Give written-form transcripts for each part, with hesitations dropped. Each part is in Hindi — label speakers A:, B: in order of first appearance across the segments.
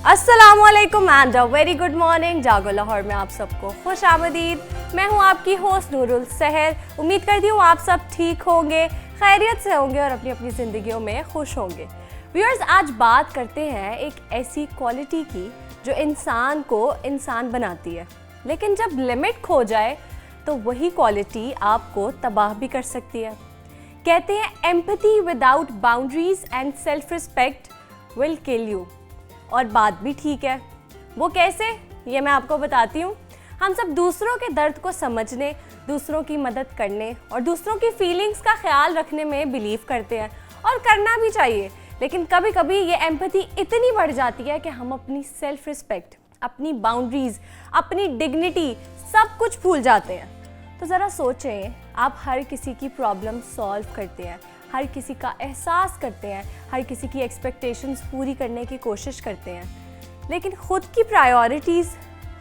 A: अस्सलामुअलैकुम and a very good morning. जागो लाहौर में आप सबको खुश आमदीद। मैं हूं आपकी होस्ट नूरुल सहर। उम्मीद करती हूँ आप सब ठीक होंगे, खैरियत से होंगे और अपनी अपनी ज़िंदगियों में खुश होंगे। व्यूअर्स, आज बात करते हैं एक ऐसी क्वालिटी की जो इंसान को इंसान बनाती है, लेकिन जब लिमिट खो जाए तो वही क्वालिटी आपको तबाह भी कर सकती है। कहते हैं empathy without boundaries and self respect will kill you. और बात भी ठीक है। वो कैसे, ये मैं आपको बताती हूँ। हम सब दूसरों के दर्द को समझने, दूसरों की मदद करने और दूसरों की फीलिंग्स का ख्याल रखने में बिलीव करते हैं और करना भी चाहिए। लेकिन कभी कभी ये एम्पैथी इतनी बढ़ जाती है कि हम अपनी सेल्फ रिस्पेक्ट, अपनी बाउंड्रीज, अपनी डिग्निटी सब कुछ भूल जाते हैं। तो ज़रा सोचें, आप हर किसी की प्रॉब्लम सॉल्व करते हैं, हर किसी का एहसास करते हैं, हर किसी की एक्सपेक्टेशंस पूरी करने की कोशिश करते हैं, लेकिन ख़ुद की प्रायोरिटीज़,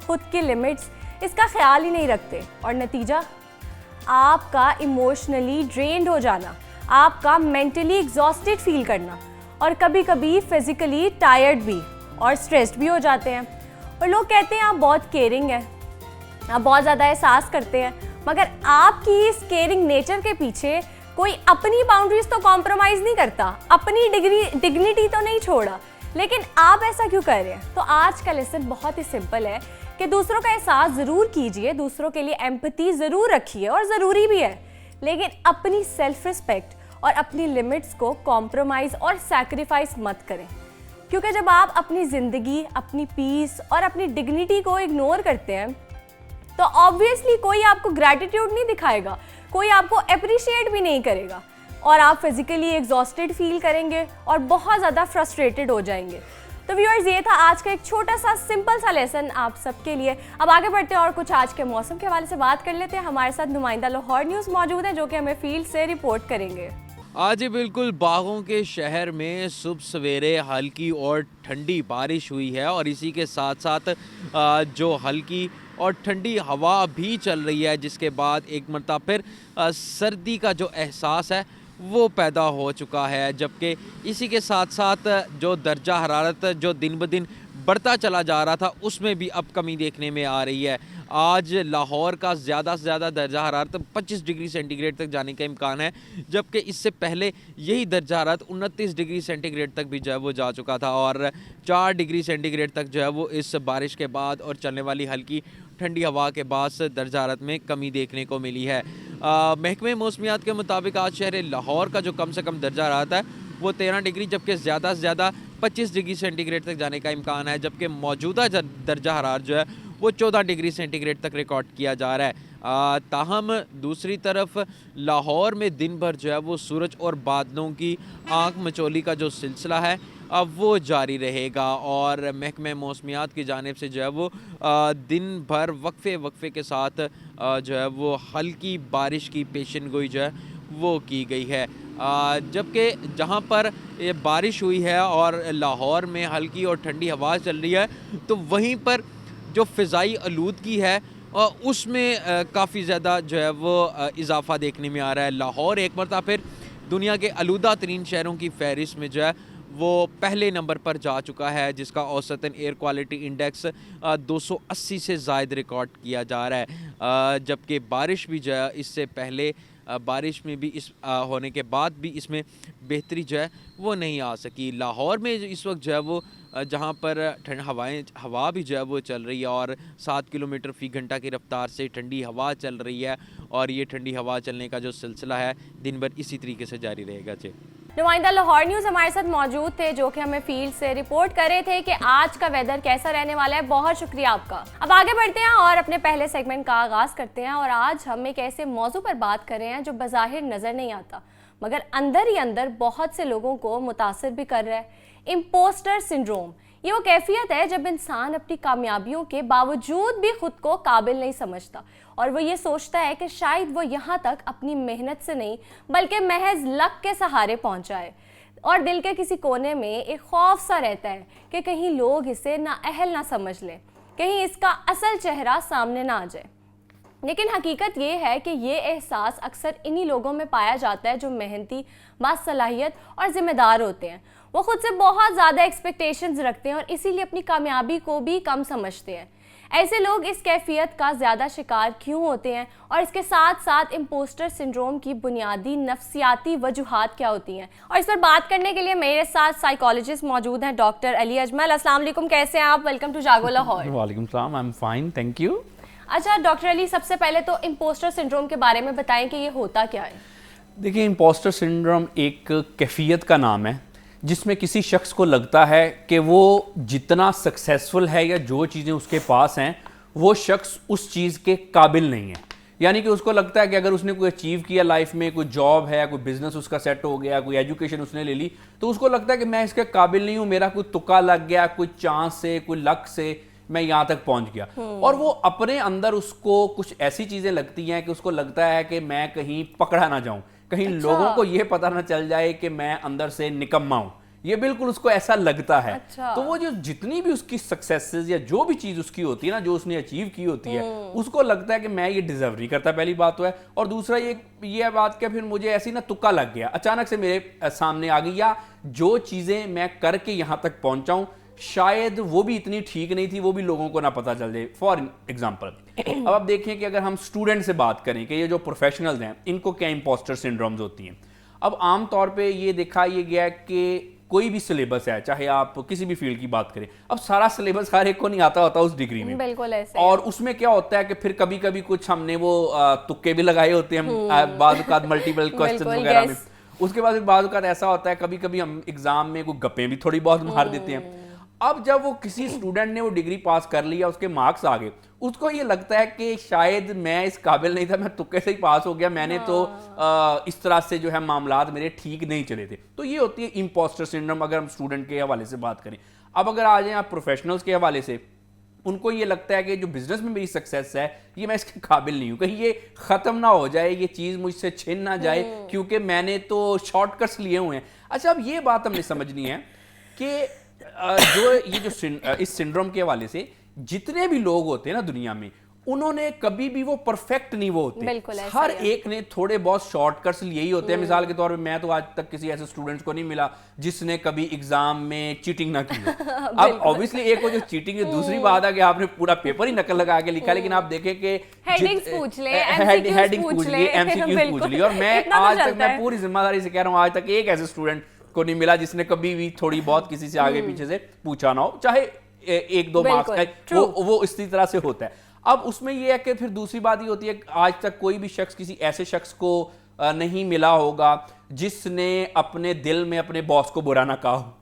A: ख़ुद के लिमिट्स, इसका ख्याल ही नहीं रखते। और नतीजा, आपका इमोशनली ड्रेन्ड हो जाना, आपका मेंटली एग्जॉस्टेड फील करना और कभी कभी फिज़िकली टायर्ड भी और स्ट्रेस्ड भी हो जाते हैं। और लोग कहते हैं आप बहुत केयरिंग हैं, आप बहुत ज़्यादा एहसास करते हैं, मगर आपकी इस केयरिंग नेचर के पीछे कोई अपनी बाउंड्रीज तो कॉम्प्रोमाइज़ नहीं करता, अपनी डिग्निटी तो नहीं छोड़ा, लेकिन आप ऐसा क्यों कर रहे हैं? तो आज का लेसन बहुत ही सिंपल है कि दूसरों का एहसास ज़रूर कीजिए, दूसरों के लिए एम्पैथी ज़रूर रखिए और ज़रूरी भी है, लेकिन अपनी सेल्फ रिस्पेक्ट और अपनी लिमिट्स को कॉम्प्रोमाइज़ और सैक्रिफाइस मत करें। क्योंकि जब आप अपनी ज़िंदगी, अपनी पीस और अपनी डिग्निटी को इग्नोर करते हैं तो ऑब्वियसली कोई आपको ग्रैटिट्यूड नहीं दिखाएगा, कोई आपको अप्रिशिएट भी नहीं करेगा और आप फिजिकली एग्जॉस्टेड फील करेंगे और बहुत ज़्यादा फ्रस्ट्रेटेड हो जाएंगे। तो व्यूअर्स, ये था आज का एक छोटा सा सिंपल सा लेसन आप सबके लिए। अब आगे बढ़ते हैं और कुछ आज के मौसम के हवाले से बात कर लेते हैं। हमारे साथ नुमाइंदा लाहौर न्यूज़ मौजूद है जो कि हमें फील्ड से रिपोर्ट करेंगे।
B: आज ही बिल्कुल बागों के शहर में सुबह सवेरे हल्की और ठंडी बारिश हुई है और इसी के साथ साथ जो हल्की और ठंडी हवा भी चल रही है, जिसके बाद एक मरतबा फिर सर्दी का जो एहसास है वो पैदा हो चुका है। जबकि इसी के साथ साथ जो दर्जा हरारत जो दिन ब दिन बढ़ता चला जा रहा था उसमें भी अब कमी देखने में आ रही है। आज लाहौर का ज़्यादा से ज़्यादा दर्जा हरारत 25 डिग्री सेंटीग्रेड तक जाने का इम्कान है, जबकि इससे पहले यही दर्जा हरारत 29 डिग्री सेंटीग्रेड तक भी जो है वो जा चुका था और 4 डिग्री सेंटीग्रेड तक जो है वो इस बारिश के बाद और चलने वाली हल्की ठंडी हवा के बाद दर्जा हरारत में कमी देखने को मिली है। महकमे मौसमियात के मुताबिक आज शहर लाहौर का जो कम से कम दर्जा हरारत है वो 13 डिग्री जबकि ज़्यादा से ज़्यादा 25 डिग्री सेंटीग्रेड तक जाने का इम्कान है, जबकि मौजूदा दर्जा हरारत जो है वो 14 डिग्री सेंटीग्रेड तक रिकॉर्ड किया जा रहा है। ताहम दूसरी तरफ लाहौर में दिन भर जो है वो सूरज और बादलों की आंख मचोली का जो सिलसिला है अब वो जारी रहेगा और महकमे मौसमियात की जानिब से जो है वो दिन भर वक्फे के साथ जो है वो हल्की बारिश की पेशन गोई जो है वो की गई है। जबकि जहाँ पर ये बारिश हुई है और लाहौर में हल्की और ठंडी हवा चल रही है तो वहीं पर जो फ़िज़ाई आलूदगी है उसमें काफ़ी ज़्यादा जो है वो इजाफ़ा देखने में आ रहा है। लाहौर एक मरतबा फिर दुनिया के आलूदा तरीन शहरों की फहरिस्त में जो है वो पहले नंबर पर जा चुका है, जिसका औसतन एयर क्वालिटी इंडेक्स 280 से ज़ायद रिकॉर्ड किया जा रहा है। जबकि बारिश भी जो है इससे पहले बारिश में भी इस होने के बाद भी इसमें बेहतरी जो है वो नहीं आ सकी। लाहौर में इस वक्त जो है वो जहाँ पर हवा भी जो है वो चल रही है और 7 किलोमीटर फ़ी घंटा की रफ्तार से ठंडी हवा चल रही है और ये ठंडी हवा चलने का जो सिलसिला है दिन भर इसी तरीके से जारी रहेगा। जी,
A: नुमाइंदा लाहौर न्यूज़ हमारे साथ मौजूद थे जो कि हमें फील्ड से रिपोर्ट कर रहे थे कि आज का वेदर कैसा रहने वाला है। बहुत शुक्रिया आपका। अब आगे बढ़ते हैं और अपने पहले सेगमेंट का आगाज़ करते हैं और आज हम एक ऐसे मौजू पर बात कर रहे हैं जो बज़ाहिर नज़र नहीं आता मगर अंदर ही अंदर बहुत से लोगों को मुतासिर भी कर रहा है। इम्पोस्टर सिंड्रोम, ये वो कैफियत है जब इंसान अपनी कामयाबियों के बावजूद भी खुद को काबिल नहीं समझता और वो ये सोचता है कि शायद वो यहाँ तक अपनी मेहनत से नहीं बल्कि महज लक के सहारे पहुँचा है और दिल के किसी कोने में एक खौफ सा रहता है कि कहीं लोग इसे नाअहल ना समझ लें, कहीं इसका असल चेहरा सामने ना आ जाए। लेकिन हकीकत ये है कि ये एहसास अक्सर इन्हीं लोगों में पाया जाता है जो मेहनती, बासलाहियत और ज़िम्मेदार होते हैं। वो खुद से बहुत ज़्यादा एक्सपेक्टेशंस रखते हैं और इसीलिए अपनी कामयाबी को भी कम समझते हैं। ऐसे लोग इस कैफियत का ज़्यादा शिकार क्यों होते हैं और इसके साथ साथ इम्पोस्टर सिंड्रोम की बुनियादी नफ्सियाती वजूहात क्या होती हैं, और इस पर बात करने के लिए मेरे साथ साइकोलॉजिस्ट मौजूद हैं डॉक्टर अली अजमल। अस्सलाम वालेकुम, कैसे हैं आप? वेलकम टू जागो लाहौर।
C: वालेकुम सलाम, I am fine, thank you.
A: अच्छा डॉक्टर अली, सबसे पहले तो इम्पोस्टर सिंड्रोम के बारे में बताएं कि ये होता क्या है।
C: देखिए, इम्पोस्टर सिंड्रोम एक कैफियत का नाम है जिसमें किसी शख्स को लगता है कि वो जितना सक्सेसफुल है या जो चीज़ें उसके पास हैं वो शख्स उस चीज़ के काबिल नहीं है। यानी कि उसको लगता है कि अगर उसने कोई अचीव किया लाइफ में, कोई जॉब है, कोई बिजनेस उसका सेट हो गया, कोई एजुकेशन उसने ले ली, तो उसको लगता है कि मैं इसके काबिल नहीं हूँ, मेरा कोई तुक्का लग गया, कोई चांस से, कोई लक से मैं यहाँ तक पहुँच गया। और वो अपने अंदर उसको कुछ ऐसी चीज़ें लगती हैं कि उसको लगता है कि मैं कहीं पकड़ा ना जाऊँ, कहीं लोगों को ये पता ना चल जाए कि मैं अंदर से निकम्मा हूँ। ये बिल्कुल उसको ऐसा लगता है। तो वो जो जितनी भी उसकी सक्सेसेस या जो भी चीज़ उसकी होती है ना, जो उसने अचीव की होती है, उसको लगता है कि मैं ये डिजर्व नहीं करता, पहली बात तो है। और दूसरा ये बात कि फिर मुझे ऐसी ना तुक्का लग गया, अचानक से मेरे सामने आ गई, या जो चीज़ें मैं करके यहाँ तक पहुँचा हूँ शायद वो भी इतनी ठीक नहीं थी, वो भी लोगों को ना पता चल जाए। फॉर एग्जाम्पल, अब आप देखें कि अगर हम स्टूडेंट से बात करें कि ये जो प्रोफेशनल्स हैं इनको क्या इंपोस्टर सिंड्रोम्स होती हैं। अब आम तौर पे ये देखा ये गया कि कोई भी सिलेबस है, चाहे आप किसी भी फील्ड की बात करें, अब सारा सिलेबस हर एक को नहीं आता होता उस डिग्री में।
A: बिल्कुल ऐसे।
C: और उसमें क्या होता है कि फिर कभी कभी कुछ हमने वो तुक्के भी लगाए होते हैं, बाद मल्टीपल क्वेश्चन वगैरह में। उसके बाद बाद ऐसा होता है कभी कभी हम एग्जाम में कोई गप्पे भी थोड़ी बहुत मार देते हैं। अब जब वो किसी स्टूडेंट ने वो डिग्री पास कर लिया, उसके मार्क्स आ गए, उसको ये लगता है कि शायद मैं इस काबिल नहीं था, मैं तुक्के से ही पास हो गया, मैंने तो इस तरह से जो है मामलात मेरे ठीक नहीं चले थे। तो ये होती है इम्पोस्टर सिंड्रोम, अगर हम स्टूडेंट के हवाले से बात करें। अब अगर आ जाएं आप प्रोफेशनल्स के हवाले से, उनको ये लगता है कि जो बिजनेस में मेरी सक्सेस है ये मैं इसके काबिल नहीं हूँ, कहीं ये ख़त्म ना हो जाए, ये चीज़ मुझसे छिन ना जाए, क्योंकि मैंने तो शॉर्टकट्स लिए हुए हैं। अच्छा, अब ये बात हमने समझनी है कि जो ये जो इस सिंड्रोम के हवाले से जितने भी लोग होते हैं ना दुनिया में, उन्होंने कभी भी वो परफेक्ट नहीं वो होते। हर एक ने थोड़े बहुत शॉर्टकट्स लिए ही होते हैं। मिसाल के तौर पे मैं तो आज तक किसी ऐसे स्टूडेंट्स को नहीं मिला जिसने कभी एग्जाम में चीटिंग ना की हो। अब ऑब्वियसली एक वो जो चीटिंग है, दूसरी बात है कि आपने पूरा पेपर ही नकल लगा के लिखा, लेकिन आप देखें कि
A: हेडिंग्स पूछ लिए,
C: एमसीक्यूज पूछ लिए। और मैं आज तक, मैं पूरी जिम्मेदारी से कह रहा हूँ, आज तक एक ऐसे स्टूडेंट को नहीं मिला जिसने कभी भी थोड़ी बहुत किसी से आगे पीछे से पूछा ना हो, चाहे एक दो मार्क्स का, वो इसी तरह से होता है। अब उसमें ये है कि फिर दूसरी बात ये होती है, आज तक कोई भी शख्स किसी ऐसे शख्स को नहीं मिला होगा जिसने अपने दिल में अपने बॉस को बुरा ना कहा हो।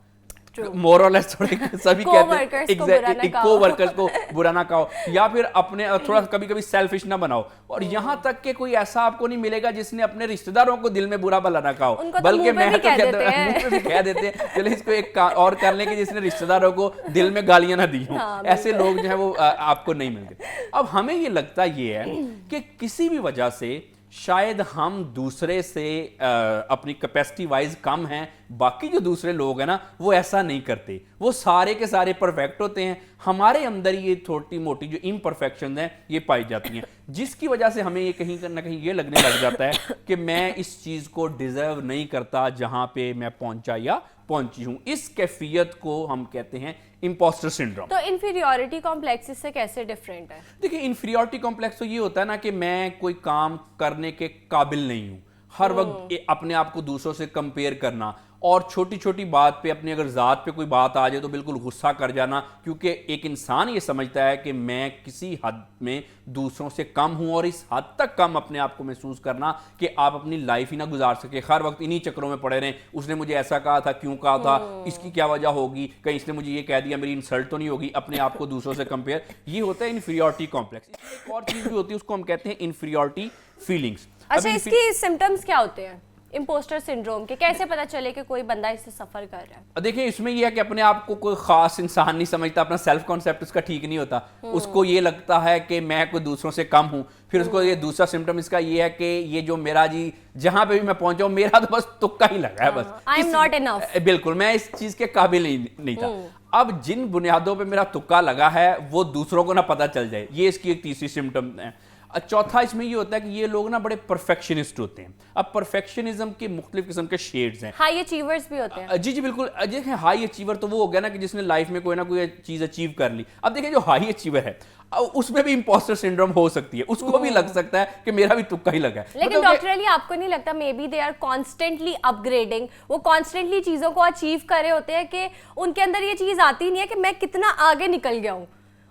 C: मोर और लेस थोड़े सभी कहते हैं को वर्कर्स को बुरा ना कहो, या फिर अपने थोड़ा कभी कभी सेल्फिश ना बनाओ। और यहाँ तक कि कोई ऐसा आपको नहीं मिलेगा जिसने अपने रिश्तेदारों को दिल में बुरा भला ना कहो, बल्कि मैं तो कह देते हैं चलो इसको एक और कर लें कि जिसने रिश्तेदारों को दिल में गालियां ना दी हो। ऐसे लोग जो है वो आपको नहीं मिलते। अब हमें ये लगता ये है कि किसी भी वजह से शायद हम दूसरे से अपनी कैपेसिटी वाइज कम हैं, बाकी जो दूसरे लोग हैं ना वो ऐसा नहीं करते, वो सारे के सारे परफेक्ट होते हैं। हमारे अंदर ये छोटी मोटी जो इम्परफेक्शन हैं ये पाई जाती हैं, जिसकी वजह से हमें ये कहीं ना कहीं ये लगने लग जाता है कि मैं इस चीज़ को डिजर्व नहीं करता जहां पे मैं पहुंचा या पहुंची हूं। इस कैफियत को हम कहते हैं इम्पोस्टर सिंड्रोम।
A: तो इन्फीरियरिटी कॉम्प्लेक्स इससे कैसे डिफरेंट है? देखिए,
C: इन्फीरियरिटी कॉम्प्लेक्स तो ये होता है ना कि मैं कोई काम करने के काबिल नहीं हूं, हर वक्त अपने आप को दूसरों से कंपेयर करना, और छोटी छोटी बात पे अपनी अगर ज़ात पे कोई बात आ जाए तो बिल्कुल गुस्सा कर जाना, क्योंकि एक इंसान ये समझता है कि मैं किसी हद में दूसरों से कम हूं, और इस हद तक कम अपने आप को महसूस करना कि आप अपनी लाइफ ही ना गुजार सके, हर वक्त इन्हीं चक्रों में पड़े रहें। उसने मुझे ऐसा कहा था, क्यों कहा था, इसकी क्या वजह होगी, कहीं इसने मुझे ये कह दिया मेरी इंसल्ट तो नहीं होगी, अपने आप को दूसरों से कंपेयर। ये होता है इन्फीरियरिटी कॉम्प्लेक्स। एक और चीज़ भी होती है, उसको हम कहते हैं इन्फीरियरिटी फीलिंग्स।
A: अच्छा, इसकी सिम्टम्स क्या होते हैं इम्पोस्टर सिंड्रोम के? कैसे पता चले कि कोई बंदा इससे सफर कर रहा है?
C: देखिए, इसमें यह है कि अपने आप को कोई खास इंसान नहीं समझता, अपना सेल्फ कॉन्सेप्ट उसका ठीक नहीं होता, उसको ये लगता है कि मैं कोई दूसरों से कम हूं। फिर उसको ये दूसरा सिम्टम इसका ये है कि ये जो मेरा जी जहां पे भी मैं पहुंचा हूं, मेरा तो बस तुक्का ही लगा है, बस
A: आई एम नॉट इनफ,
C: बिल्कुल मैं इस चीज के काबिल नहीं था। अब जिन बुनियादों पे मेरा तुक्का लगा है वो दूसरों को ना पता चल जाए, ये इसकी एक तीसरी सिम्टम है। चौथा इसमें ये होता है कि ये लोग ना बड़े परफेक्शनिस्ट होते हैं। अब परफेक्शनिज्म के मुख्तलिफ किस्म के शेड्स हैं।
A: हाई अचीवर्स भी होते हैं।
C: जी जी बिल्कुल। देखें हाई अचीवर तो वो हो गया ना कि जिसने लाइफ में कोई ना कोई चीज अचीव कर ली। अब देखें जो हाई अचीवर है उसमें भी इंपोस्टर सिंड्रोम हो सकती है, उसको भी लग सकता है कि मेरा भी तुक्का ही लगा है।
A: लेकिन डॉक्टर अली आपको नहीं लगता maybe they are constantly upgrading, वो कॉन्स्टेंटली चीजों को अचीव कर रहे होते हैं कि उनके अंदर ये चीज आती नहीं है कि मैं कितना आगे निकल गया हूँ,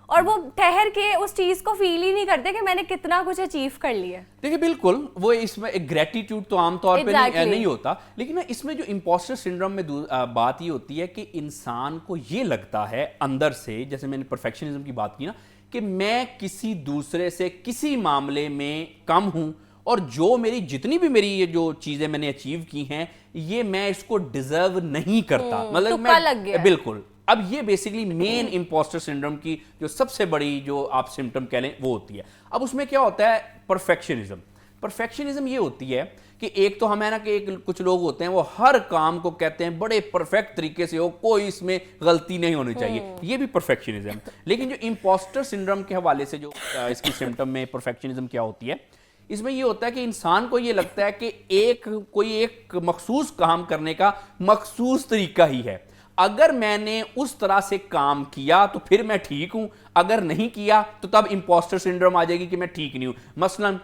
A: और वो ठहर के उस चीज को फील ही नहीं करते कि मैंने कितना कुछ अचीव कर लिया। देखिए
C: बिल्कुल वो इसमें एक ग्रेटिट्यूड तो आमतौर पे नहीं होता, लेकिन ना इसमें जो इंपोस्टर सिंड्रोम में बात ये होती है कि इंसान को ये लगता है अंदर से, जैसे मैंने परफेक्शनिज्म की बात की ना, कि मैं किसी दूसरे से किसी मामले में कम हूं और जो मेरी जितनी भी मेरी ये जो चीजें मैंने अचीव की हैं ये मैं इसको डिजर्व नहीं करता, मतलब मैं
A: लग गया।
C: बिल्कुल। अब ये बेसिकली मेन इंपोस्टर सिंड्रोम की जो सबसे बड़ी जो आप सिम्टम कह लें वो होती है। अब उसमें क्या होता है परफेक्शनिज्म। परफेक्शनिज्म ये होती है कि एक तो हम है ना कि कुछ लोग होते हैं वो हर काम को कहते हैं बड़े परफेक्ट तरीके से हो, कोई इसमें गलती नहीं होनी चाहिए, ये भी परफेक्शनिज्म। लेकिन जो इंपोस्टर सिंड्रोम के हवाले से जो इसकी सिम्टम में परफेक्शनिज्म क्या होती है, इसमें ये होता है कि इंसान को ये लगता है कि कोई एक मखसूस काम करने का मखसूस तरीका ही है। अगर मैंने उस तरह से काम किया तो फिर मैं ठीक हूं, अगर नहीं किया तो तब इंपोस्टर सिंड्रोम आ जाएगी कि मैं ठीक नहीं हूं। मसलन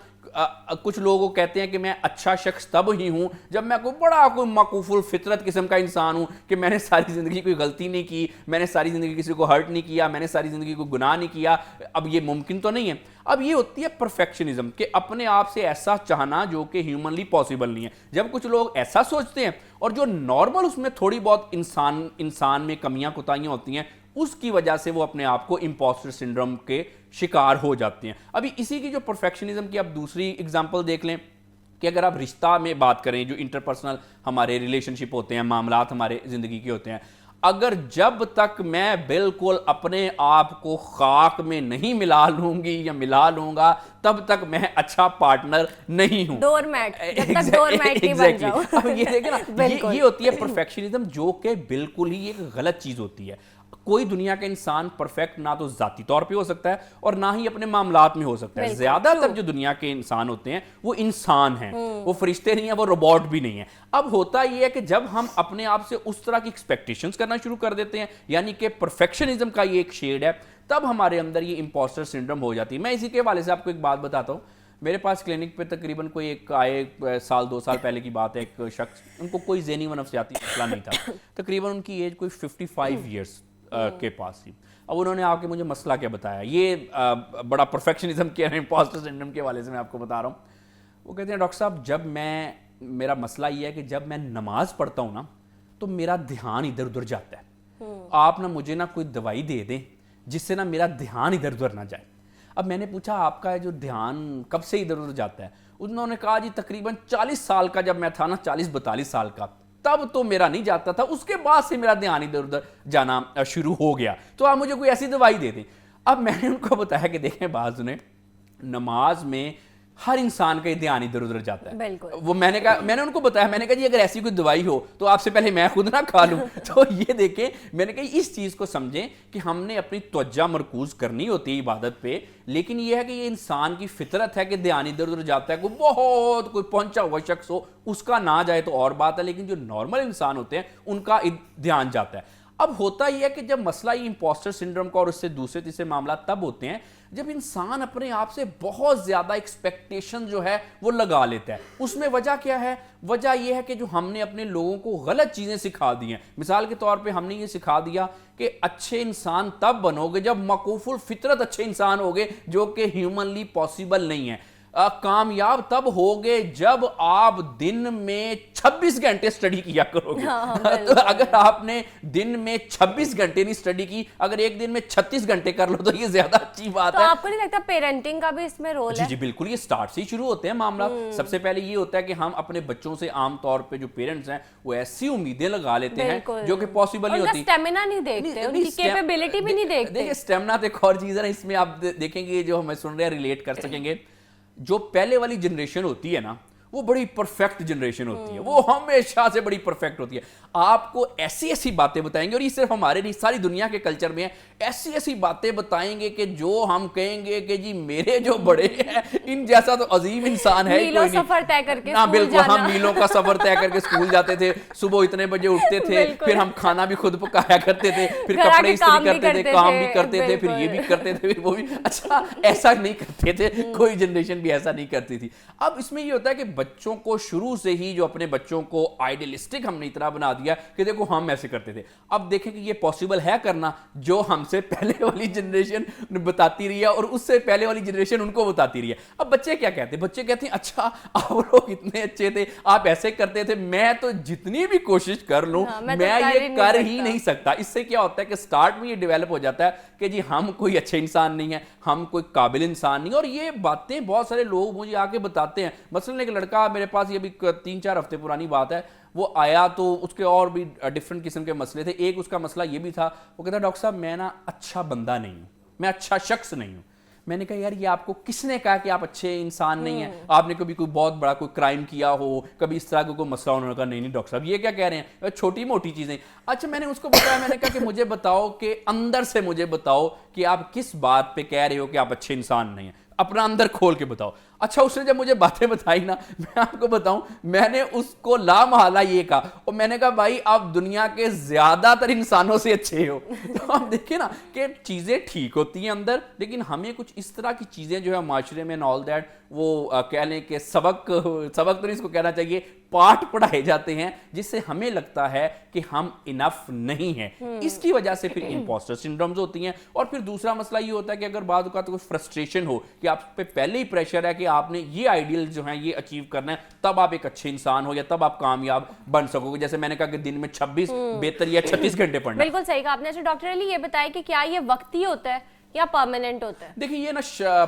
C: कुछ लोगों कहते हैं कि मैं अच्छा शख्स तब ही हूं जब मैं कोई मकूफुल फितरत किस्म का इंसान हूं, कि मैंने सारी जिंदगी कोई गलती नहीं की, मैंने सारी जिंदगी किसी को हर्ट नहीं किया, मैंने सारी जिंदगी कोई गुनाह नहीं किया। अब ये मुमकिन तो नहीं है। अब ये होती है परफेक्शनिज्म, कि अपने आप से ऐसा चाहना जो कि ह्यूमनली पॉसिबल नहीं है। जब कुछ लोग ऐसा सोचते हैं और जो नॉर्मल उसमें थोड़ी बहुत इंसान में कमियां कोताहियां होती हैं, उसकी वजह से वो अपने आप को इंपोस्टर सिंड्रोम के शिकार हो जाते हैं। अभी इसी की जो परफेक्शनिज्म की आप दूसरी एग्जांपल देख लें कि अगर आप रिश्ता में बात करें, जो इंटरपर्सनल हमारे रिलेशनशिप होते हैं, मामलात हमारे ज़िंदगी के होते हैं, अगर जब तक मैं बिल्कुल अपने आप को खाक में नहीं मिला लूंगी या मिला लूंगा तब तक मैं अच्छा पार्टनर नहीं हूं।
A: डोरमैट, जब तक डोरमैट नहीं बन जाओ।
C: अब ये देखें ना, ये होती है परफेक्शनिज्म, जो कि बिल्कुल ही एक गलत चीज होती है। कोई दुनिया का इंसान परफेक्ट ना तो जाती तौर पे हो सकता है और ना ही अपने मामलात में हो सकता है। ज्यादातर जो दुनिया के इंसान होते हैं वो इंसान हैं, वो फरिश्ते नहीं है, वो रोबोट भी नहीं है। अब होता यह है कि जब हम अपने आप से उस तरह की एक्सपेक्टेशंस करना शुरू कर देते हैं, यानी कि परफेक्शनिज्म का ये एक शेड है, तब हमारे अंदर ये इंपोस्टर सिंड्रोम हो जाती है। मैं इसी के हवाले से आपको एक बात बताता हूँ। मेरे पास क्लिनिक पे तकरीबन कोई एक आए 2 साल पहले की बात है, एक शख्स, उनको कोई ज़हनी व नफ्सियाती मसला नहीं था, तकरीबन उनकी एज कोई 55 ईयर्स के पास थी। अब उन्होंने आके मुझे मसला क्या बताया, ये बड़ा परफेक्शनिज्म के इंपोस्टर सिंड्रोम के हवाले से मैं आपको बता रहा हूँ। वो कहते हैं डॉक्टर साहब, मेरा मसला ये है कि जब मैं नमाज पढ़ता हूँ ना तो मेरा ध्यान इधर उधर जाता है। आप ना मुझे ना कोई दवाई दे दें जिससे ना मेरा ध्यान इधर उधर ना जाए। अब मैंने पूछा आपका जो ध्यान कब से इधर उधर जाता है? उन्होंने कहा जी तकरीबन 40 साल का जब मैं था ना, 40-42 साल का, तब तो मेरा नहीं जाता था, उसके बाद से मेरा ध्यान इधर उधर जाना शुरू हो गया, तो आप मुझे कोई ऐसी दवाई दे दें। अब मैंने उनको बताया कि देखें बात सुने, नमाज में हर इंसान का ध्यान इधर उधर जाता है। वो मैंने उनको बताया, मैंने कहा जी अगर ऐसी कोई दवाई हो तो आपसे पहले मैं खुद ना खा लूं। तो ये देखें, मैंने कहा इस चीज को समझें कि हमने अपनी तवज्जो मरकूज करनी होती है इबादत पे, लेकिन ये है कि ये इंसान की फितरत है कि ध्यान इधर उधर जाता है। कोई पहुंचा हुआ शख्स हो उसका ना जाए तो और बात है, लेकिन जो नॉर्मल इंसान होते हैं उनका ध्यान जाता है। अब होता यह है कि जब मसला ये इंपोस्टर सिंड्रोम का और उससे दूसरे तीसरे मामला तब होते हैं जब इंसान अपने आप से बहुत ज्यादा एक्सपेक्टेशन जो है वो लगा लेता है। उसमें वजह क्या है? वजह यह है कि जो हमने अपने लोगों को गलत चीजें सिखा दी हैं। मिसाल के तौर पे हमने ये सिखा दिया कि अच्छे इंसान तब बनोगे जब मकूफुल फितरत अच्छे इंसान होगे, जो कि ह्यूमनली पॉसिबल नहीं है। कामयाब तब होगे जब आप दिन में 26 घंटे स्टडी किया करोगे। तो अगर आपने दिन में 26 घंटे नहीं स्टडी की, अगर एक दिन में 36 घंटे कर लो तो ये ज्यादा अच्छी बात है।
A: तो आपको नहीं लगता पेरेंटिंग का भी इसमें रोल है?
C: जी बिल्कुल, ये स्टार्ट से ही शुरू होते हैं मामला। सबसे पहले ये होता है कि हम अपने बच्चों से आमतौर पे जो पेरेंट्स हैं वो ऐसी उम्मीदें लगा लेते हैं जो कि पॉसिबल नहीं होती।
A: स्टेमिना नहीं देखते, उनकी कैपेबिलिटी भी नहीं देखते।
C: देखिए स्टेमिना तो एक और चीज है ना, इसमें आप देखेंगे जो हमें सुन रहे हैं रिलेट कर सकेंगे। जो पहले वाली जनरेशन होती है ना, वो बड़ी परफेक्ट जनरेशन होती है, वो हमेशा से बड़ी परफेक्ट होती है। आपको ऐसी ऐसी बातें बताएंगे, और ये सिर्फ हमारे नहीं, सारी दुनिया के कल्चर में है, ऐसी ऐसी बातें बताएंगे कि जो हम कहेंगे कि जी मेरे जो बड़े हैं इन जैसा तो अजीम इंसान है ही कोई
A: सफर तय करके
C: ना। बिल्कुल, हम मीलों का सफर तय करके स्कूल जाते थे, सुबह इतने बजे उठते थे, फिर हम खाना भी खुद पकाया करते थे, फिर कपड़े इस्त्री करते थे, काम भी करते थे, फिर ये भी करते थे, फिर वो भी। अच्छा, ऐसा नहीं करते थे, कोई जनरेशन भी ऐसा नहीं करती थी। अब इसमें ये होता है कि बच्चों को शुरू से ही जो अपने बच्चों को आइडियलिस्टिक हमने इतना बना दिया कि देखो हम ऐसे करते थे। अब देखें कि ये पॉसिबल है करना जो हमसे पहले वाली जनरेशन बताती रही है और उससे पहले वाली जनरेशन उनको बताती रही है। अब बच्चे क्या कहते हैं? बच्चे कहते हैं अच्छा आप लोग इतने अच्छे थे, आप ऐसे करते थे, मैं तो जितनी भी कोशिश कर लूं मैं ये कर ही नहीं सकता। इससे क्या होता है कि स्टार्ट में ये डेवलप हो जाता है कि जी हम कोई अच्छे इंसान नहीं है, हम कोई काबिल इंसान नहीं। और ये बातें बहुत सारे लोग मुझे आके बताते हैं। मसलन एक लड़का मेरे पास, ये भी 3-4 हफ्ते पुरानी बात है, वो आया तो उसके और भी डिफरेंट किस्म के मसले थे। एक उसका मसला ये भी था, वो कहता डॉक्टर साहब मैं ना अच्छा बंदा नहीं हूं, मैं अच्छा शख्स नहीं हूं। मैंने कहा यार ये आपको किसने कहा कि आप अच्छे इंसान नहीं हैं? आपने कभी कोई बहुत बड़ा कोई क्राइम किया हो, कभी इस तरह का कोई मसला? उन्होंने कहा नहीं नहीं डॉक्टर साहब ये क्या कह रहे हैं, छोटी मोटी चीजें। अच्छा, मैंने उसको बताया, मैंने कहा कि मुझे बताओ कि अंदर से मुझे बताओ कि आप किस बात पे कह रहे हो कि आप अच्छे इंसान नहीं हैं, अपना अंदर खोल के बताओ। अच्छा, उसने जब मुझे बातें बताई ना, मैं आपको बताऊं, मैंने उसको लामहला ये कहा, और मैंने कहा भाई आप दुनिया के ज्यादातर इंसानों से अच्छे हो। तो आप देखिए ना कि चीजें ठीक होती हैं अंदर, लेकिन हमें कुछ इस तरह की चीजें जो है माशरे में ऑल दैट वो कह लें कि सबक तो नहीं इसको कहना चाहिए, पाठ पढ़ाए जाते हैं जिससे हमें लगता है कि हम इनफ नहीं हैं। इसकी वजह से फिर इंपोस्टर सिंड्रोम्स होती हैं। और फिर दूसरा मसला ये होता है कि अगर बाद का तो कुछ फ्रस्ट्रेशन हो कि आप पे पहले ही प्रेशर है कि आपने ये आइडियल जो है ये अचीव करना है, तब आप एक अच्छे इंसान हो या तब आप कामयाब बन सकोगे। जैसे मैंने कहा कि दिन में 26 बेहतर या 36 घंटे पढ़ना।
A: बिल्कुल सही कहा आपने। अच्छा डॉक्टर अली ये बताया कि क्या ये वक्ती होता है या परमानेंट होता है?
C: देखिए ये ना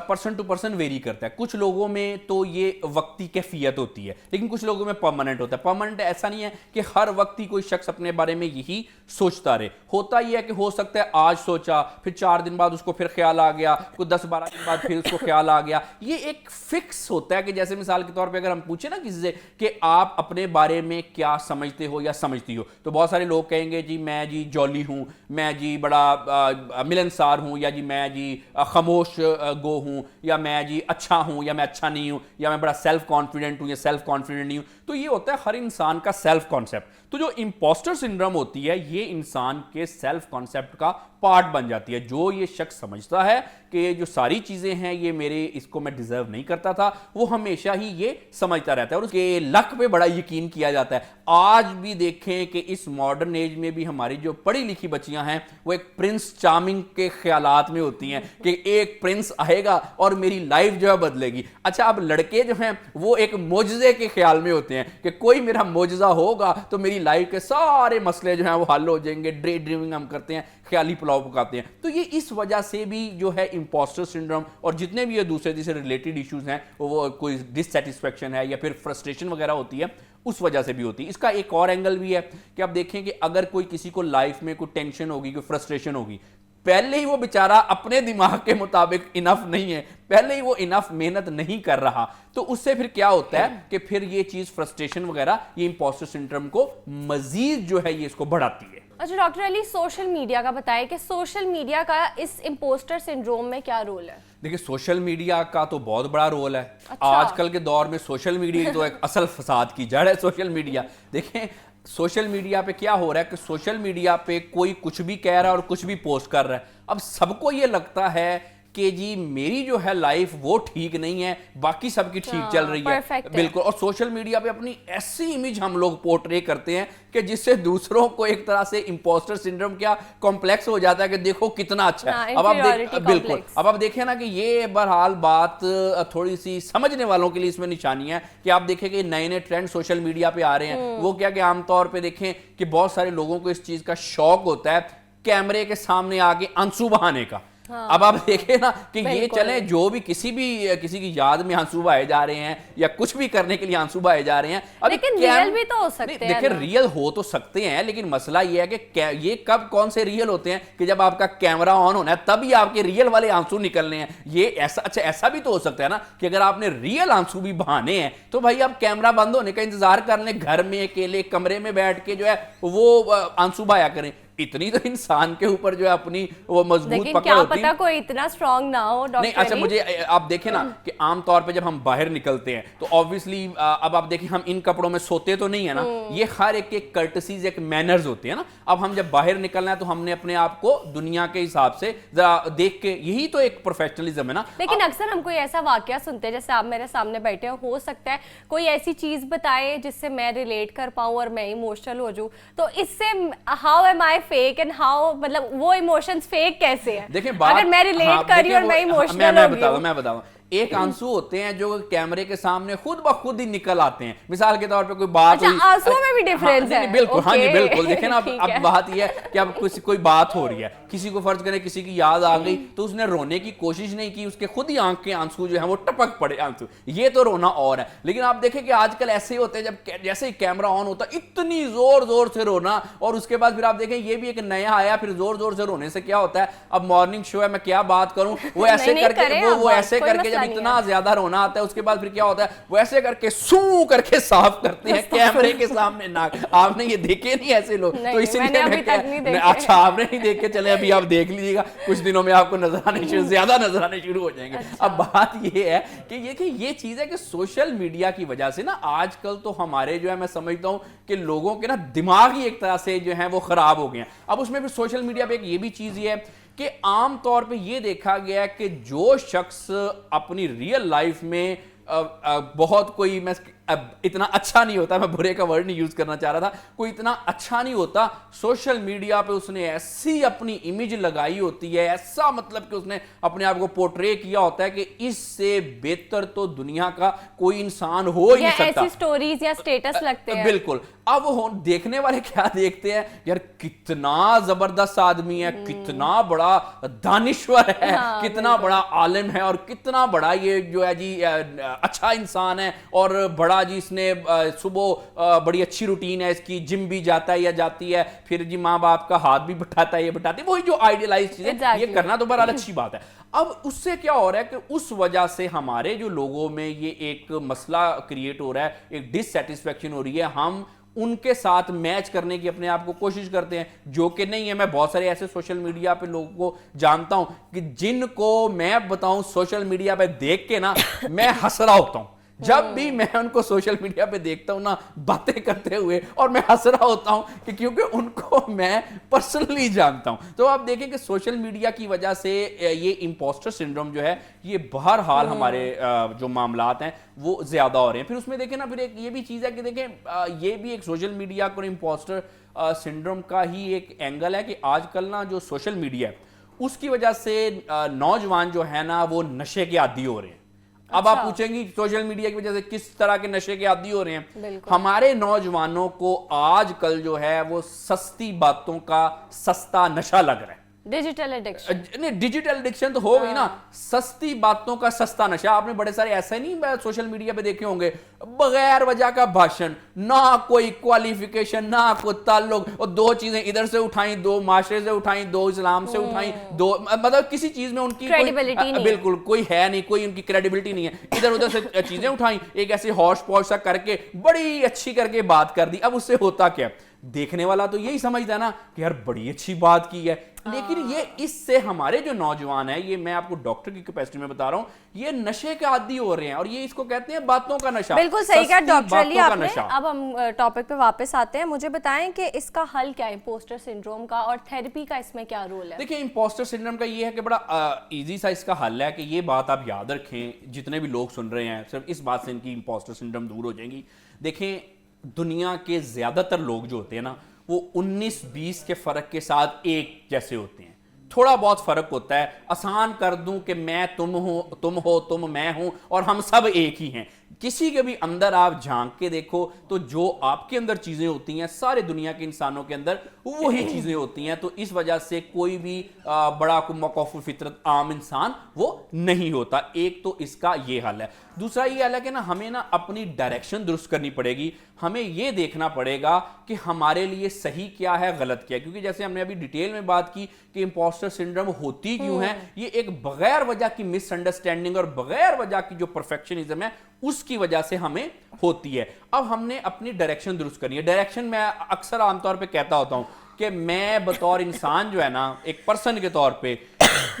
C: पर्सन टू पर्सन वेरी करता है। कुछ लोगों में तो ये वक्ती कैफियत होती है, लेकिन कुछ लोगों में परमानेंट होता है। परमानेंट ऐसा नहीं है कि हर वक्त ही कोई शख्स अपने बारे में यही सोचता रहे। होता यह है कि हो सकता है आज सोचा, फिर 4 दिन बाद उसको फिर ख्याल आ गया, कुछ 10-12 दिन बाद फिर उसको ख्याल आ गया। ये एक फिक्स होता है कि जैसे मिसाल के तौर पे अगर हम पूछे ना किसी से कि आप अपने बारे में क्या समझते हो या समझती हो, तो बहुत सारे लोग कहेंगे जी मैं जी जॉली हूं, मैं जी बड़ा मिलनसार हूं, या जी मैं जी खामोश गो हूं, या मैं जी अच्छा हूं या मैं अच्छा नहीं हूं, या मैं बड़ा सेल्फ कॉन्फिडेंट हूं या सेल्फ कॉन्फिडेंट नहीं हूं। तो ये होता है हर इंसान का सेल्फ कॉन्सेप्ट। तो जो इंपोस्टर सिंड्रोम होती है ये इंसान के सेल्फ कॉन्सेप्ट का पार्ट बन जाती है। जो ये शख्स समझता है कि ये जो सारी चीजें हैं ये मेरे, इसको मैं डिजर्व नहीं करता था, वो हमेशा ही ये समझता रहता है और उसके लक पे बड़ा यकीन किया जाता है। आज भी देखें कि इस मॉडर्न एज में भी हमारी जो पढ़ी लिखी बच्चियां हैं वो एक प्रिंस चार्मिंग के ख्यालात में होती हैं कि एक प्रिंस आएगा और मेरी लाइफ जो है बदलेगी। अच्छा, अब लड़के जो हैं वो एक मोजजे के ख्याल में होते हैं कि कोई मेरा मोजजा होगा तो मेरी लाइफ के सारे मसले जो हैं वो हल हो जाएंगे। ड्रे ड्रीमिंग हम करते हैं, ख्याली पुलाव पकाते हैं। तो ये इस वजह से भी जो है इंपोस्टर सिंड्रोम और जितने भी ये दूसरे रिलेटेड इश्यूज हैं, वो कोई डिससेटिस्फैक्शन है या फिर फ्रस्ट्रेशन वगैरह होती है, उस वजह से भी होती है। इसका एक और एंगल भी है कि आप देखें कि अगर कोई किसी को लाइफ में कोई टेंशन होगी, कोई फ्रस्ट्रेशन होगी, पहले ही वो बेचारा अपने दिमाग के मुताबिक इनफ नहीं है, पहले ही वो इनफ मेहनत नहीं कर रहा, तो उससे फिर क्या होता है कि फिर ये चीज फ्रस्ट्रेशन वगैरह ये इंपोस्टर सिंड्रोम को मजीद जो है ये इसको बढ़ाती है।
A: अच्छा डॉक्टर अली, सोशल मीडिया का बताएं कि सोशल मीडिया का इस इंपोस्टर सिंड्रोम में क्या रोल है?
C: देखिए सोशल मीडिया का तो बहुत बड़ा रोल है।
A: अच्छा।
C: आजकल के दौर में सोशल मीडिया तो एक असल फसाद की जड़ है सोशल मीडिया। देखें सोशल मीडिया पे क्या हो रहा है कि सोशल मीडिया पे कोई कुछ भी कह रहा है और कुछ भी पोस्ट कर रहा है। अब सबको ये लगता है कि जी मेरी जो है लाइफ वो ठीक नहीं है, बाकी सबकी ठीक चल रही है। बिल्कुल। और सोशल मीडिया पे अपनी ऐसी इमेज हम लोग पोर्ट्रे करते हैं कि जिससे दूसरों को एक तरह से इंपोस्टर सिंड्रोम क्या कॉम्प्लेक्स हो जाता है कि देखो कितना अच्छा है। अब आप बिल्कुल, अब आप देखें ना कि ये बहरहाल बात थोड़ी सी समझने वालों के लिए इसमें निशानी है कि आप देखें कि नए नए ट्रेंड सोशल मीडिया पे आ रहे हैं। वो क्या कि आमतौर पर देखें कि बहुत सारे लोगों को इस चीज का शौक होता है कैमरे के सामने आके आंसू बहाने का। अब आप देखें ना कि ये चले जो भी किसी की याद में आंसू बहाए जा रहे हैं या कुछ भी करने के लिए आंसू बहाए जा रहे हैं,
A: लेकिन रियल भी तो हो सकते हैं।
C: देखिए रियल हो तो सकते हैं, लेकिन मसला ये है कि ये कब कौन से रियल होते हैं कि जब आपका कैमरा ऑन होना है तभी आपके रियल वाले आंसू निकलने हैं। ये ऐसा, अच्छा ऐसा भी तो हो सकता है ना कि अगर आपने रियल आंसू भी बहाने हैं तो भाई आप कैमरा बंद होने का इंतजार कर लें, घर में अकेले कमरे में बैठ के जो है वो आंसू बहाया करें। इतनी तो इंसान के ऊपर जो है अपनी वो मजबूत पकड़ होती है।
A: पता कोई इतना स्ट्रांग ना हो डॉक्टर।
C: नहीं, अच्छा मुझे आप देखें ना कि आमतौर पे जब हम बाहर निकलते हैं तो ऑब्वियसली अब आप देखिए हम इन कपड़ों में सोते तो नहीं है ना, ये हर एक कर्टसीज, एक मैनर्स होते हैं ना। अब हम जब बाहर निकलना है तो हमने अपने आप को दुनिया के हिसाब से जरा देख के, यही तो एक प्रोफेशनलिज्म है ना।
A: लेकिन अक्सर हम कोई ऐसा वाकया सुनते हैं, जैसे आप मेरे सामने बैठे हो सकता है कोई ऐसी चीज बताए जिससे मैं रिलेट कर पाऊं और मैं इमोशनल हो जाऊं, तो इससे how am I fake and how, मतलब वो इमोशंस फेक कैसे हैं?
C: देखिए
A: अगर मैं रिलेट कर रही हूं और मैं इमोशनल हो गई हूं।
C: मैं बताऊं एक आंसू होते हैं जो कैमरे के सामने खुद ब खुद ही निकल आते हैं। मिसाल के तौर पे कोई बात हुई,
A: आंसुओं में भी डिफरेंस है।
C: बिल्कुल, हाँ जी बिल्कुल। देखें ना अब बात यह है कि अब कोई बात हो रही है, किसी को फर्ज करें किसी की याद आ गई तो उसने रोने की कोशिश नहीं की, उसके खुद ही आंख के आंसू जो है वो टपक पड़े आंसू, ये तो रोना और है। लेकिन आप देखें कि आजकल ऐसे होते हैं जब जैसे ही कैमरा ऑन होता है इतनी जोर जोर से रोना, और उसके बाद फिर आप देखें ये भी एक नया आया, फिर जोर जोर से रोने से क्या होता है, अब मॉर्निंग शो है मैं क्या बात करूं, वो ऐसे करके वो ऐसे करके जब इतना ज्यादा रोना आता है उसके बाद फिर क्या होता है, वो ऐसे करके सू करके साफ करते हैं कैमरे के सामने नाक। आपने ये देखे नहीं ऐसे लोग, तो इसलिए अच्छा आपने नहीं देखे, चले अभी आप देख लीजिएगा, कुछ दिनों में आपको नजर आने ज्यादा नजर आने शुरू हो जाएंगे।
A: अच्छा।
C: अब बात ये है कि ये चीज है कि सोशल मीडिया की वजह से ना आजकल तो हमारे जो है मैं समझता हूं कि लोगों के ना दिमाग ही एक तरह से जो है वो खराब हो गए हैं। अब उसमें फिर सोशल मीडिया पे एक ये भी चीज ये है कि आम तौर पे ये देखा गया कि जो शख्स अपनी रियल लाइफ में बहुत कोई, मैं इतना अच्छा नहीं होता, मैं बुरे का वर्ड नहीं यूज करना चाह रहा था, कोई इतना अच्छा नहीं होता, सोशल मीडिया पे उसने ऐसी अपनी इमेज लगाई होती है, ऐसा मतलब कि उसने अपने आप को पोर्ट्रे किया होता है कि इससे बेहतर तो दुनिया का कोई इंसान हो ही नहीं सकता।
A: ऐसी स्टोरीज या स्टेटस लगते हैं।
C: बिल्कुल। अब देखने वाले क्या देखते हैं, यार कितना जबरदस्त आदमी है, कितना बड़ा दानिश्वर है,
A: हाँ,
C: कितना बड़ा आलिम है, और कितना बड़ा ये जो है जी अच्छा इंसान है, और बड़ा जी इसने सुबह बड़ी अच्छी रूटीन है इसकी, जिम भी जाता है या जाती है, फिर जी माँ बाप का हाथ भी बटाता है, ये बटाती है, वही जो आइडियलाइज चीज है, ये करना तो बड़ा अच्छी बात है। अब उससे क्या हो रहा है कि उस वजह से हमारे जो लोगों में ये एक मसला क्रिएट हो रहा है, एक डिससैटिस्फैक्शन हो रही है, हम उनके साथ मैच करने की अपने आप को कोशिश करते हैं, जो कि नहीं है। मैं बहुत सारे ऐसे सोशल मीडिया पे लोगों को जानता हूं कि जिनको मैं बताऊं सोशल मीडिया पे देख के ना मैं हंस रहा होता हूं, जब भी मैं उनको सोशल मीडिया पे देखता हूं ना बातें करते हुए, और मैं हंस रहा होता हूं कि क्योंकि उनको मैं पर्सनली जानता हूं। तो आप देखें कि सोशल मीडिया की वजह से ये इंपोस्टर सिंड्रोम जो है ये बहरहाल हमारे जो मामलात हैं वो ज्यादा हो रहे हैं। फिर उसमें देखें ना, फिर एक ये भी चीज है कि देखें ये भी एक सोशल मीडिया को इंपोस्टर सिंड्रोम का ही एक एंगल है कि आजकल ना जो सोशल मीडिया है उसकी वजह से नौजवान जो है ना वो नशे के आदी हो रहे हैं। अब आप पूछेंगी सोशल मीडिया की वजह से किस तरह के नशे के आदी हो रहे हैं। हमारे नौजवानों को आजकल जो है वो सस्ती बातों का सस्ता नशा लग रहा है।
A: डिजिटल एडिक्शन
C: नहीं, डिजिटल एडिक्शन तो हो गई ना, सस्ती बातों का सस्ता नशा। आपने बड़े सारे ऐसे नहीं सोशल मीडिया पे देखे होंगे, बगैर वजह का भाषण, ना कोई क्वालिफिकेशन, ना कोई ताल्लुक, और दो चीजें इधर से उठाई, दो माशरे से उठाई, दो इस्लाम से उठाई, दो मतलब किसी चीज में उनकी
A: क्रेडिबिलिटी नहीं,
C: बिल्कुल कोई है नहीं, कोई उनकी क्रेडिबिलिटी नहीं है, इधर उधर से चीजें उठाई, एक ऐसे हौश पौश सा करके बड़ी अच्छी करके बात कर दी। अब उससे होता क्या, देखने वाला तो यही समझता है ना कि यार बड़ी अच्छी बात की है, लेकिन ये इससे हमारे जो नौजवान है, ये मैं आपको डॉक्टर की कैपेसिटी में बता रहा हूं, ये नशे के आदी हो रहे हैं, और ये इसको कहते हैं बातों का नशा।
A: बिल्कुल सही कहा डॉक्टर अली आपने। अब हम टॉपिक पे वापस आते हैं, मुझे बताएं कि इसका हल क्या है इंपोस्टर सिंड्रोम का, और थेरेपी का इसमें क्या रोल है?
C: देखिए इंपोस्टर सिंड्रोम का ये है कि बड़ा इजी सा इसका हल है कि ये बात आप याद रखें, जितने भी लोग सुन रहे हैं सिर्फ इस बात से इनकी इंपोस्टर सिंड्रोम दूर हो जाएगी। देखें दुनिया के ज्यादातर लोग जो होते हैं ना वो 19-20 के फर्क के साथ एक जैसे होते हैं। थोड़ा बहुत फर्क होता है, आसान कर दूं कि मैं तुम हो तुम मैं हूं और हम सब एक ही हैं, किसी के भी अंदर आप झांक के देखो तो जो आपके अंदर चीजें होती हैं सारे दुनिया के इंसानों के अंदर वही चीजें होती हैं। तो इस वजह से कोई भी बड़ा मौकूफ फितरत आम इंसान वो नहीं होता। एक तो इसका ये हल है। दूसरा ये हल है कि ना हमें ना अपनी डायरेक्शन दुरुस्त करनी पड़ेगी। हमें ये देखना पड़ेगा कि हमारे लिए सही क्या है गलत क्या है, क्योंकि जैसे हमने अभी डिटेल में बात की कि इंपोस्टर सिंड्रोम होती क्यों है, ये एक बगैर वजह की मिसअंडरस्टैंडिंग और बगैर वजह की जो परफेक्शनिज्म है उसकी वजह से हमें होती है। अब हमने अपनी डायरेक्शन दुरुस्त करनी है। डायरेक्शन मैं अक्सर आमतौर पे कहता होता हूं कि मैं बतौर इंसान जो है ना, एक पर्सन के तौर पे,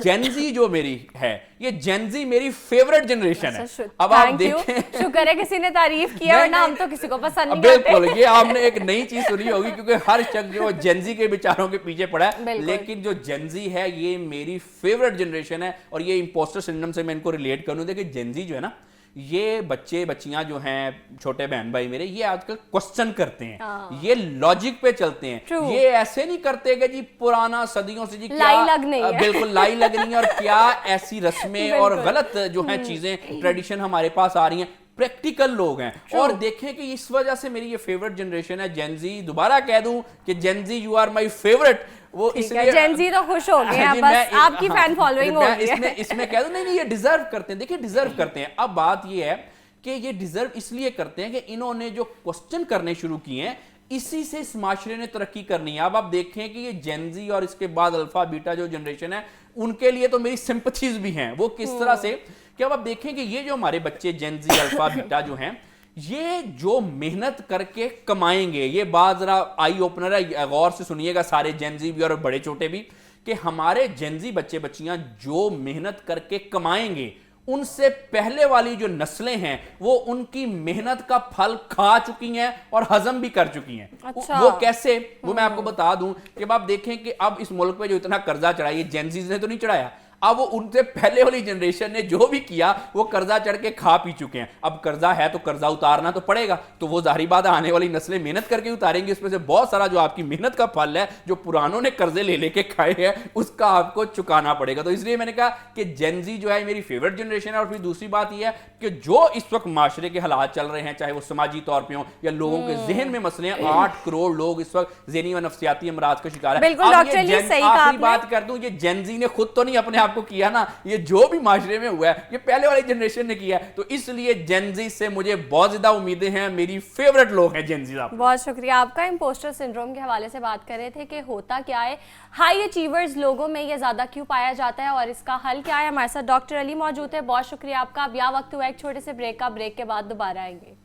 C: जेनजी जो मेरी है, ये जेनजी मेरी फेवरेट जनरेशन है। अब आप देखें,
A: शुक्र है किसी ने तारीफ किया, वरना हम तो किसी को पसंद नहीं
C: करते। बिल्कुल, ये आपने एक नई चीज सुनी होगी, क्योंकि हर शख्स जो जेनजी के विचारों के पीछे पड़ा है, लेकिन जो जेनजी है ये मेरी फेवरेट जनरेशन है। और ये इंपोस्टर सिंड्रोम से मैं इनको रिलेट करूं। देखिए जेनजी जो है ना, ये बच्चे बच्चियां जो हैं, छोटे बहन भाई मेरे, ये आजकल क्वेश्चन करते हैं, ये लॉजिक पे चलते हैं। ये ऐसे नहीं करते कि जी पुराना सदियों से जी क्या बिल्कुल लाई लगनी है और क्या ऐसी रस्में और गलत जो है चीजें ट्रेडिशन हमारे पास आ रही हैं। प्रैक्टिकल लोग हैं। और देखें कि इस वजह से मेरी ये फेवरेट जनरेशन है जेनजी। दोबारा कह दूं कि Gen Z you are my favourite. वो इसलिए
A: जेनजी तो खुश हो गए हैं, बस आपकी फैन फॉलोइंग हो गई है।
C: इसमें कह दूं नहीं ये डिजर्व करते हैं। देखिए डिजर्व करते हैं। अब बात ये है कि ये डिजर्व इसलिए करते हैं कि इन्होंने जो क्वेश्चन करने शुरू किए हैं, इसी से इस माशरे ने तरक्की करनी है। अब आप देखें कि ये जेनजी और इसके बाद अल्फा बीटा जो जनरेशन है, उनके लिए तो मेरी सिंपथीज भी हैं। वो किस तरह से कि अब आप देखें कि ये जो हमारे बच्चे जेनजी अल्फा बीटा जो हैं, ये जो मेहनत करके कमाएंगे, ये बात जरा आई ओपनर है, गौर से सुनिएगा सारे जेनजी भी और बड़े छोटे भी, कि हमारे जेनजी बच्चे बच्चियां जो मेहनत करके कमाएंगे, उनसे पहले वाली जो नस्लें हैं वो उनकी मेहनत का फल खा चुकी हैं और हजम भी कर चुकी हैं।
A: अच्छा।
C: वो कैसे, वो मैं आपको बता दूं कि अब आप देखें कि अब इस मुल्क पे जो इतना कर्जा चढ़ा, ये जेनजीज ने तो नहीं चढ़ाया, अब वो उनसे पहले वाली जनरेशन ने जो भी किया वो कर्जा चढ़ के खा पी चुके हैं। अब कर्जा है तो कर्जा उतारना तो पड़ेगा, तो वो जाहिर बात है आने वाली नस्लें मेहनत करके उतारेंगी। उसमें से बहुत सारा जो आपकी मेहनत का फल है, जो पुरानों ने कर्जे ले लेके खाए हैं, उसका आपको चुकाना पड़ेगा। तो इसलिए मैंने कहा कि जेनजी जो है मेरी फेवरेट जनरेशन है। और फिर दूसरी बात यह है कि जो इस वक्त माशरे के हालात चल रहे हैं, चाहे वो समाजी तौर पर हो या लोगों के जहन में मसले हैं, 8 करोड़ लोग इस वक्त ज़हनी व नफ्सियाती अमराज का शिकार है। आखिरी बात कर दूं, ये जेनजी ने खुद तो नहीं अपने आप को किया ना, ये जो भी माशरे में हुआ है ये पहले वाली जनरेशन ने किया है। तो इसलिए जेनजी से मुझे बहुत ज्यादा उम्मीदें हैं। मेरी फेवरेट लोग हैं जेनजी।
A: बहुत शुक्रिया आपका। इंपोस्टर सिंड्रोम के हवाले से बात कर रहे थे कि होता क्या है, हाई अचीवर्स लोगों में ये ज्यादा क्यों पाया जाता है और इसका हल क्या है। हमारे साथ डॉक्टर अली मौजूद है। बहुत शुक्रिया आपका। अब यह वक्त हुआ एक छोटे से ब्रेक का। ब्रेक के बाद दोबारा आएंगे।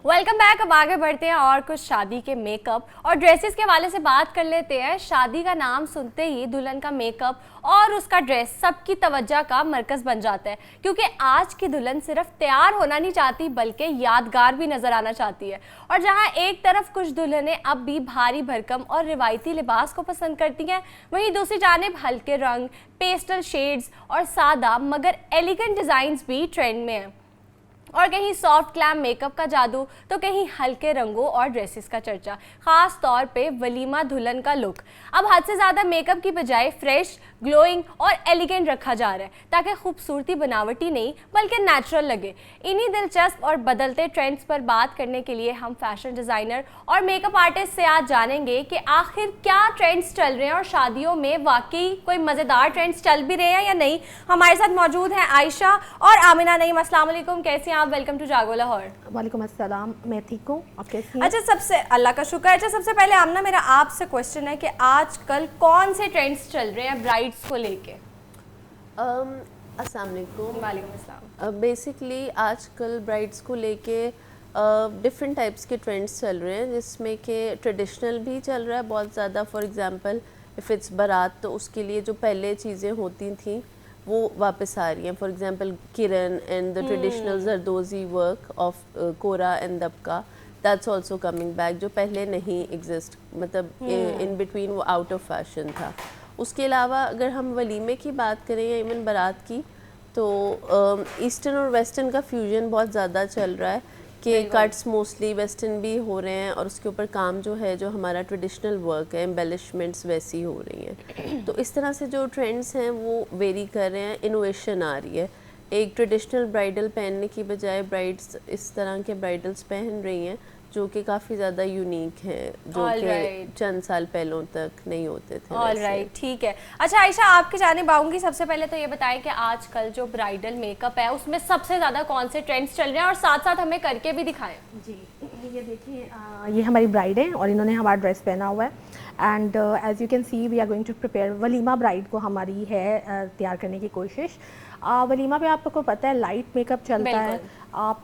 A: Welcome back. अब आगे बढ़ते हैं और कुछ शादी के मेकअप और ड्रेसेस के हवाले से बात कर लेते हैं। शादी का नाम सुनते ही दुल्हन का मेकअप और उसका ड्रेस सबकी तवज्जो का मरकज बन जाता है, क्योंकि आज की दुल्हन सिर्फ तैयार होना नहीं चाहती बल्कि यादगार भी नजर आना चाहती है। और जहां एक तरफ कुछ दुल्हनें अब भी भारी भरकम और रिवायती लिबास को पसंद करती हैं, वहीं दूसरी जानिब हल्के रंग, पेस्टल शेड्स और सादा मगर एलिगेंट डिजाइन्स भी ट्रेंड में हैं। और कहीं सॉफ्ट ग्लैम मेकअप का जादू तो कहीं हल्के रंगों और ड्रेसेस का चर्चा, खास तौर पे वलीमा दुल्हन का लुक अब हद से ज़्यादा मेकअप की बजाय फ्रेश, ग्लोइंग और एलिगेंट रखा जा रहा है, ताकि खूबसूरती बनावटी नहीं बल्कि नेचुरल लगे। इन्हीं दिलचस्प और बदलते ट्रेंड्स पर बात करने के लिए हम फैशन डिज़ाइनर और मेकअप आर्टिस्ट से आज जानेंगे कि आखिर क्या ट्रेंड्स चल रहे हैं और शादियों में वाकई कोई मज़ेदार ट्रेंड्स चल भी रहे हैं या नहीं। हमारे साथ मौजूद हैं आयशा और आमिना नईम। अस्सलाम वालेकुम, कैसे हैं आप? वेलकम टू जागो लाहौर।
D: वालेकुम अस्सलाम, मैं ठीक हूँ, आप कैसी हैं?
A: अच्छा, सबसे अल्लाह का शुक्र। अच्छा, सबसे पहले आमना मेरा आपसे क्वेश्चन है कि आजकल कौन से ट्रेंड्स चल रहे हैं ब्राइड्स को लेके?
D: अस्सलाम वालेकुम।
A: वालेकुम अस्सलाम।
D: बेसिकली आजकल ब्राइड्स को लेके डिफरेंट टाइप्स के ट्रेंड्स चल रहे हैं, जिसमें कि ट्रेडिशनल भी चल रहा है बहुत ज़्यादा। फॉर एग्जांपल इफ़ इट्स बारात, तो उसके लिए जो पहले चीज़ें होती थी वो वापस आ रही हैं। For example kiran and the traditional zardozi work of kora and dabka, that's also coming back, जो पहले नहीं एग्जिस्ट, मतलब इन बिटवीन वो आउट ऑफ फैशन था। उसके अलावा अगर हम वलीमे की बात करें या इवन बारात की, तो ईस्टर्न और वेस्टर्न का फ्यूजन बहुत ज़्यादा चल रहा है कि कट्स मोस्टली वेस्टर्न भी हो रहे हैं और उसके ऊपर काम जो है, जो हमारा ट्रेडिशनल वर्क है, एम्बेलिशमेंट्स वैसी हो रही हैं। तो इस तरह से जो ट्रेंड्स हैं वो वेरी कर रहे हैं, इनोवेशन आ रही है। एक ट्रेडिशनल ब्राइडल पहनने की बजाय ब्राइड्स इस तरह के ब्राइडल्स पहन रही हैं जो कि काफ़ी ज़्यादा यूनिक है, जो कि चंद साल पहलों तक नहीं होते थे।
A: ऑलराइट, ठीक है। अच्छा आयशा, आपके जानिब आऊँगी। सबसे पहले तो ये बताएं कि आजकल जो ब्राइडल मेकअप है उसमें सबसे ज़्यादा कौन से ट्रेंड्स चल रहे हैं, और साथ साथ हमें करके भी दिखाएं।
E: जी, ये देखिए, ये हमारी ब्राइड है और इन्होंने हमारा ड्रेस पहना हुआ है। And as you can see we are going to prepare walima bride को हमारी है तैयार करने की कोशिश। वलीमा पे आपको पता है लाइट मेकअप चलता है,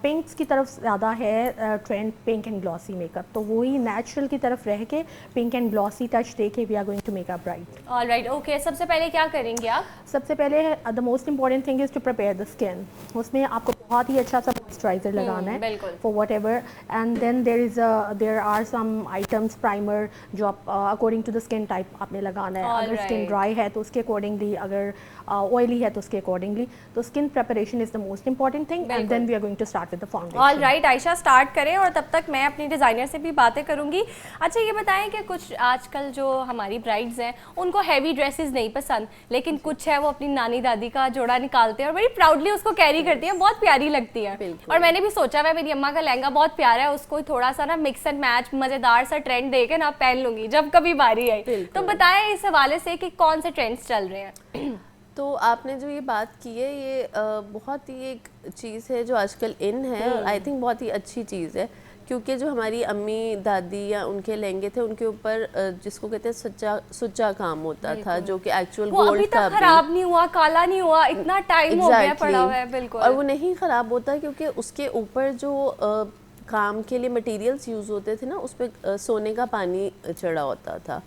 E: पिंक्स की तरफ ज़्यादा है trend, pink and glossy makeup, तो वही नेचुरल की तरफ रह के पिंक एंड ग्लॉसी टच दे के we are going to make a bride.
A: Alright, okay. सबसे पहले क्या करेंगे आप?
E: सबसे पहले the most important thing is to prepare the skin. उसमें आपको बहुत ही अच्छा सा मॉइस्चराइजर लगाना है for whatever, and then there are some items, primer, जो आप according to the skin type आपने लगाना है। अगर स्किन ड्राई है तो उसके अकॉर्डिंगली, अगर ऑयली है तो उसके अकॉर्डिंगली। तो skin preparation is the most important thing, and then we are going to start with the foundation.
A: Alright Ayesha, start करें और तब तक मैं अपनी डिज़ाइनर से भी बातें करूंगी। अच्छा ये बताएं कि कुछ आजकल जो हमारी ब्राइड्स हैं उनको हैवी ड्रेसेस नहीं पसंद, लेकिन कुछ है वो अपनी नानी दादी का जोड़ा निकालते हैं और बड़ी प्राउडली उसको कैरी करती हैं, बहुत प्यारी लगती है। और मैंने भी सोचा हुआ मेरी अम्मा का लहंगा बहुत प्यारा है, उसको थोड़ा सा ना मिक्स एंड मैच मज़ेदार सा ट्रेंड दे के ना पहन लूंगी जब कभी बारी आई। तो बताएं इस हवाले से कि कौन से ट्रेंड्स चल रहे हैं।
D: तो आपने जो ये बात की है, ये बहुत ही एक चीज़ है जो आजकल इन है, और आई थिंक बहुत ही अच्छी चीज़ है, क्योंकि जो हमारी अम्मी दादी या उनके लहंगे थे उनके ऊपर जिसको कहते हैं सुच्चा काम होता था, जो कि एक्चुअल गोल्ड का
A: खराब नहीं हुआ, काला नहीं हुआ, इतना टाइम हो गया पड़ा हुआ है। बिल्कुल,
D: और वो नहीं खराब होता क्योंकि उसके ऊपर जो काम के लिए मटेरियल्स यूज़ होते थे ना, उस पर सोने का पानी चढ़ा होता था।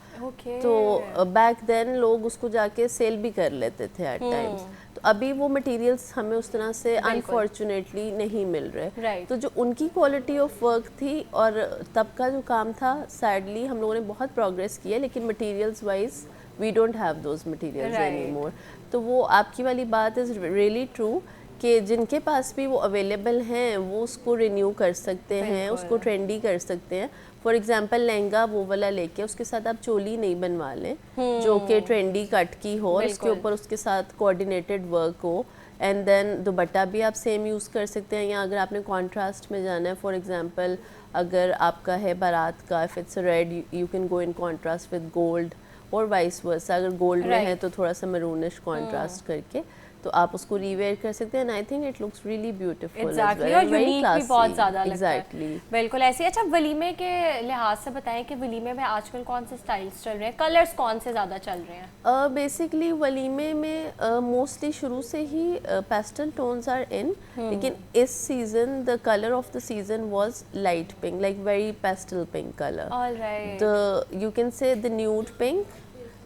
D: तो बैक देन लोग उसको जाके सेल भी कर लेते थे एट टाइम्स। तो अभी वो मटेरियल्स हमें उस तरह से अनफॉर्चुनेटली नहीं मिल रहे। तो जो उनकी क्वालिटी ऑफ वर्क थी और तब का जो काम था, सैडली हम लोगों ने बहुत प्रोग्रेस किया, लेकिन materials wise we don't have those materials anymore. तो वो आपकी वाली बात इज़ रियली ट्रू कि जिनके पास भी वो अवेलेबल हैं वो उसको रिन्यू कर सकते हैं, उसको ट्रेंडी कर सकते हैं। फॉर एग्जांपल लहंगा वो वाला लेके उसके साथ आप चोली नहीं बनवा लें जो कि ट्रेंडी कट की हो और उसके ऊपर उसके साथ कोऑर्डिनेटेड वर्क हो, एंड देन दुपट्टा भी आप सेम यूज़ कर सकते हैं। या अगर आपने कॉन्ट्रास्ट में जाना है, फॉर एग्जांपल अगर आपका है बारात का, if it's red you can go in contrast with gold, और वाइस वर्सा, अगर गोल्ड में है तो थोड़ा सा मरूनिश कॉन्ट्रास्ट करके तो आप उसको रीवेयर कर सकते हैं। I think it looks really beautiful,
A: exactly, और यूनिक भी बहुत ज़्यादा लगता है।
D: एग्जैक्टली,
A: बिल्कुल ऐसे। अच्छा वलीमे के लिहाज से बताएं कि वलीमे में आजकल कौन से स्टाइल्स चल रहे हैं, कलर्स कौन से ज़्यादा चल रहे हैं?
D: बेसिकली वलीमे में मोस्टली शुरू से ही पेस्टल टोन्स आर इन, लेकिन इस season the colour of the season was light pink, like very pastel pink colour.
A: Alright,
D: the you can say the nude pink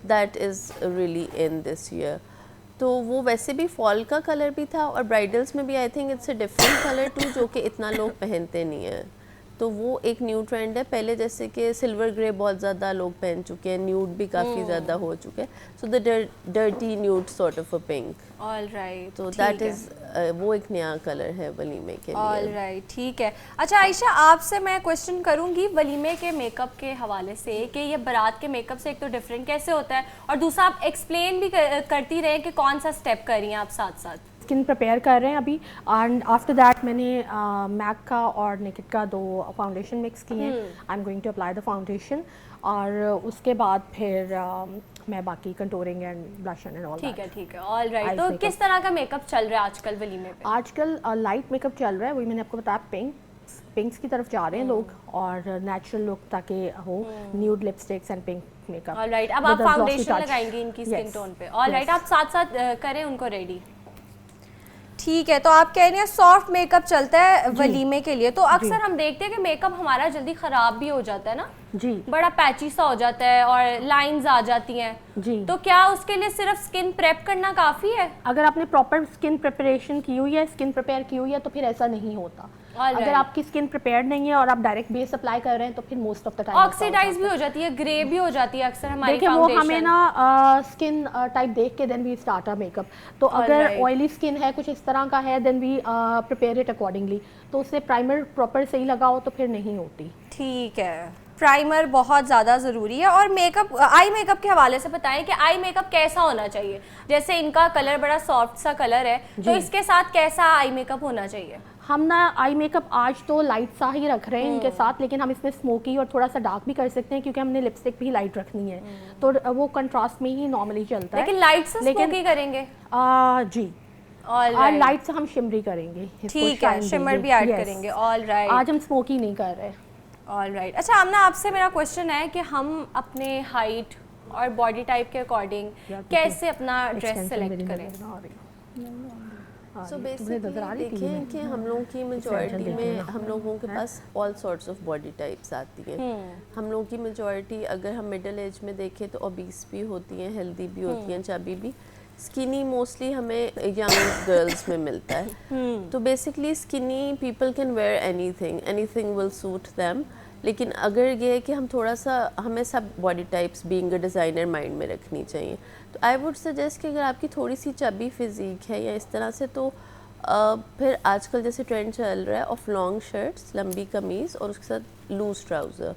D: that is really in this year. तो वो वैसे भी फॉल का कलर भी था, और ब्राइडल्स में भी I think it's a different colour too, जो कि इतना लोग पहनते नहीं हैं। तो वो एक न्यू ट्रेंड है। पहले जैसे कि सिल्वर ग्रे बहुत ज़्यादा लोग पहन चुके हैं, न्यूड भी काफ़ी ज़्यादा हो चुके हैं, so the dirty nude sort of a pink.
A: Alright,
D: तो दैट इज़ वो एक नया कलर है वलीमे के लिए।
A: ऑलराइट, ठीक है। अच्छा आयशा, आपसे मैं क्वेश्चन करूंगी वलीमे के मेकअप के हवाले से कि ये बारात के मेकअप से एक तो डिफरेंट कैसे होता है, और दूसरा आप एक्सप्लेन भी करती रहे कि कौन सा स्टेप कर रही हैं आप साथ साथ।
E: स्किन प्रिपेयर कर रहे हैं अभी, एंड आफ्टर दैट मैंने मैक का और नेकेड का 2 फाउंडेशन मिक्स किए हैं। I am going to apply the foundation, और उसके बाद फिर मैं बाकी contouring and blush and all.
A: ठीक है, ठीक है, ऑलराइट। तो किस तरह का मेकअप चल रहा है आजकल वलीमे पे?
E: आजकल लाइट मेकअप चल रहा है, वही मैंने आपको बताया, पिंक्स की तरफ जा रहे हैं लोग, और नेचुरल लुक ताकि हो, nude lipsticks and pink makeup.
A: Alright, अब आप फाउंडेशन लगाएंगे इनकी स्किन टोन पे। ऑलराइट, आप साथ साथ करें उनको रेडी। ठीक है, तो आप कह रहे हैं सॉफ्ट मेकअप चलता है वलीमे के लिए, तो अक्सर हम देखते हैं कि मेकअप हमारा जल्दी ख़राब भी हो जाता है ना,
E: जी।
A: बड़ा पैची सा हो जाता है और लाइंस आ जाती हैं
E: जी।
A: तो क्या उसके लिए सिर्फ स्किन प्रेप करना काफ़ी है?
E: अगर आपने प्रॉपर स्किन प्रिपरेशन की हुई है, स्किन प्रिपेयर की हुई है, तो फिर ऐसा नहीं होता।
A: Alright.
E: अगर आपकी स्किन प्रिपेयर्ड नहीं है और आप डायरेक्ट बेस अप्लाई कर रहे हैं तो फिर most of the time
A: oxidise भी हो जाती है, ग्रे भी हो जाती है अक्सर हमारी
E: देखिए वो
A: फाउंडेशन।
E: हमें ना स्किन टाइप देख के then we start a makeup. तो अगर
A: Alright.
E: ऑयली स्किन है, कुछ इस तरह का है, then we prepare it accordingly. तो उससे प्राइमर प्रॉपर सही लगाओ तो फिर नहीं होती।
A: ठीक है, प्राइमर बहुत ज़्यादा ज़रूरी है। और मेकअप, आई मेकअप के हवाले से बताएं कि आई मेकअप कैसा होना चाहिए? जैसे इनका कलर बड़ा सॉफ्ट सा कलर है, तो इसके साथ कैसा आई मेकअप होना चाहिए?
E: हम ना आई मेकअप आज तो लाइट सा ही रख रहे हैं इनके साथ, लेकिन हम इसमें स्मोकी और थोड़ा सा डार्क भी कर सकते हैं क्योंकि हमने लिपस्टिक भी लाइट रखनी है, तो वो कंट्रास्ट में ही नॉर्मली चलता है।
A: लेकिन लाइट से स्मोकी करेंगे?
E: जी।
A: ऑल
E: और लाइट से हम शिमरी करेंगे,
A: ठीक है, शिमर भी ऐड करेंगे। ऑल राइट,
E: आज हम स्मोकी नहीं कर रहे।
A: All right. अच्छा आमना, आपसे मेरा क्वेश्चन है कि हम अपने हाइट और बॉडी टाइप के अकॉर्डिंग कैसे अपना ड्रेस सेलेक्ट करें?
D: सो बेसिकली देखिए कि हम लोगों की मेजॉरिटी में हम लोगों के पास all sorts of body types आती हैं। हम लोगों की मेजॉरिटी अगर हम मिडिल एज में देखें तो ओबीस भी होती हैं, हेल्दी भी होती हैं, चबी भी। स्किनी मोस्टली हमें यंग गर्ल्स में मिलता है। तो basically skinny people can wear anything will suit them. लेकिन अगर ये है कि हम थोड़ा सा, हमें सब body types being a designer mind में रखनी चाहिए। तो आई वुड सजेस्ट कि अगर आपकी थोड़ी सी चबी फिजिक है या इस तरह से, तो फिर आजकल जैसे ट्रेंड चल रहा है ऑफ लॉन्ग शर्ट्स, लंबी कमीज़ और उसके साथ लूज ट्राउज़र,